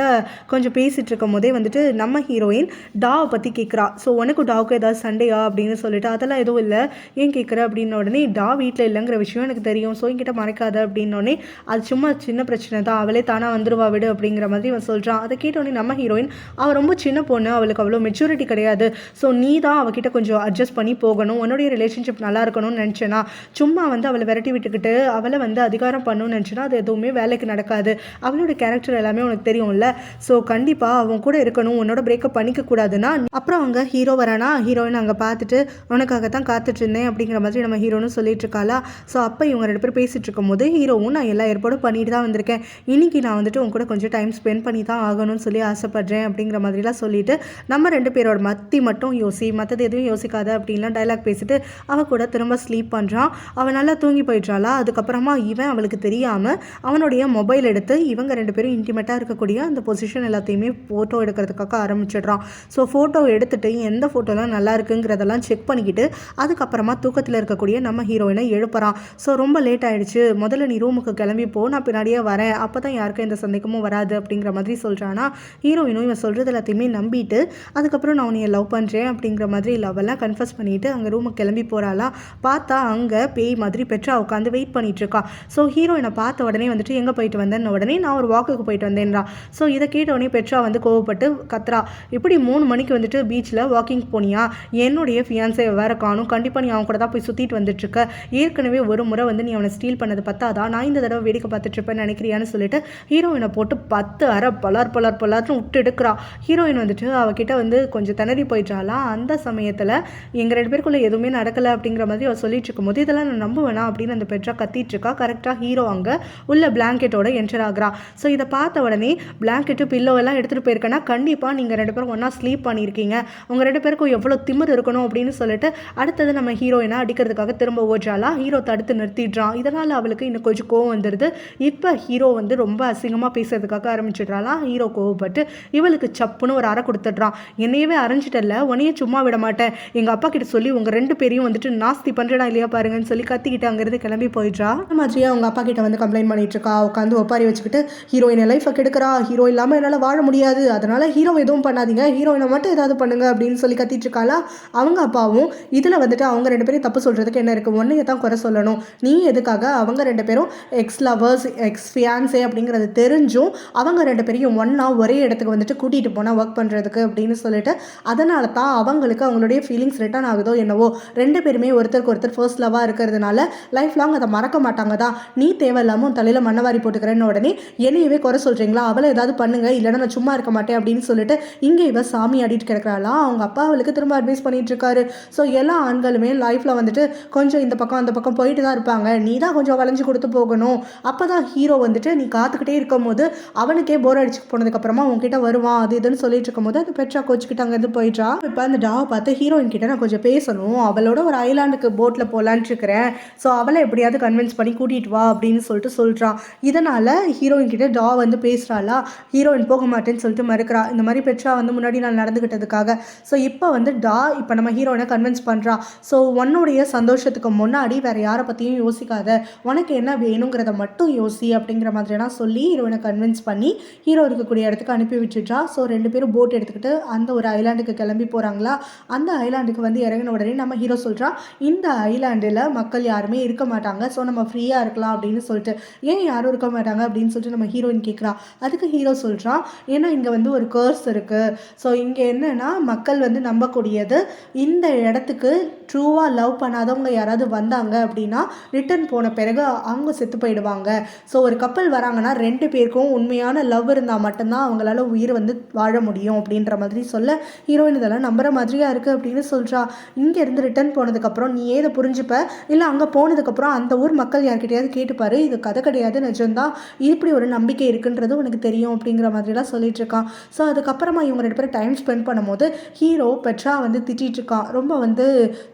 கொஞ்சம் பேசிகிட்டு இருக்கும் போதே வந்துட்டு நம்ம ஹீரோயின் டாவை பற்றி கேட்குறா. ஸோ உனக்கு டாவுக்கு ஏதாவது சண்டையா அப்படின்னு சொல்லிட்டு அதெல்லாம் எதுவும் இல்லை, ஏன் கேட்குற அப்படின்ன உடனே டா வீட்டில் இல்லைங்கிற விஷயம் எனக்கு தெரியும், ஸோ என்கிட்ட மறைக்காத அப்படின்னோடனே அது சும்மா சின்ன பிரச்சனை தான், அவளே தானாக வந்துருவா விடு அப்படிங்கிற மாதிரி அவன் சொல்கிறான். அதை கேட்டோடனே நம்ம ஹீரோயின் அவள் ரொம்ப சின்ன பொண்ணு, அவளுக்கு அவ்வளோ மெச்சூரிட்டி கிடையாது, ஸோ நீ தான் அவகிட்ட கொஞ்சம் அட்ஜஸ்ட் பண்ணி போகணும், உன்னுடைய ரிலேஷன்ஷிப் நல்லா இருக்கணும்னு நினச்சேன்னா சும்மா வந்து அவளை விரட்டி விட்டுக்கிட்டு அவளை வந்து அதிகாரம் பண்ணணும்னு நினச்சினா அது எதுவுமே வேலைக்கு நடக்காது, அவளோட கேரக்டர் எல்லாமே உனக்கு தெரியும்ல, ஸோ கண்டிப்பாக அவன் கூட இருக்கணும், உன்னோட பிரேக்கப் பண்ணிக்க கூடாதுன்னா. அப்புறம் அவங்க ஹீரோ வரானா, ஹீரோயின் அங்கே பார்த்துட்டு உனக்காக தான் காத்துட்டு இருந்தேன் அப்படிங்கிற மாதிரி நம்ம ஹீரோனும் சொல்லிட்டு இருக்காளா. ஸோ அப்போ இவங்க ரெண்டு பேரும் பேசிட்டு இருக்கும் போது ஹீரோவும் நான் எல்லா ஏற்பாடும் பண்ணிட்டு தான் வந்திருக்கேன், இன்னைக்கு நான் வந்துட்டு உங்க கூட கொஞ்சம் டைம் ஸ்பெண்ட் பண்ணி தான் ஆகணும்னு சொல்லி ஆசைப்படுறேன் அப்படிங்கிற மாதிரிலாம் சொல்லிட்டு நம்ம ரெண்டு பேரோட மட்டும் யோசி, மற்றது எதுவும் யோசிக்காத அப்படின்லாம் டைலாக் பேசிட்டு அவ கூட திரும்ப ஸ்லீப் பண்ணுறான். அவன் நல்லா தூங்கி போயிடுறாளா. அதுக்கப்புறமா இவன் அவளுக்கு தெரியாமல் அவனுடைய மொபைல் எடுத்து இவங்க ரெண்டு பேரும் இன்டிமேட்டாக இருக்கக்கூடிய அந்த பொசிஷன் எல்லாத்தையுமே ஃபோட்டோ எடுக்கிறதுக்காக ஆரம்பிச்சிடுறான். ஸோ ஃபோட்டோ எடுத்துகிட்டு எந்த ஃபோட்டோலாம் நல்லா இருக்குங்கிறதெல்லாம் செக் பண்ணிக்கிட்டு அதுக்கப்புறமா தூக்கத்தில் இருக்கக்கூடிய நம்ம ஹீரோயினை எழுப்புறான். ஸோ ரொம்ப லேட் ஆகிடுச்சு, முதல்ல நீ ரூமுக்கு கிளம்பி போ, நான் பின்னாடியே வரேன், அப்போ தான் யாருக்கும் எந்த சந்தேகமும் வராது அப்படிங்கிற மாதிரி சொல்கிறானா. ஹீரோயினும் இவன் சொல்கிறது எல்லாத்தையுமே நம்பிட்டு அதுக்கப்புறம் நான் உன்னை லவ் பண்ணுறேன் அப்படிங்கிற மாதிரி லவ்வெல்லாம் கன்ஃபஸ் பண்ணிவிட்டு அங்கே ரூமுக்கு கிளம்பி போகிறாளா. பார்த்தா அங்கே பேய் மாதிரி பெட்ரா உட்காந்து வெயிட் பண்ணிட்டு இருக்கா. ஸோ ஹீரோயினை பார்த்த உடனே வந்துட்டு எங்கே போயிட்டு வந்தேன்னு உடனே நான் ஒரு வாக்குக்கு போயிட்டு வந்தேன்றா. ஸோ இதை கேட்ட உடனே பெட்ரா வந்து கோவப்பட்டு கத்ரா, இப்படி 3 மணிக்கு வந்துட்டு பீச்சில் வாக்கிங் போனியா, என்னுடைய ஃபியான்ஸை வேற காணும், கண்டிப்பாக நீ அவன் கூட தான் போய் சுற்றிட்டு வந்துட்டுருக்க, ஏற்கனவே ஒரு முறை வந்து நீ அவனை ஸ்டீல் பண்ணது பத்தாதான், நான் இந்த தடவை வேடிக்கை பார்த்துட்ருப்பேன்னு நினைக்கிறியான்னு சொல்லிட்டு ஹீரோயினை போட்டு 10 அரை பலர்னு விட்டு எடுக்கிறா. ஹீரோயின் வந்துட்டு அவகிட்ட வந்து கொஞ்சம் திணறி போயிட்டாளா. அந்த சமயத்தில் எங்கள் 2 பேருக்குள்ளே எதுவுமே நடக்கலை அப்படிங்கிற மாதிரி அவள் சொல்லிட்டு இருக்கும்போது இதெல்லாம் நான் நம்புவேனா அப்படின்னு அந்த பெட்ரா கத்திட்டு இருக்கா. கரெக்டாக ஹீரோ அங்கே உள்ள பிளாங்கெட்டோட என்டர் ஆகிறா. ஸோ இதை பார்த்த உடனே பிளாங்கெட்டு பில்லோ எல்லாம் எடுத்துகிட்டு போயிருக்கேன்னா கண்டிப்பாக நீங்கள் 2 பேரும் ஒன்றா ஸ்லீப் பண்ணியிருக்கீங்க, உங்கள் 2 பேருக்கும் எவ்வளோ திமிர் இருக்கணும் அப்படின்னு சொல்லிட்டு அடுத்தது நம்ம ஹீரோயினை அடிக்கிறதுக்காக திரும்ப ஓடுறாளா. ஹீரோ தடுத்து நிறுத்திடுறான். இதனால் அவளுக்கு இன்னும் கொஞ்சம் கோவம் வந்துடுது. இப்போ ஹீரோ வந்து ரொம்ப அசிங்கமாக பேசுறதுக்காக ஆரம்பிச்சிடுறாளா. ஹீரோ கோவப்பட்டு இவளுக்கு சப்புன்னு ஒரு அறை கொடுத்துட்றான். என்னையவே அரைஞ்சிட்டல, உன்னையே சும்மா விட மாட்டேன், எங்கள் அப்பா கிட்ட சொல்லி உங்கள் 2 பேரையும் வந்துட்டு நாஸ்தி பண்ணுறடா இல்லையா பாருங்கன்னு சொல்லி கத்திக்கிட்டு அங்கேருந்து கிளம்பி போயிடுறா. அந்த மாதிரியே அவங்க அப்பா கிட்ட வந்து கம்ப்ளைண்ட் பண்ணிட்டு இருக்கா. உட்காந்து ஒப்பாரி வச்சுக்கிட்டு ஹீரோயினை லைஃபை கெடுக்கிறா, ஹீரோ இல்லாமல் என்னால் வாழ முடியாது, அதனால ஹீரோ எதுவும் பண்ணாதீங்க, ஹீரோயினை மட்டும் ஏதாவது பண்ணுங்க அப்படின்னு சொல்லி கத்திட்டு இருக்காளா. அவங்க அப்பாவும் இதில் வந்துட்டு அவங்க 2 பேரும் தப்பு சொல்கிறதுக்கு என்ன இருக்குது, ஒன்றையை தான் குறை சொல்லணும், நீ எதுக்காக அவங்க 2 பேரும் எக்ஸ் லவர்ஸ் எக்ஸ் ஃபியான்ஸே அப்படிங்கிறது தெரிஞ்சும் தெரிஞ்சும் அவங்க 2 பேரையும் ஒன்றா ஒரே இடத்துக்கு வந்துட்டு கூட்டிகிட்டு போனால் ஒர்க் பண்ணுறதுக்கு அப்படின்னு சொல்லிட்டு அதனால தான் அவங்களுக்கு அவங்களுடைய ஃபீலிங்ஸ் ரிட்டர்ன் ஆகுதோ என்னவோ 2 பேருமே ஒருத்தருக்கு ஒருத்தர் ஃபர்ஸ்ட் லவ்வாக இருக்கிறதுனால லைஃப் லாங் அதை மறக்க மாட்டாங்க தான். நீ தேவையில்லாமல் உன் தலையில் மண்ணவாரி போட்டுக்கிறேன்னு உடனே என்னையவே குறை சொல்கிறீங்களா, அவளை ஏதாவது பண்ணுங்க இல்லைன்னா நான் சும்மா இருக்க மாட்டேன் அப்படின்னு சொல்லிட்டு இங்கே இவ சாமி ஆடிட்டு கிடக்கிறாளா. அவங்க அப்பா அவளுக்கு திரும்ப அட்வைஸ் பண்ணிட்டு இருக்காரு. ஸோ எல்லா ஆண்களுமே லைஃப்பில் வந்துட்டு கொஞ்சம் இந்த பக்கம் அந்த பக்கம் போயிட்டு தான் இருப்பாங்க, நீ தான் கொஞ்சம் வளைஞ்சு கொடுத்து போகணும். அப்போ தான் ஹீரோ வந்துட்டு நீ காத்துக்கிட்டே இருக்கும் போது அவனுக்கே போர் அடிச்சு போனதுக்கப்புறமா உன்கிட்ட வருவான் அது இதுன்னு சொல்லிட்டு இருக்கும் போது அந்த பெட்ரா கோச்சுக்கிட்டு அங்கேருந்து போயிட்டா. இப்போ அந்த டாவை பார்த்து ஹீரோயின் கிட்ட நான் கொஞ்சம் பேசணும், அவளோட ஒரு ஐலாண்டுக்கு போட்டில் போகலான்ட்டு இருக்கிறேன், ஸோ அவளை எப்படியாவது கன்வின்ஸ் பண்ணி கூட்டிகிட்டு வா அப்படின்னு சொல்லிட்டு சொல்கிறான். இதனால் ஹீரோயின் கிட்ட டா வந்து பேசுகிறாளா, ஹீரோயின் போக மாட்டேன்னு சொல்லிட்டு மறுக்கிறா. இந்த மாதிரி பெட்ரா வந்து முன்னாடி நான் நடந்துக்கிட்டதுக்காக. ஸோ இப்போ வந்து டா இப்போ நம்ம ஹீரோயினை கன்வின்ஸ் பண்ணுறா. ஸோ உன்னுடைய சந்தோஷத்துக்கு முன்னாடி வேறு யாரை பற்றியும் யோசிக்காத, உனக்கு என்ன வேணுங்கிறத மட்டும் யோசி அப்படிங்கிற மாதிரியெல்லாம் சொல்லி ஹீரோயினை கன்வின்ஸ் பண்ணி ஹீரோ இருக்கக்கூடிய இடத்துக்கு அனுப்பி விட்டுட்டா. ஸோ 2 பேரும் போட் எடுத்துக்கிட்டு அந்த ஒரு ஐலாண்டுக்கு கிளம்பி போகிறாங்களா. அந்த ஐலாண்டுக்கு வந்து இறங்கின உடனே நம்ம ஹீரோ சொல்கிறா, இந்த ஐலாண்டில் மக்கள் யாருமே இருக்க மாட்டாங்க, ஸோ நம்ம ஃப்ரீயாக இருக்கலாம் அப்படின்னு சொல்லிட்டு. ஏன் யாரும் இருக்க மாட்டாங்க அப்படின்னு சொல்லிட்டு நம்ம ஹீரோயின் கேட்குறா. அதுக்கு ஹீரோ சொல்கிறான், ஏன்னா இங்கே வந்து ஒரு கர்ஸ் இருக்குது. ஸோ இங்கே என்னென்னா மக்கள் வந்து நம்பக்கூடியது, இந்த இடத்துக்கு ட்ரூவாக லவ் பண்ணாதவங்க யாராவது வந்தாங்க அப்படின்னா ரிட்டர்ன் போன பிறகு அவங்க செத்து போயிடுவாங்க. ஸோ ஒரு கப்பல் வராங்கன்னா 2 பேருக்கும் உண்மையான லவ் இருந்தால் மட்டும்தான் அவங்களால உயிர் வந்து வாழ முடியும் அப்படின்ற மாதிரி சொல்ல ஹீரோயின் இதெல்லாம் நம்புற மாதிரியாக இருக்குது அப்படின்னு சொல்கிறா. இங்கேருந்து ரிட்டர்ன் போனதுக்கப்புறம் நீ ஏதை புரிஞ்சுப்ப, இல்லை அங்கே போனதுக்கப்புறம் அந்த ஊர் மக்கள் யார்கிட்டையாவது கேட்டுப்பாரு, இது கதை கிடையாது நிஜம்தான், இப்படி ஒரு நம்பிக்கை இருக்குன்றது உனக்கு தெரியும் அப்படிங்கிற மாதிரிலாம் சொல்லிட்டு இருக்கான். ஸோ அதுக்கப்புறமா இவங்க 2 பேரும் டைம் ஸ்பெண்ட் பண்ணும்போது ஹீரோ பெட்ரா வந்து திட்டிகிட்டு இருக்கான், ரொம்ப வந்து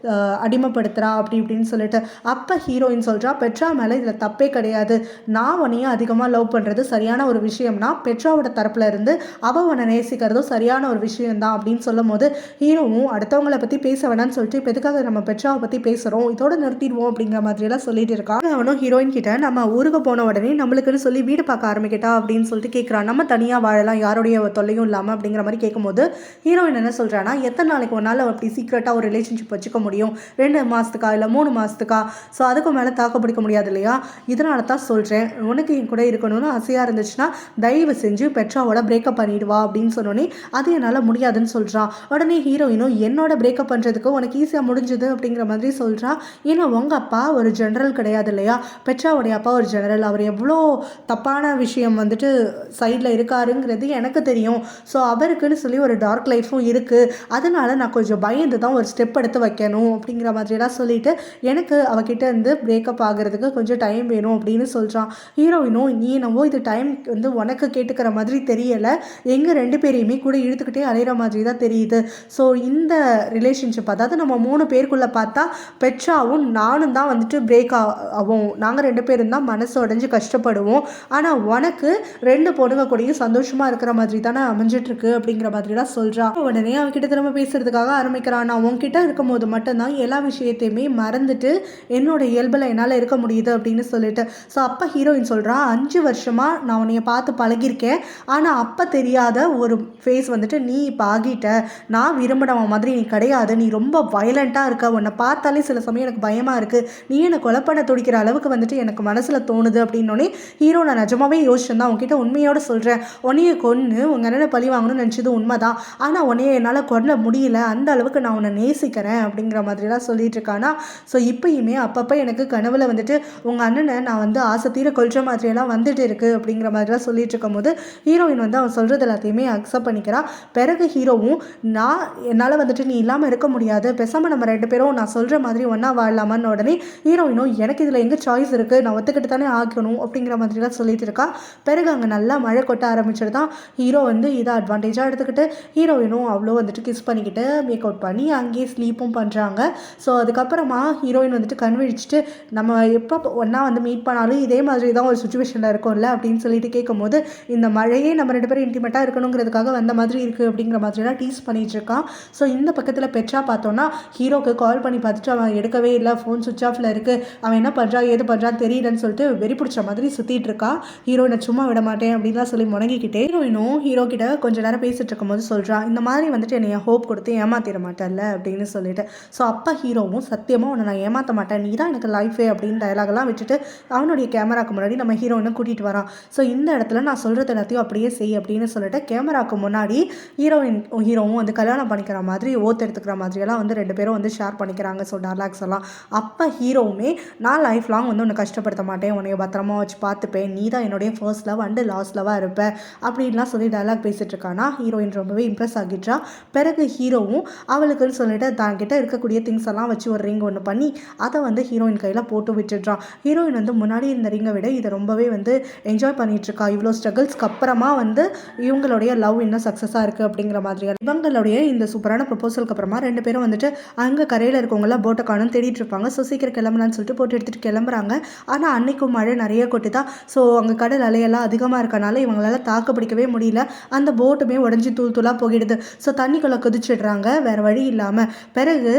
அடிமைப்படுத்துகிறா அப்படி இப்படின்னு சொல்லிட்டு. அப்போ ஹீரோயின் சொல்கிறா, பெட்ரா மேலே இதில் தப்பே கிடையாது, நான் உன்னையும் அதிகமாக லவ் பண்ணுறது சரியான ஒரு விஷயம்னா பெட்ராவோட தரப்பில் இருந்து அவள் உன்னை நேசிக்கிறதும் சரியான ஒரு விஷயம்தான் அப்படின்னு சொல்லும் போது ஹீரோவும் அடுத்தவங்களை பற்றி பேச வேணான்னு சொல்லிட்டு இப்போ எதுக்காக நம்ம பெட்ராவை பற்றி பேசுகிறோம், இதோட நிறுத்திடுவோம் அப்படிங்கிற மாதிரியெல்லாம் சொல்லிட்டு இருக்கான். அவனும் ஹீரோயின் கிட்ட நம்ம ஊருக்கு போன உடனே நம்மளுக்குன்னு சொல்லி வீடு பார்க்க ஆரம்பிக்கிட்டா அப்படின்னு சொல்லிட்டு கேட்குறான். நம்ம தனியாக வாழலாம் யாருடைய தொல்லையும் இல்லாமல் அப்படிங்கிற மாதிரி கேட்கும்போது ஹீரோயின் என்ன சொல்கிறான்னா, எத்தனை நாளைக்கு ஒரு நாள் அப்படி சீக்ரெட்டாக ஒரு ரிலேஷன்ஷிப் வச்சுக்க முடியும், 2 மாதத்துக்கா இல்லை 3 மாதத்துக்கா, ஸோ அதுக்கு மேலே தாக்கு பிடிக்க முடியாது இல்லையா, இதனால தான் சொல்கிறேன், உனக்கு என் கூட இருக்கணும்னு ஆசையாக இருந்துச்சுன்னா தயவு செஞ்சு பெட்ராவோட பிரேக்கப் பண்ணிடுவா அப்படின்னு சொன்னோன்னே அது என்னால் முடியாதுன்னு சொல்கிறான். உடனே ஹீரோயினும் என்னோட பிரேக்கப் பண்ணுறதுக்கு உனக்கு ஈஸியாக முடிஞ்சுது அப்படிங்கிற மாதிரி சொல்கிறா. ஏன்னா உங்கள் அப்பா ஒரு ஜெனரல் கிடையாது இல்லையா, பெட்ராவுடைய அப்பா ஒரு ஜெனரல், அவர் எவ்வளோ தப்பான விஷயம் வந்துட்டு சைடில் இருக்காருங்கிறது எனக்கு தெரியும். ஸோ அவருக்குன்னு சொல்லி ஒரு டார்க் லைஃப்பும் இருக்குது, அதனால நான் கொஞ்சம் பயந்து தான் ஒரு ஸ்டெப் எடுத்து வைக்கணும் அப்படிங்கிற மாதிரியெல்லாம் சொல்லிவிட்டு எனக்கு அவகிட்ட இருந்து பிரேக்கப் ஆகிறதுக்கு கொஞ்சம் டைம் வேணும் அப்படின்னு சொல்கிறான். ஹீரோயினும் நீ என்னவோ இது டைம் வந்து உனக்கு கேட்டுக்கிற மாதிரி தெரியலை, எங்கள் 2 பேரையுமே கூட இழுத்துக்கிட்டே அலைகிற மாதிரி தான் தெரியுது. ஸோ இந்த ரிலேஷன்ஷிப் அதாவது நம்ம 3 பேருக்குள்ளே பார்த்தா பெட்ராவும் நானும் தான் வந்துட்டு பிரேக் ஆகும், நாங்கள் 2 பேரும் தான் மனசு உடைஞ்சு கஷ்டப்படுவோம், ஆனால் உனக்கு 2 பொண்ணுங்க கூடயும் சந்தோஷமாக இருக்கிற மாதிரி தானே அமைஞ்சிட்ருக்கு அப்படிங்கிற மாதிரிலாம் சொல்கிறான். உடனே அவகிட்ட திரும்ப பேசுறதுக்காக ஆரம்பிக்கிறான். நான் உன்கிட்ட இருக்கும் போது மட்டும்தான் எல்லா விஷயத்தையுமே மறந்துட்டு என்னோட இயல்பில் என்னால் இருக்க முடியுது அப்படின்னு சொல்லிட்டு. ஸோ அப்போ ஹீரோயின் சொல்கிறான், 5 வருஷமாக நான் உன்னைய பார்த்து பழகியிருக்கேன், ஆனால் அப்போ தெரியாத ஒரு ஃபேஸ் வந்துட்டு நீ இப்போ ஆகிட்ட, நான் விரும்பினவன் மாதிரி நீ கிடையாது, நீ ரொம்ப வயலண்ட்டாக இருக்க, உன்னை பார்த்தாலே சில சமயம் எனக்கு பயமாக இருக்குது, நீ என்னை கொலை பண்ண துடிக்கிற அளவுக்கு வந்துட்டு எனக்கு மனசில் தோணுது அப்படின்னோடனே ஹீரோ நான் நிஜமாவே யோசிச்சிருந்தான், உன்கிட்ட உண்மையோடு சொல்கிறேன், உன்னைய கொன்று உங்கள் அண்ணனை பழி வாங்கணும்னு நினச்சது உண்மைதான், ஆனால் உன்னைய என்னால் கொல்ல முடியல, அந்த அளவுக்கு நான் உன்னை நேசிக்கிறேன் அப்படிங்கிற மாதிரிலாம் சொல்லிட்டு இருக்கானா. ஸோ இப்போயுமே அப்பப்போ எனக்கு கனவுல வந்துட்டு உங்கள் அண்ணனை நான் வந்து ஆசை தீர கொல்ற மாதிரியெல்லாம் வந்துட்டு இருக்குது அப்படிங்கிற மாதிரிலாம் சொல்லிட்டு இருக்கும் போது ஹீரோயின் வந்து அவன் சொல்கிறது எல்லாத்தையுமே அக்செப்ட் பண்ணிக்கிறா. பிறகு ஹீரோவும் நான் என்னால் வந்துட்டு நீ இல்லாமல் இருக்க முடியாது, பேசாமல் நம்ம 2 பேரும் நான் சொல்கிற மாதிரி ஒன்றா வாழலாமான்னு உடனே ஹீரோயினும் எனக்கு இதில் எங்கே சாய்ஸ் இருக்குது, நான் ஒத்துக்கிட்டு தானே ஆகணும் அப்படிங்கிற மாதிரிலாம் சொல்லிட்டு இருக்கா. பிறகு அங்கே நல்லா மழை கொட்ட ஆரம்பிச்சிட்டு தான் ஹீரோ வந்து இதை அட்வான்டேஜாக எடுத்துக்கிட்டு ஹீரோயினும் அவ்வளோ வந்துட்டு கிஸ் பண்ணிக்கிட்டு மேக் அவுட் பண்ணி அங்கேயே ஸ்லீப்பும் பண்ணுறாங்க. ஸோ அதுக்கப்புறமா ஹீரோயின் வந்துட்டு கண்விழிச்சிட்டு நம்ம எப்போ ஒன்றா வந்து மீட் பண்ணாலும் இதே மாதிரி தான் ஒரு சுச்சுவேஷனில் இருக்கும்ல அப்படின்னு சொல்லிட்டு கேட்கும்போது இந்த மழையே நம்ம 2 பேரும் இன்டிமேட்டாக இருக்கணுங்கிறதுக்காக வந்த மாதிரி இருக்குது அப்படிங்கிற மாதிரிலாம் டீஸ் பண்ணிகிட்டு இருக்கான். ஸோ இந்த பக்கத்தில் பெட்ரா பார்த்தோன்னா ஹீரோக்கு கால் பண்ணி பார்த்துட்டு அவன் எடுக்கவே இல்லை, ஃபோன் சுவிச் ஆஃபில் இருக்குது, அவன் என்ன பண்ணுறான் ஏது பண்ணுறான்னு தெரியலன்னு சொல்லிட்டு வெறி பிடிச்ச மாதிரி சுற்றிட்டு இருக்கா. ஹீரோயினை சும்மா விட மாட்டேன் அப்படின்லாம் சொல்லி முடங்கிக்கிட்டே ஹீரோயினும் ஹீரோ கிட்ட கொஞ்சம் நேரம் பேசிகிட்டு இருக்கும்போது சொல்கிறான், இந்த மாதிரி வந்துட்டு என்னை ஹோப் கொடுத்து ஏமாத்திட மாட்டேன்ல அப்படின்னு சொல்லிட்டு. ஸோ அப்போ ஹீரோவும் சத்தியமாக உன்னை நான் ஏமாற்ற மாட்டேன், நீ தான் எனக்கு லைஃபே அப்படின்னு டயலாகெல்லாம் விட்டுட்டு அவனுடைய கேமராக்கு முன்னாடி நம்ம ஹீரோயினை கூட்டிகிட்டு வரான். ஸோ இந்த இடத்துல நான் சொல்கிறது எல்லாத்தையும் அப்படியே செய் அப்படின்னு சொல்லிட்டு கேமராவுக்கு முன்னாடி ஹீரோவும் வந்து கல்யாணம் பண்ணிக்கிற மாதிரி ஓத்து எடுத்துக்கிற மாதிரியெல்லாம் வந்து 2 பேரும் வந்து ஷேர் பண்ணிக்கிறாங்க. ஸோ டைலாக்ஸ் எல்லாம் அப்போ ஹீரோவுமே நான் லைஃப் லாங் வந்து உன்னை கஷ்டப்படுத்த மாட்டேன், உன்னைய பத்திரமா வச்சு பார்த்துப்பேன், நீ தான் என்னுடைய ஃபர்ஸ்ட் லவ் அண்டு லாஸ்ட் லவ்வாக இருப்ப அப்படின்லாம் சொல்லி டைலாக் பேசிகிட்டு இருக்கானா. ஹீரோயின் ரொம்பவே இம்ப்ரெஸ் ஆகிட்டா. பிறகு ஹீரோவும் அவளுக்குன்னு சொல்லிட்டு தான் கிட்ட இருக்கக்கூடிய திங்ஸ் எல்லாம் வச்சு ஒரு ரிங் ஒன்று பண்ணி அதை வந்து ஹீரோயின் கையில் போட்டு விட்டுடுறான். ஹீரோயின் வந்து முன்னாடி இந்த ரிங்கை விட இதை ரொம்பவே வந்து என்ஜாய் பண்ணிட்டு இருக்கா. இவ்வளோ ஸ்ட்ரகிள்ஸ்க்கு அப்புறமா வந்து இவங்களுடைய லவ் இன்னும் சக்ஸஸாக இருக்குது அப்படிங்கிற மாதிரியான இவங்களுடைய இந்த சூப்பரான ப்ரொபோசலுக்கு அப்புறமா 2 பேரும் வந்துட்டு அங்கே கரையில் இருக்கவங்களாம் போட்டை காணும் தேடிட்டு இருப்பாங்க. ஸோ சீக்கிரம் கிளம்பலான்னு சொல்லிட்டு போட்டு எடுத்துகிட்டு கிளம்புறாங்க. ஆனால் அன்னைக்கும் மழை நிறைய கொட்டுதா. ஸோ அங்கே கடல் அலையெல்லாம் அதிகமாக இருக்கனால இவங்களால தாக்கு பிடிக்கவே முடியல. அந்த போட்டுமே உடஞ்சி தூளாக போகிடுது. ஸோ தண்ணிக்குள்ளே குதிச்சிடுறாங்க வேறு வழி இல்லாமல். பிறகு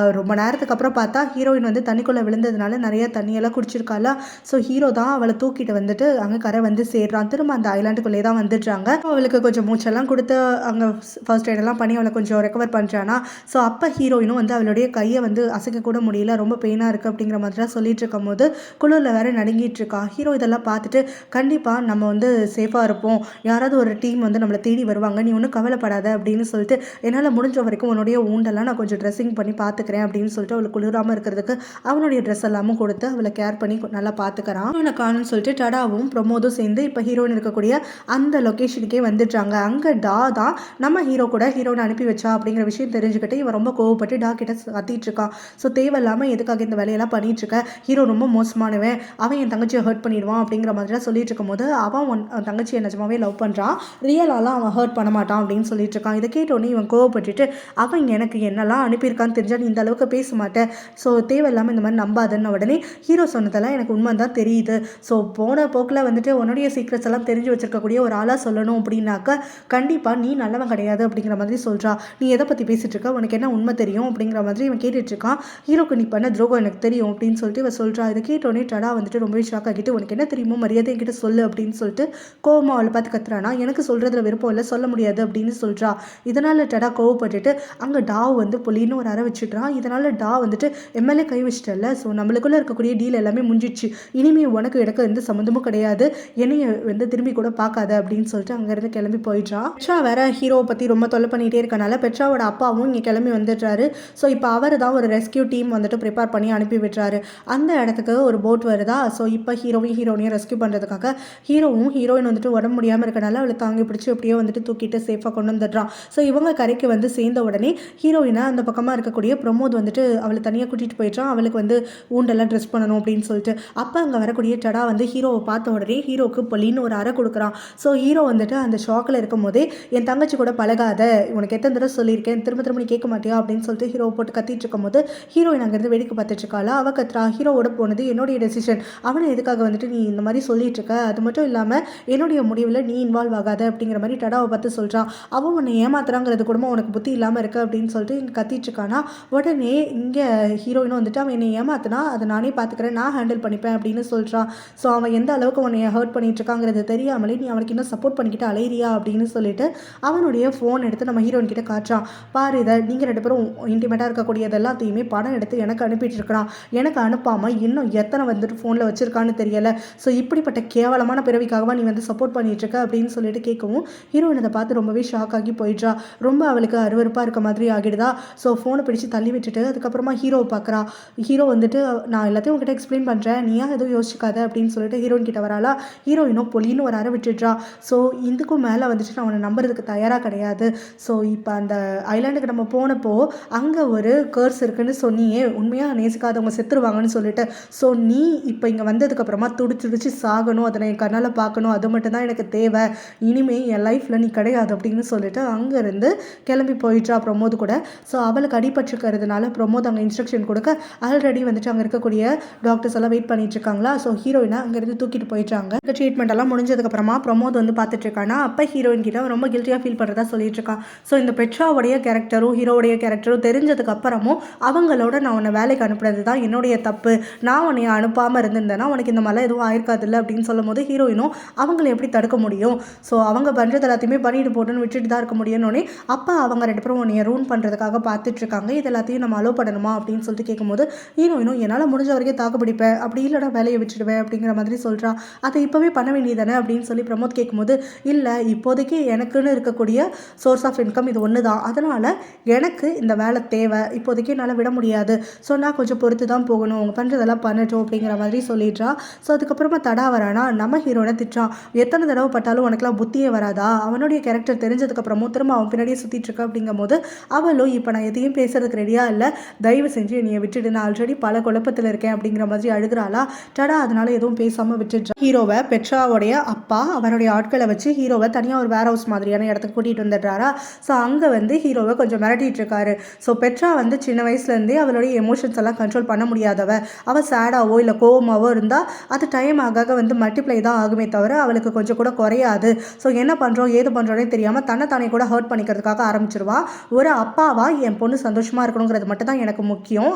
ரொம்ப நேரத்துக்கு அப்புறம் பார்த்தா ஹீரோயின் வந்து தண்ணிக்குள்ளே விழுந்ததுனால நிறைய தண்ணியெல்லாம் குடிச்சிருக்காள. ஸோ ஹீரோ தான் அவளை தூக்கிட்டு வந்துட்டு அங்கே கரை வந்து சேர்றான். திரும்ப அந்த ஐலாண்டுக்குள்ளே தான் வந்துடுறாங்க. அவளுக்கு கொஞ்சம் மூச்செல்லாம் கொடுத்து அங்கே ஃபர்ஸ்ட் எய்டெல்லாம் பண்ணி அவளை கொஞ்சம் ரெக்கவர் பண்ணுறானா. ஸோ அப்போ ஹீரோயினும் வந்து அவளுடைய கையை வந்து அசைக்க கூட முடியல, ரொம்ப பெயினாக இருக்குது அப்படிங்கிற மாதிரிலாம் சொல்லிட்டு இருக்கும் போது குளிரில் வேற நடுங்கிட்டு இருக்கா. ஹீரோ இதெல்லாம் பார்த்துட்டு கண்டிப்பாக நம்ம வந்து சேஃபாக இருப்போம், யாராவது ஒரு டீம் வந்து நம்மளை தேடி வருவாங்க, நீ ஒன்றும் கவலைப்படாத அப்படின்னு சொல்லிட்டு என்னால் முடிஞ்ச வரைக்கும் உன்னுடைய ஊண்டெல்லாம் நான் கொஞ்சம் ட்ரெஸ்ஸிங் பண்ணி பார்த்துக்கிறேன் அப்படின்னு சொல்லிட்டு அவளுக்கு குளிராமல் இருக்கிறதுக்கு அவனுடைய ட்ரெஸ் எல்லாமும் கொடுத்து அவளை கேர் பண்ணி நல்லா பார்த்துக்கிறான். அவனை காணுன்னு சொல்லிட்டு டடாவும் பிரமோதும் சேர்ந்து இப்போ ஹீரோயின் இருக்கக்கூடிய அந்த லொக்கேஷனுக்கே வந்துடுறாங்க. அங்கே டா தான் நம்ம ஹீரோ கூட ஹீரோனை அனுப்பி வச்சா அப்படிங்கிற விஷயம் தெரிஞ்சுக்கிட்டு இவன் ரொம்ப கோவப்பட்டு டா கிட்ட கத்திட்டு இருக்கான். ஸோ தேவையில்லாமல் எதுக்காக இந்த வேலையெல்லாம் பண்ணிட்டு இருக்க, ஹீரோ ரொம்ப மோசமானவன், அவன் என் தங்கச்சியை ஹர்ட் பண்ணிடுவான் அப்படிங்கிற மாதிரிலாம் சொல்லிட்டு இருக்கும் போது அவன் தங்கச்சியை நிஜமாவே லவ் பண்ணுறான், ரியலாலாம் அவன் ஹர்ட் பண்ண மாட்டான் அப்படின்னு சொல்லிட்டு இருக்கான். இதை கேட்டோன்னே இவன் கோவப்பட்டுட்டு அவன் எனக்கு என்னெல்லாம் அனுப்பியிருக்கான்னு தெரிஞ்சா நீ இந்த அளவுக்கு பேச மாட்டேன், ஸோ தேவையில்லாமல் இந்த மாதிரி நம்பாதுன்னு உடனே ஹீரோ சொன்னதெல்லாம் எனக்கு உண்மை தான் தெரியுது, ஸோ போன போக்கில் வந்துட்டு உன்னுடைய சீக்ரெட்ஸ் எல்லாம் தெரிஞ்சு வச்சிருக்கக்கூடிய ஒரு ஆளாக சொல்லணும் அப்படின்னாக்க கண்டிப்பாக நீ நல்லவன் கிடையாது அப்படிங்கிற மாதிரி சொல்கிறா. நீ எதை பற்றி பேசிகிட்டு இருக்க, உனக்கு என்ன உண்மை தெரியும் அப்படிங்கிற மாதிரி இவன் கேட்டுட்ருக்கான். ஹீரோக்கு நீ பண்ண துரோகம் எனக்கு தெரியும் அப்படின்னு சொல்லிட்டு இவன் சொல்கிறா. இதை கேட்டோன்னே டடா வந்துட்டு ரொம்பவே ஷாக் ஆகிட்டு உனக்கு என்ன தெரியுமோ மரியாதை என்கிட்ட சொல்லு அப்படின்னு சொல்லிட்டு கோவமாக அவளை பார்த்து கத்துறானா. எனக்கு சொல்கிறதுல விருப்பம் இல்லை, சொல்ல முடியாது அப்படின்னு சொல்கிறா. இதனால் டடா கோவப்பட்டுட்டு அங்கே டாவ் வந்து பொலின்னு ஒரு அறை வச்சுட்றான். இதனால் டா வந்துட்டு எம்எல்ஏ கை வச்சிட்டல, ஸோ நம்மளுக்குள்ளே இருக்கக்கூடிய டீல் எல்லாமே முடிஞ்சிடுச்சு, இனிமேல் உனக்கு எனக்கு எந்த சம்மந்தமும் கிடையாது, என்னைய வந்து திரும்பி கூட பார்க்காத அப்படின்னு சொல்லிட்டு அங்கேருந்து கிளம்பி போயிடுறான். பெட்ரா வேற ஹீரோவை பற்றி ரொம்ப தொல்லை பண்ணிகிட்டே இருக்கனால பெட்ராவோட அப்பாவும் இங்கே கிளம்பி வந்துடுறாரு. ஸோ இப்போ அவர் தான் ஒரு ரெஸ்கியூ டீம் வந்துட்டு ப்ரிப்பேர் பண்ணி அனுப்பி விட்டுறாரு. அந்த இடத்துக்கு ஒரு போட் வருதா. ஸோ இப்போ ஹீரோனையும் ரெஸ்கியூ பண்ணுறதுக்காக ஹீரோயின் வந்துட்டு உடம்பு முடியாமல் இருக்கனால அவளை தாங்கி பிடிச்சி எப்படியோ வந்துட்டு தூக்கிட்டு சேஃபாக கொண்டு வந்துடுறான். ஸோ இவங்க கரைக்கு வந்து சேர்ந்த உடனே ஹீரோயினை அந்த பக்கமாக இருக்கக்கூடிய பிரமோத் வந்துட்டு அவளை தனியாக கூட்டிகிட்டு போயிட்டான். அவளுக்கு வந்து ஊண்டெல்லாம் ட்ரெஸ் பண்ணணும் அப்படின்னு சொல்லிட்டு. அப்போ அங்கே வரக்கூடிய டடா வந்து ஹீரோவை பார்த்த உடனே ஹீரோக்கு பொலின்னு ஒரு அறை கொடுக்குறான். ஸோ ஹீரோ வந்துட்டு அந்த ஷாக்கில் இருக்கும் போதே என் தங்கச்சி கூட பழகாத, உனக்கு எத்தனை தடவை சொல்லியிருக்கேன், திரும்ப திரும்ப நீ கேட்க மாட்டியா அப்படின்னு சொல்லிட்டு ஹீரோவை போட்டு கத்திட்டு இருக்கும் போது ஹீரோயின் அங்கேருந்து வேடிக்கை பார்த்துட்டு இருக்காளா. அவள் கத்துறா, ஹீரோவோட போனது என்னுடைய டெசிஷன், அவனை எதுக்காக வந்துட்டு நீ இந்த மாதிரி சொல்லிட்டு இருக்க, அது மட்டும் இல்லாமல் என்னுடைய முடிவில் நீ இன்வால்வ் ஆகாத அப்படிங்கிற மாதிரி டடாவை பார்த்து சொல்கிறான். அவன் உன்னை ஏமாத்துறாங்கிறது கூட உனக்கு புத்தி இல்லாமல் இருக்கு அப்படின்னு சொல்லிட்டு இங்கே கத்திட்டு இருக்கானா. உடனே இங்கே ஹீரோயினும் வந்துட்டு அவன் என்னை ஏமாத்தினா அதை நானே பார்த்துக்கிறேன், நான் ஹேண்டில் பண்ணிப்பேன் அப்படின்னு சொல்கிறான். ஸோ அவன் எந்த அளவுக்கு உன்னை ஹர்ட் பண்ணிட்டு இருக்காங்கிறது தெரியாமலே நீ அவனுக்கு இன்னும் சப்போர்ட் பண்ணிக்கிட்டு அலையிறியா அப்படின்னு சொல்லிட்டு அவனுடைய ஃபோன் எடுத்து நம்ம ஹீரோயின் கிட்ட காட்டுறான். பாரு, இதை நீங்கள் 2 பேரும் இன்டிமேட்டாக இருக்கக்கூடியது எல்லாத்தையுமே படம் எடுத்து எனக்கு அனுப்பிட்டு இருக்கிறான், எனக்கு அனுப்பாமல் இன்னும் எத்தனை வந்துட்டு ஃபோனில் வச்சிருக்கான்னு தெரியல, ஸோ இப்படிப்பட்ட கேவலமான பிறவிக்காகவா நீ வந்து சப்போர்ட் பண்ணிட்டு இருக்க அப்படின்னு சொல்லிட்டு கேட்கவும் ஹீரோயின் அதை பார்த்து ரொம்பவே ஷாக் ஆகி போயிடுறா. ரொம்ப அவளுக்கு அருவருப்பாக இருக்க மாதிரி ஆகிடுதா. ஸோ ஃபோனை பிடிச்சி தள்ளி விட்டுட்டு அதுக்கப்புறமா ஹீரோவை பார்க்குறா. ஹீரோ வந்துட்டு நான் எல்லாத்தையும் உங்ககிட்ட எக்ஸ்பிளைன் பண்ணுறேன், நீயா எதுவும் யோசிக்காத அப்படின்னு சொல்லிட்டு ஹீரோயின் கிட்ட வராளா. ஹீரோயினும் பொலின்னு ஒரு அறை விட்டுடுறா. ஸோ இதுக்கும் மேலே வந்துட்டு நான் அவனை நம்புறதுக்கு தயாராக கிடையாது. ஸோ இப்போ அந்த ஐலாண்டுக்கு நம்ம போனப்போ அங்கே ஒரு கர்ஸ் இருக்குன்னு சொன்னியே, உண்மையாக நேசிக்காதவங்க செத்துருவாங்கன்னு சொல்லிட்டு, ஸோ நீ இப்போ இங்கே வந்ததுக்கப்புறமா துடிச்சு சாகணும், அதை நான் என் கண்ணால் பார்க்கணும், அது மட்டும்தான் எனக்கு தேவை, இனிமேல் என் லைஃப்பில் நீ கிடையாது அப்படின்னு சொல்லிட்டு அங்கேருந்து கிளம்பி போயிடுறா பிரமோத் கூட. ஸோ அவளுக்கு அடிபட்டுருக்கிறதுனால பிரமோத் அங்கே இன்ஸ்ட்ரக்ஷன் கொடுக்க ஆல்ரெடி வந்துட்டு அங்கே இருக்கக்கூடிய டாக்டர்ஸ் எல்லாம் வெயிட் பண்ணிட்டு இருக்காங்களா. ஸோ ஹீரோயினை அங்கேருந்து தூக்கிட்டு போயிட்டாங்க. ட்ரீட்மெண்ட் எல்லாம் முடிஞ்சதுக்கப்புறமா பிரமோத் வந்து பார்த்துட்டு இருக்கானா. அப்போ ஹீரோயின் கிட்ட ரொம்ப கில்ட்டியாக ஃபீல் பண்ணுறதா சொல்லிட்டு இருக்கான். ஸோ இந்த பெட்ராவுடைய கேரக்டரும் ஹீரோடைய கேரக்டரும் தெரிஞ்சதுக்கு அப்புறமும் அவங்களோட நான் உன்னை வேலைக்கு அனுப்புறது தான் என்னுடைய தப்பு, நான் உன்னை அனுப்பாமல் இருந்திருந்தேன்னா உனக்கு இந்த மாதிரிலாம் எதுவும் ஆயிருக்காதில்ல அப்படின்னு சொல்லும் போது ஹீரோயினும் அவங்கள எப்படி தடுக்க முடியும், ஸோ அவங்க பண்ணுறது எல்லாத்தையுமே பண்ணிட்டு போட்டுன்னு விட்டுட்டு தான் இருக்க முடியும்னே. அப்போ அவங்க 2 பேரும் உன்னை ரூன் பண்ணுறதுக்காக பார்த்துட்டு இருக்காங்க, இது எல்லாத்தையும் நம்ம அலோவ் பண்ணணுமா அப்படின்னு சொல்லிட்டு கேட்கும்போது ஹீரோயினும் என்னால் முடிஞ்ச வரைக்கும் தாக்கு பிடிப்பேன், அப்படி இல்லைனா வேலையை விட்டுடுவேன் அப்படிங்கிற மாதிரி சொல்கிறா. அதை இப்போவே பண்ண வேண்டியதானே அப்படின்னு சொல்லி பிரமோத் கேட்கும்போது, இல்லை இப்போதைக்கு எனக்குன்னு இருக்கக்கூடிய சோர்ஸ் ஆஃப் இன்கம் இது ஒன்று தான், அதனால் எனக்கு இந்த வேலை தேவை, இப்போதைக்கு என்னால் விட முடியாது, ஸோ நான் கொஞ்சம் பொறுத்து தான் போகணும், அவங்க பண்ணுறதெல்லாம் பண்ணட்டும் அப்படிங்கிற மாதிரி சொல்லிடுறா. ஸோ அதுக்கப்புறமா தடா வரானா, நம்ம ஹீரோனை திட்டுறான், எத்தனை தடவை பட்டாலும் உனக்குலாம் புத்தியே வராதா, அவனுடைய கேரக்டர் தெரிஞ்சதுக்கப்புறமும் திரும்ப அவன் பின்னாடியே சுற்றிட்டு இருக்க அப்படிங்கும் போது அவளும் இப்போ நான் எதையும் பேசுறதுக்கு ரெடியாக இல்லை, தயவு செஞ்சு என்னைய விட்டுடு, நான் ஆல்ரெடி பல குழப்பத்தில் இருக்கேன் அப்படிங்கிற மாதிரி அழுகிறாளா. டடா அதனால எதுவும் பேசாமல் விட்டுடுறான். ஹீரோவை பெட்ராவுடைய அப்பா அவருடைய ஆட்களை வச்சு ஹீரோவை தனியாக ஒரு வேர் ஹவுஸ் மாதிரியான இடத்துக்கு கூட்டிகிட்டு வந்துடுறாரா. ஸோ அங்கே வந்து ஹீரோவை கொஞ்சம் மிரட்டிட்டு இருக்காரு. ஸோ பெட்ரா வந்து சின்ன வயசுலேருந்தே அவளுடைய எமோஷன்ஸ் எல்லாம் கண்ட்ரோல் பண்ண முடியாதவ, அவள் சேடாவோ இல்லை கோவமாவோ இருந்தால் அது டைம் ஆக வந்து மல்டிப்ளை தான் ஆகுமே தவிர அவளுக்கு கொஞ்சம் கூட குறையாது. ஸோ என்ன பண்ணுறோம் ஏது பண்ணுறோன்னே தெரியாமல் தன்னை கூட ஹர்ட் பண்ணிக்கிறதுக்காக ஆரம்பிச்சிருவா. ஒரு அப்பாவா என் பொண்ணு சந்தோஷமாக இருக்கணுங்கிறது மட்டும் தான் எனக்கு முக்கியம்,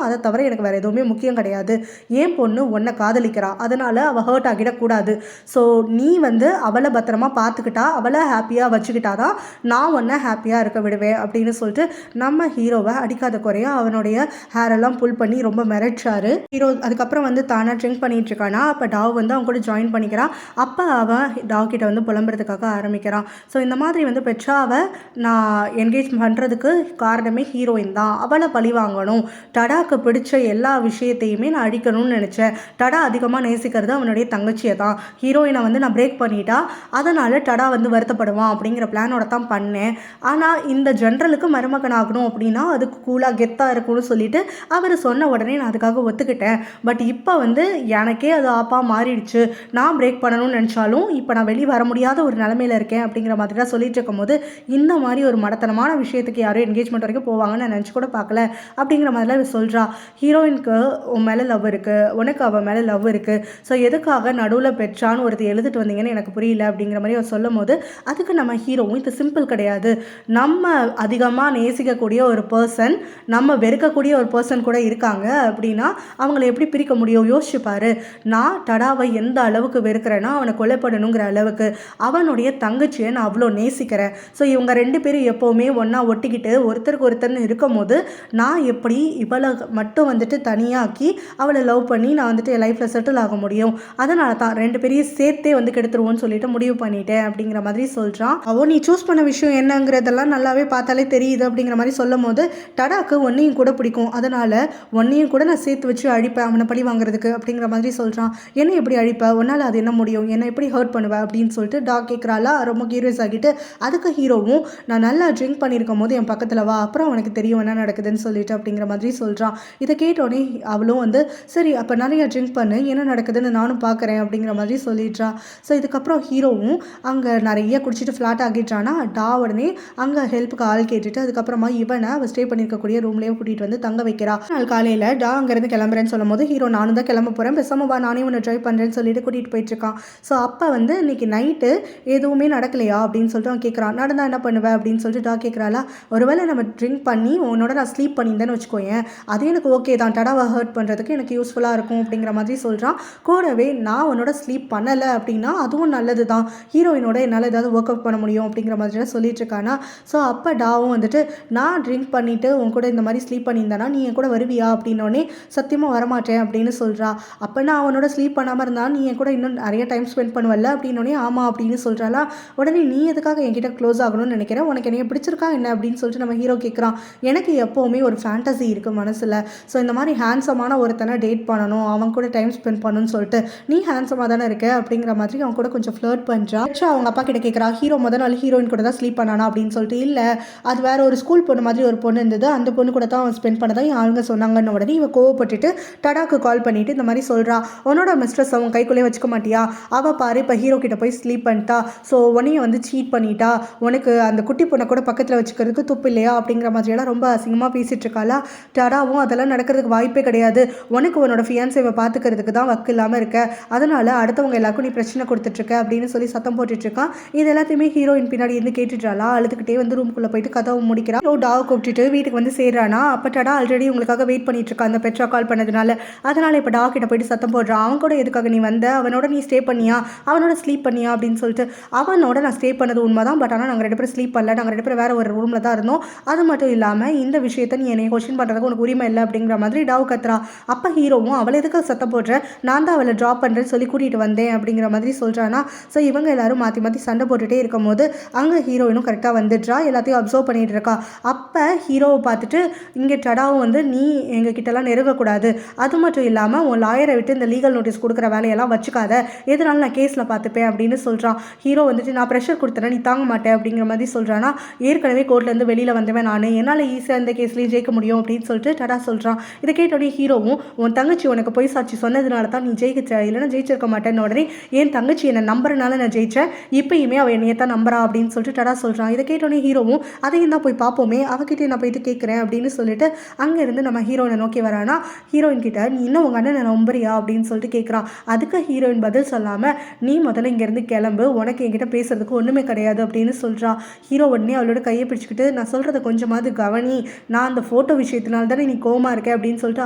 அதை தவிர எனக்கு வேறு எதுவுமே முக்கியம் கிடையாது, என் பொண்ணு உன்னை காதலிக்கிறா, அதனால் அவள் ஹர்ட் ஆகிடக்கூடாது, ஸோ நீ வந்து அவளை பத்திரமா பார்த்துக்கிட்டா அவளை ஹாப்பியாக வச்சுக்கிட்டாதான் நான் உன்னை ஹாப்பியாக இருக்க விடுவேன் அப்படின்னு சொல்லிட்டு நம்ம ஹீரோவை அடிக்காத குறையா அவனுடைய ஹேரெல்லாம் புல் பண்ணி ரொம்ப மிரட்சாரு. ஹீரோ அதுக்கப்புறம் வந்து தானாக ட்ரிங்க் பண்ணிட்டு இருக்கானா. அப்போ டாவ் வந்து அவங்க கூட ஜாயின் பண்ணிக்கிறான். அப்போ அவன் டாவ் கிட்ட வந்து புலம்புறதுக்காக ஆரம்பிக்கிறான். ஸோ இந்த மாதிரி வந்து பெட்ராவை நான் என்கேஜ் பண்ணுறதுக்கு காரணமே ஹீரோயின் தான், அவளை பழி வாங்கணும், டடாக்கு பிடிச்ச எல்லா விஷயத்தையுமே நான் அழிக்கணும்னு நினச்சேன், டடா அதிகமாக நேசிக்கிறது அவனுடைய தங்கச்சியை தான், ஹீரோயினை வந்து நான் பிரேக் பண்ணிட்டா அதனால் டடா வந்து வருத்தப்படுவான் அப்படிங்கிற பிளானோட தான் பண்ணேன், ஆனால் இந்த ஜென்ரலுக்கு மருமகன் ஆகணும் அப்படின்னா அதுக்கு கூலாக கெத்தாக இருக்கும்னு சொல்லிட்டு அவர் சொன்ன உடனே நான் அதுக்காக ஒத்துக்கிட்டேன். பட் இப்போ வந்து எனக்கே அது ஆப்பாக மாறிடுச்சு, நான் பிரேக் பண்ணணும்னு நினச்சாலும் இப்போ நான் வெளியே வர முடியாத ஒரு நிலமையில இருக்கேன் அப்படிங்கிற மாதிரி தான் சொல்லிட்டு இருக்கும்போது, இந்த மாதிரி ஒரு மடத்தனமான விஷயத்துக்கு யாரும் என்கேஜ்மெண்ட் வரைக்கும் போவாங்கன்னு நான் நினச்சி கூட பார்க்கல அப்படிங்கிற மாதிரிலாம் சொல்கிறா. ஹீரோயினுக்கு உன் மேலே லவ் இருக்குது, உனக்கு அவள் மேலே லவ் இருக்குது, ஸோ எதுக்காக நடுவில் பெற்றான்னு ஒருத்தர் எழுதிட்டு வந்தீங்கன்னு எனக்கு புரியல அப்படிங்கிற மாதிரி அவர் சொல்லும் போது, அதுக்கு நம்ம ஹீரோவும் இது சிம்பிள் கிடையாது, நம்ம அதிகமாக நேசிக்கக்கூடிய ஒரு பர்சன் நம்ம வெறுக்கக்கூடிய ஒரு பர்சன் கூட இருக்காங்க அப்படின்னா அவங்கள எப்படி பிரிக்க முடியும், யோசிச்சுப்பாரு. நான் டடாவை எந்த அளவுக்கு வெறுக்கிறேன்னா அவனை கொலைப்படணுங்கிற அளவுக்கு, அவனுடைய தங்கச்சியை நான் அவ்வளோ நேசிக்கிறேன், ஸோ இவங்க ரெண்டு பேரும் எப்போவுமே ஒன்றா ஒட்டிக்கிட்டு ஒருத்தருக்கு ஒருத்தர்னு இருக்கும் போது நான் எப்படி இவளை மட்டும் வந்துட்டு தனியாக்கி அவளை லவ் பண்ணி நான் வந்துட்டு என் லைஃப்பில் செட்டில் ஆக முடியும், அதனால தான் ரெண்டு பேரையும் சேர்த்தே வந்து கெடுத்துருவோன்னு சொல்லிட்டு முடிவு பண்ணிட்டேன் அப்படிங்கிற மாதிரி சொல்கிறான். அவன் நீ சூஸ் பண்ண விஷயம் என்னங்கிறதெல்லாம் நல்லாவே பார்த்தாலே தெரியுது அப்படிங்கிற மாதிரி சொல்லும் போது, டடாக்கு ஒன்னையும் கூட பிடிக்கும், அதனால் ஒன்னையும் கூட நான் சேர்த்து வச்சு அழிப்பேன் அவனை பழி வாங்குறதுக்கு அப்படிங்கிற மாதிரி சொல்கிறான். என்ன எப்படி அழிப்ப, உன்னால் அது என்ன முடியும், என்னை எப்படி ஹர்ட் பண்ணுவேன் அப்படின்னு சொல்லிட்டு டாக் கேட்குறாளா. ரொம்ப கியூரியஸ் ஆகிட்டு அதுக்கு ஹீரோவும் நான் நல்லா ட்ரிங்க் பண்ணியிருக்கும் போது என் பக்கத்தில் வா, அப்புறம் உனக்கு தெரியும் என்ன நடக்குதுன்னு சொல்லிட்டு அப்படிங்கிற மாதிரி சொல்கிறான். இதை கேட்டோடனே அவளும் வந்து சரி அப்போ நிறைய ட்ரிங்க் பண்ணு என்ன நடக்குதுன்னு நானும் பார்க்குறேன் அப்படிங்கிற மாதிரி சொல்லிடுறான். ஸோ இதுக்கப்புறம் ஹீரோவும் அங்கே நிறைய குடிச்சிட்டு ஃப்ளாட் ஆகிடுறானா. டா உடனே அங்கே ஹெல்ப்புக்கு ஆள் கேட்டுட்டு அதுக்கப்புறமா இவனை அவள் ஸ்டே பண்ணியிருக்கக்கூடிய ரூம்லேயே கூட்டிகிட்டு வந்து தங்க வைக்கிறா. நாள் காலையில் டா அங்கேருந்து கிளம்புறேன்னு சொல்லும் போது ஹீரோ நானும் தான் கிளம்ப போகிறேன், பேசாம வா நானே உன்னை ட்ரைவ் பண்ணுறேன்னு சொல்லிட்டு கூட்டிகிட்டு போயிட்டுருக்கான். ஸோ அப்போ வந்து இன்னைக்கு நைட்டு எதுவுமே நடக்கலையா அப்படின்னு சொல்லிட்டு அவன் கேட்குறான். நடந்தால் என்ன பண்ணுவேன் அப்படின்னு சொல்லிட்டு டா கேட்குறாளா. ஒருவேளை நம்ம ட்ரிங்க் பண்ணி உன்னோட நான் ஸ்லீப் பண்ணியிருந்தேன்னு வச்சுக்கோயேன், அது எனக்கு ஓகே தான், டடாவை ஹர்ட் பண்ணுறதுக்கு எனக்கு யூஸ்ஃபுல்லாக இருக்கும் அப்படிங்கிற மாதிரி சொல்கிறான். கூடவே நான் உன்னோட ஸ்லீப் பண்ணலை அப்படின்னா அதுவும் நல்லது தான், ஹீரோயினோட என்னால் ஏதாவது ஒர்க் அவுட் பண்ண முடியும் அப்படிங்கிற மாதிரிலாம் சொல்லிட்டு இருக்கானா. ஸோ அப்போ டாவும் வந்துட்டு நான் ட்ரிங்க் பண்ணிவிட்டு உன் கூட இந்த மாதிரி ஸ்லீப் பண்ணியிருந்தேன்னா நீ என் கூட வருவியா அப்படின்னோடனே சத்தியமாக வரமாட்டேன் அப்படின்னு சொல்கிறா. அப்போ நான் அவனோட ஸ்லீப் பண்ணாமல் இருந்தால் நீ என் கூட இன்னும் நிறைய டைம் ஸ்பெண்ட் பண்ணுவல்ல அப்படின்னோடனே ஆமாம் அப்படின்னு சொல்கிறாளா. உடனே நீ எதுக்காக என்கிட்ட க்ளோஸ் ஆகணும்னு நினைக்கிறேன், உனக்கு என்னைய பிடிச்சிருக்கா என்ன அப்படின்னு சொல்லிட்டு நம்ம ஹீரோ கேட்குறான். எனக்கு எப்போவுமே ஒரு ஃபேண்டசி இருக்குது மனசில், ஸோ இந்த மாதிரி ஹேண்ட்ஸமான ஒருத்தனை டேட் பண்ணணும், அவன் கூட டைம் ஸ்பெண்ட் பண்ணணும்னு சொல்லிட்டு, நீ ஹேண்ட்ஸமாக தானே இருக்க அப்படிங்கிற மாதிரி அவன் கூட கொஞ்சம் ஃப்ளர்ட் பண்ணுறா. அவங்க அப்பா கிட்ட கேட்குறா, ஹீரோ முதல் நாள் ஹீரோயின் கூட தான் ஸ்லீப் பண்ணானா அப்படின்னு சொல்லிட்டு. இல்லை அது வேற ஒரு ஸ்கூல் பொண்ணு மாதிரி ஒரு பொண்ணு இருந்தது, அந்த பொண்ணு கூட தான் அவன் ஸ்பெண்ட் பண்ணதான் அவங்க சொன்னாங்கன்னு உடனே இவன் கோவப்பட்டுட்டு டடாக்கு கால் பண்ணிட்டு இந்த மாதிரி சொல்கிறா. உன்னோட மிஸ்ட்ரஸ் அவன் கைக்குள்ளே வச்சுக்க மாட்டியா, அவள் பாரு இப்போ ஹீரோ கிட்ட போய் ஸ்லீப் பண்ணிட்டா, ஸோ உன்னையும் வந்து சீட் பண்ணிட்டா, உனக்கு அந்த குட்டி பொண்ணை கூட பக்கத்தில் வச்சுக்கிறதுக்கு துப்பு இல்லையா அப்படிங்கிற மாதிரியெல்லாம் ரொம்ப அசிங்கமாக பேசிகிட்டு இருக்காளா. டடாவும் அதெல்லாம் நடக்கிறதுக்கு வாய்ப்பே கிடையாது, உனக்கு உன்னோட ஃபியான்ஸேவை பார்த்துக்கிறதுக்கு தான் வக்கு இல்லாமல் இருக்க, அதனால் அடுத்தவங்க எல்லாருக்கும் நீ பிரச்சனை கொடுத்துட்ருக்க அப்படின்னு சொல்லி சத்தம் போட்டுட்ருக்கான். இது எல்லாத்தையுமே ஹீரோயின் பின்னாடி இருந்து கேட்டுட்றாளா. அழுதுகிட்டே வந்து ரூம்குள்ளே போயிட்டு கதவை முடிக்கிறா. டாவை கூப்பிட்டுட்டு வீட்டுக்கு வந்து சேர்றானா. அப்போ டடா ஆல்ரெடி உங்களுக்காக வெயிட் பண்ணிட்டு இருக்கா அந்த பெட்ரா கால் பண்ணதுனால, அதனால் இப்போ டா கிட்ட போயிட்டு சத்தம் போடுறான். அவன் கூட எதுக்காக நீ வந்த, அவனோட நீ ஸ்டே பண்ணியா, அவனோட ஸ்லீப் பண்ணியா அப்படின்னு சொல்லிட்டு. அவனோட நான் ஸ்டே பண்ணது உண்மை தான், பட் ஆனால் நாங்கள் ரெண்டு பேரும் ஸ்லீப் பண்ணல, நாங்கள் ரெண்டு பேரும் வேறு ஒரு ரூமில் தான் இருந்தோம், அது மட்டும் இல்லாமல் இந்த விஷயத்தை நீ என்னை கொஸ்டின் பண்ணுறதுக்கு உனக்கு உரிமை இல்லை அப்படிங்கிற மாதிரி டாவ் கத்துறா. அப்போ ஹீரோவும் அவளை எதுக்காக சத்தம் போடுற, நான் தான் அவளை ட்ராப் பண்ணுறேன்னு சொல்லி கூட்டிகிட்டு வந்தேன் அப்படிங்கிற அப்படிங்கிற மாதிரி சொல்கிறானா. ஸோ இவங்க எல்லாரும் மாற்றி மாற்றி சண்டை போட்டுகிட்டே இருக்கும்போது அங்கே ஹீரோயினும் கரெக்டாக வந்துடுறா, எல்லாத்தையும் அப்சர்வ் பண்ணிகிட்டு இருக்கா. அப்போ ஹீரோவை பார்த்துட்டு இங்கே டடாவும் வந்து நீ எங்கள் கிட்டலாம் நெருங்கக்கூடாது, அது மட்டும் இல்லாமல் உன் லாயரை விட்டு இந்த லீகல் நோட்டீஸ் கொடுக்குற வேலையெல்லாம் வச்சுக்காத, எதனாலும் நான் கேஸில் பார்த்துப்பேன் அப்படின்னு சொல்கிறான். ஹீரோ வந்துட்டு நான் ப்ரெஷர் கொடுத்தேன் நீ தாங்க மாட்டேன் அப்படிங்கிற மாதிரி சொல்கிறானா. ஏற்கனவே கோர்ட்லேருந்து வெளியில் வந்தவன் நான், என்னால் ஈஸியாக இந்த கேஸ்லேயும் ஜெயிக்க முடியும் அப்படின்னு சொல்லிட்டு டடா சொல்கிறான். இதை கேட்டோடனே ஹீரோவும் உன் தங்கச்சி உனக்கு பொய் சாட்சி சொன்னதுனால தான் நீ ஜெயிக்கிற, இல்லைன்னா ஜெயிச்சிருக்க மாட்டேன்னு உடனே என் தங்கச்சி என்னை நம்புறனால நான் ஜெயிச்சேன், இப்பயுமே அவள் என்னையை தான் நம்புறா அப்படின்னு சொல்லிட்டு டடா சொல்கிறான். இதை கேட்டோடனே ஹீரோவும் அதையும் தான் போய் பார்ப்போமே, அவகிட்டே நான் போயிட்டு கேட்குறேன் அப்படின்னு சொல்லிட்டு அங்கேருந்து நம்ம ஹீரோயினை நோக்கி வரானா. ஹீரோயின் கிட்ட நீ இன்னும் உங்கள் அண்ணனை நம்புறியா அப்படின்னு சொல்லிட்டு கேட்குறான். அதுக்கு ஹீரோயின் பதில் சொல்லாமல் நீ முதல்ல இங்கேருந்து கிளம்பு, உனக்கு என்கிட்ட பேசுறதுக்கு ஒன்றுமே கிடையாது அப்படின்னு சொல்கிறா. ஹீரோ உடனே அவளோட கையை பிடிச்சிக்கிட்டு நான் சொல்கிறத கொஞ்சமாவது கவனி, நான் அந்த ஃபோட்டோ விஷயத்தினால தானே நீ கோமா இருக்க அப்படின்னு சொல்லிட்டு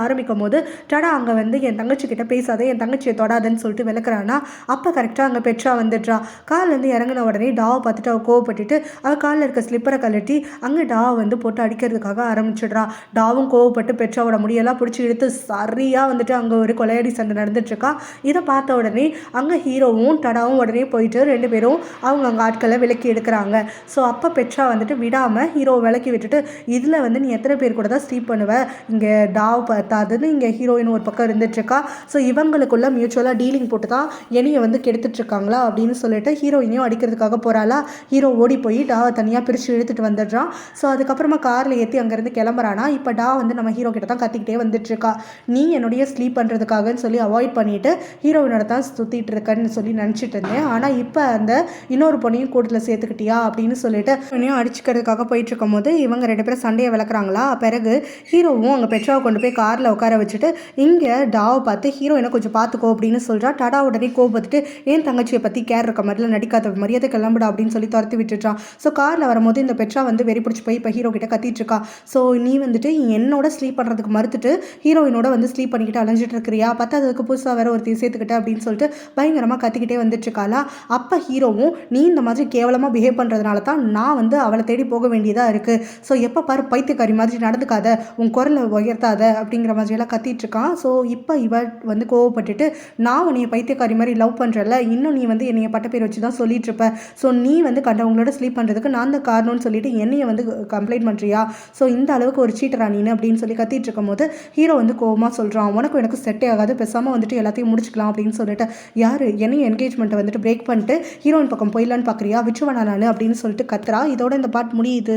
ஆரம்பிக்கும் போது டடா அங்கே வந்து என் தங்கச்சி கிட்ட பேசாத, என் தங்கச்சியை தொடாதுன்னு சொல்லிட்டு விளக்குறானா. அப்போ கரெக்டாக அங்கே பெட்ரா வந்துடுறா. கால்லேருந்து இறங்கின உடனே டாவை பார்த்துட்டு அவள் கோவப்பட்டுட்டு அவள் காலில் இருக்க ஸ்லிப்பரை கழட்டி அங்கே டாவை வந்து போட்டு அடிக்கிறதுக்காக ஆரம்பிச்சிடுறா. டாவும் கோவப்பட்டு பெட்ராவோட முடியெல்லாம் பிடிச்சி இழுத்து சரியாக வந்துட்டு அங்கே ஒரு கொலையடி சண்டை நடந்துட்டுருக்கா. இதை பார்த்த உடனே அங்கே ஹீரோவும் டடாவும் உடனே போயிட்டு ரெண்டு பேரும் அவங்க அங்கே ஆட்களை விலக்கி எடுக்கிறாங்க. ஸோ அப்போ பெட்ரா வந்துட்டு விடாமல் ஹீரோவை விலக்கி விட்டுட்டு இதில் வந்து நீ எத்தனை பேர் கூட தான் ஸ்லீப் பண்ணுவ, இங்கே டாவ் பார்த்தாதுன்னு இங்கே ஹீரோயின் ஒரு பக்கம் இருந்துட்டுருக்கா. ஸோ இவங்களுக்குள்ள மியூச்சுவலாக டீலிங் போட்டு தான் என்னையை வந்து கெடுத்துட்ருக்காங்களா அப்படின்னு சொல்லிட்டு ஹீரோயினையும் அடிக்கிறதுக்காக போகிறாளா. ஹீரோ ஓடி போய் டாவை தனியாக பிரித்து இழுத்துட்டு வந்துடுறான். ஸோ அதுக்கப்புறமா காரில் ஏற்றி அங்கேருந்து கிளம்புறானா. இப்போ டா வந்து நம்ம ஹீரோ கிட்ட தான் கத்திக்கிட்டே வந்துட்டுருக்கா. நீ என்னுடைய ஸ்லீப் பண்ணுறதுக்காகன்னு சொல்லி அவாய்ட் பண்ணிவிட்டு ஹீரோயினோட தான் சுற்றிட்டு இருக்கேன்னு சொல்லி நினச்சிட்டு இருந்தேன், ஆனால் இப்போ அந்த இன்னொரு பொண்ணையும் கூட்டத்தில் சேர்த்துக்கிட்டியா அப்படின்னு சொல்லிட்டு பொண்ணையும் அடிச்சுக்கிறதுக்காக போயிட்டு இருக்கும் போது இவங்க ரெண்டு பேரும் சண்டையை விளக்குறாங்களா. பிறகு ஹீரோவும் அங்கே பெட்ராவை கொண்டு போய் காரில் உட்கார வச்சுட்டு இங்கே டாவை பார்த்து ஹீரோயினை கொஞ்சம் பார்த்துக்கோ அப்படின்னு சொல்கிறா. டடா உடனே கோபப்பட்டுட்டு என் தங்கச்சியை பற்றி கேர் இருக்க மாதிரிலாம் நடிக்காத, மரியாதை கிளம்புடா அப்படின்னு சொல்லி துரத்தி விட்டுட்டான். ஸோ காரில் வரும்போது இந்த பெட்ரா வந்து வெறி பிடிச்சி போய் இப்போ ஹீரோ கிட்ட கத்திட்டு இருக்கா. ஸோ நீ வந்துட்டு என்னோட ஸ்லீப் பண்ணுறதுக்கு மறுத்துட்டு ஹீரோயினோட வந்து ஸ்லீப் பண்ணிக்கிட்டு அலைஞ்சிட்டு இருக்கிறியா, பத்தாததுக்கு புதுசாக வேற ஒருத்தையும் சேர்த்துக்கிட்ட அப்படின்னு சொல்லிட்டு பயங்கரமாக கத்திக்கிட்டே வந்துட்டுருக்காளா. அப்போ ஹீரோவும் நீ இந்த மாதிரி கேவலமாக பிஹேவ் பண்ணுறதுனால தான் நான் வந்து அவளை தேடி போக வேண்டியதாக இருக்குது, ஸோ எப்போ பாரு பைத்தியக்காரி மாதிரி நடந்துக்காத, உன் குரலை உயர்த்தாத அப்படிங்கிற மாதிரியெல்லாம் கத்திட்டு இருக்கான். ஸோ இப்போ இவ வந்து கோவப்பட்டுட்டு நான் உன்னைய பைத்தியக்காரி மாதிரி லவ் பண்ணுறல, இன்னும் நீ வந்து என்னைய பட்ட பேர் வச்சு தான் சொல்லிட்டு இருப்ப, ஸோ நீ வந்து கண்டவங்களோட ஸ்லீப் பண்ணுறதுக்கு நான் தான் காரணம்னு சொல்லிட்டு என்னைய வந்து கம்ப்ளைண்ட் பண்ணுறியா, ஸோ இந்த அளவுக்கு ஒரு சீட்டரா நீனு அப்படின்னு சொல்லி கத்திட்டு இருக்கும் போது ஹீரோ வந்து கோவமாக சொல்கிறான் உனக்கும் எனக்கு செட்டே ஆகாது, பேசாமல் வந்துட்டு எல்லாத்தையும் முடிச்சுக்கலாம் அப்படின்னு சொல்லிட்டு யார் என்னையும் என்கேஜ்மெண்ட்டை வந்துட்டு பிரேக் பண்ணிட்டு ஹீரோயின் பக்கம் போயிடலான்னு பார்க்குறியா, விட்டுருவானா நான் அப்படின்னு சொல்லிட்டு கத்துறா. இதோட இந்த பாட் முடியுது.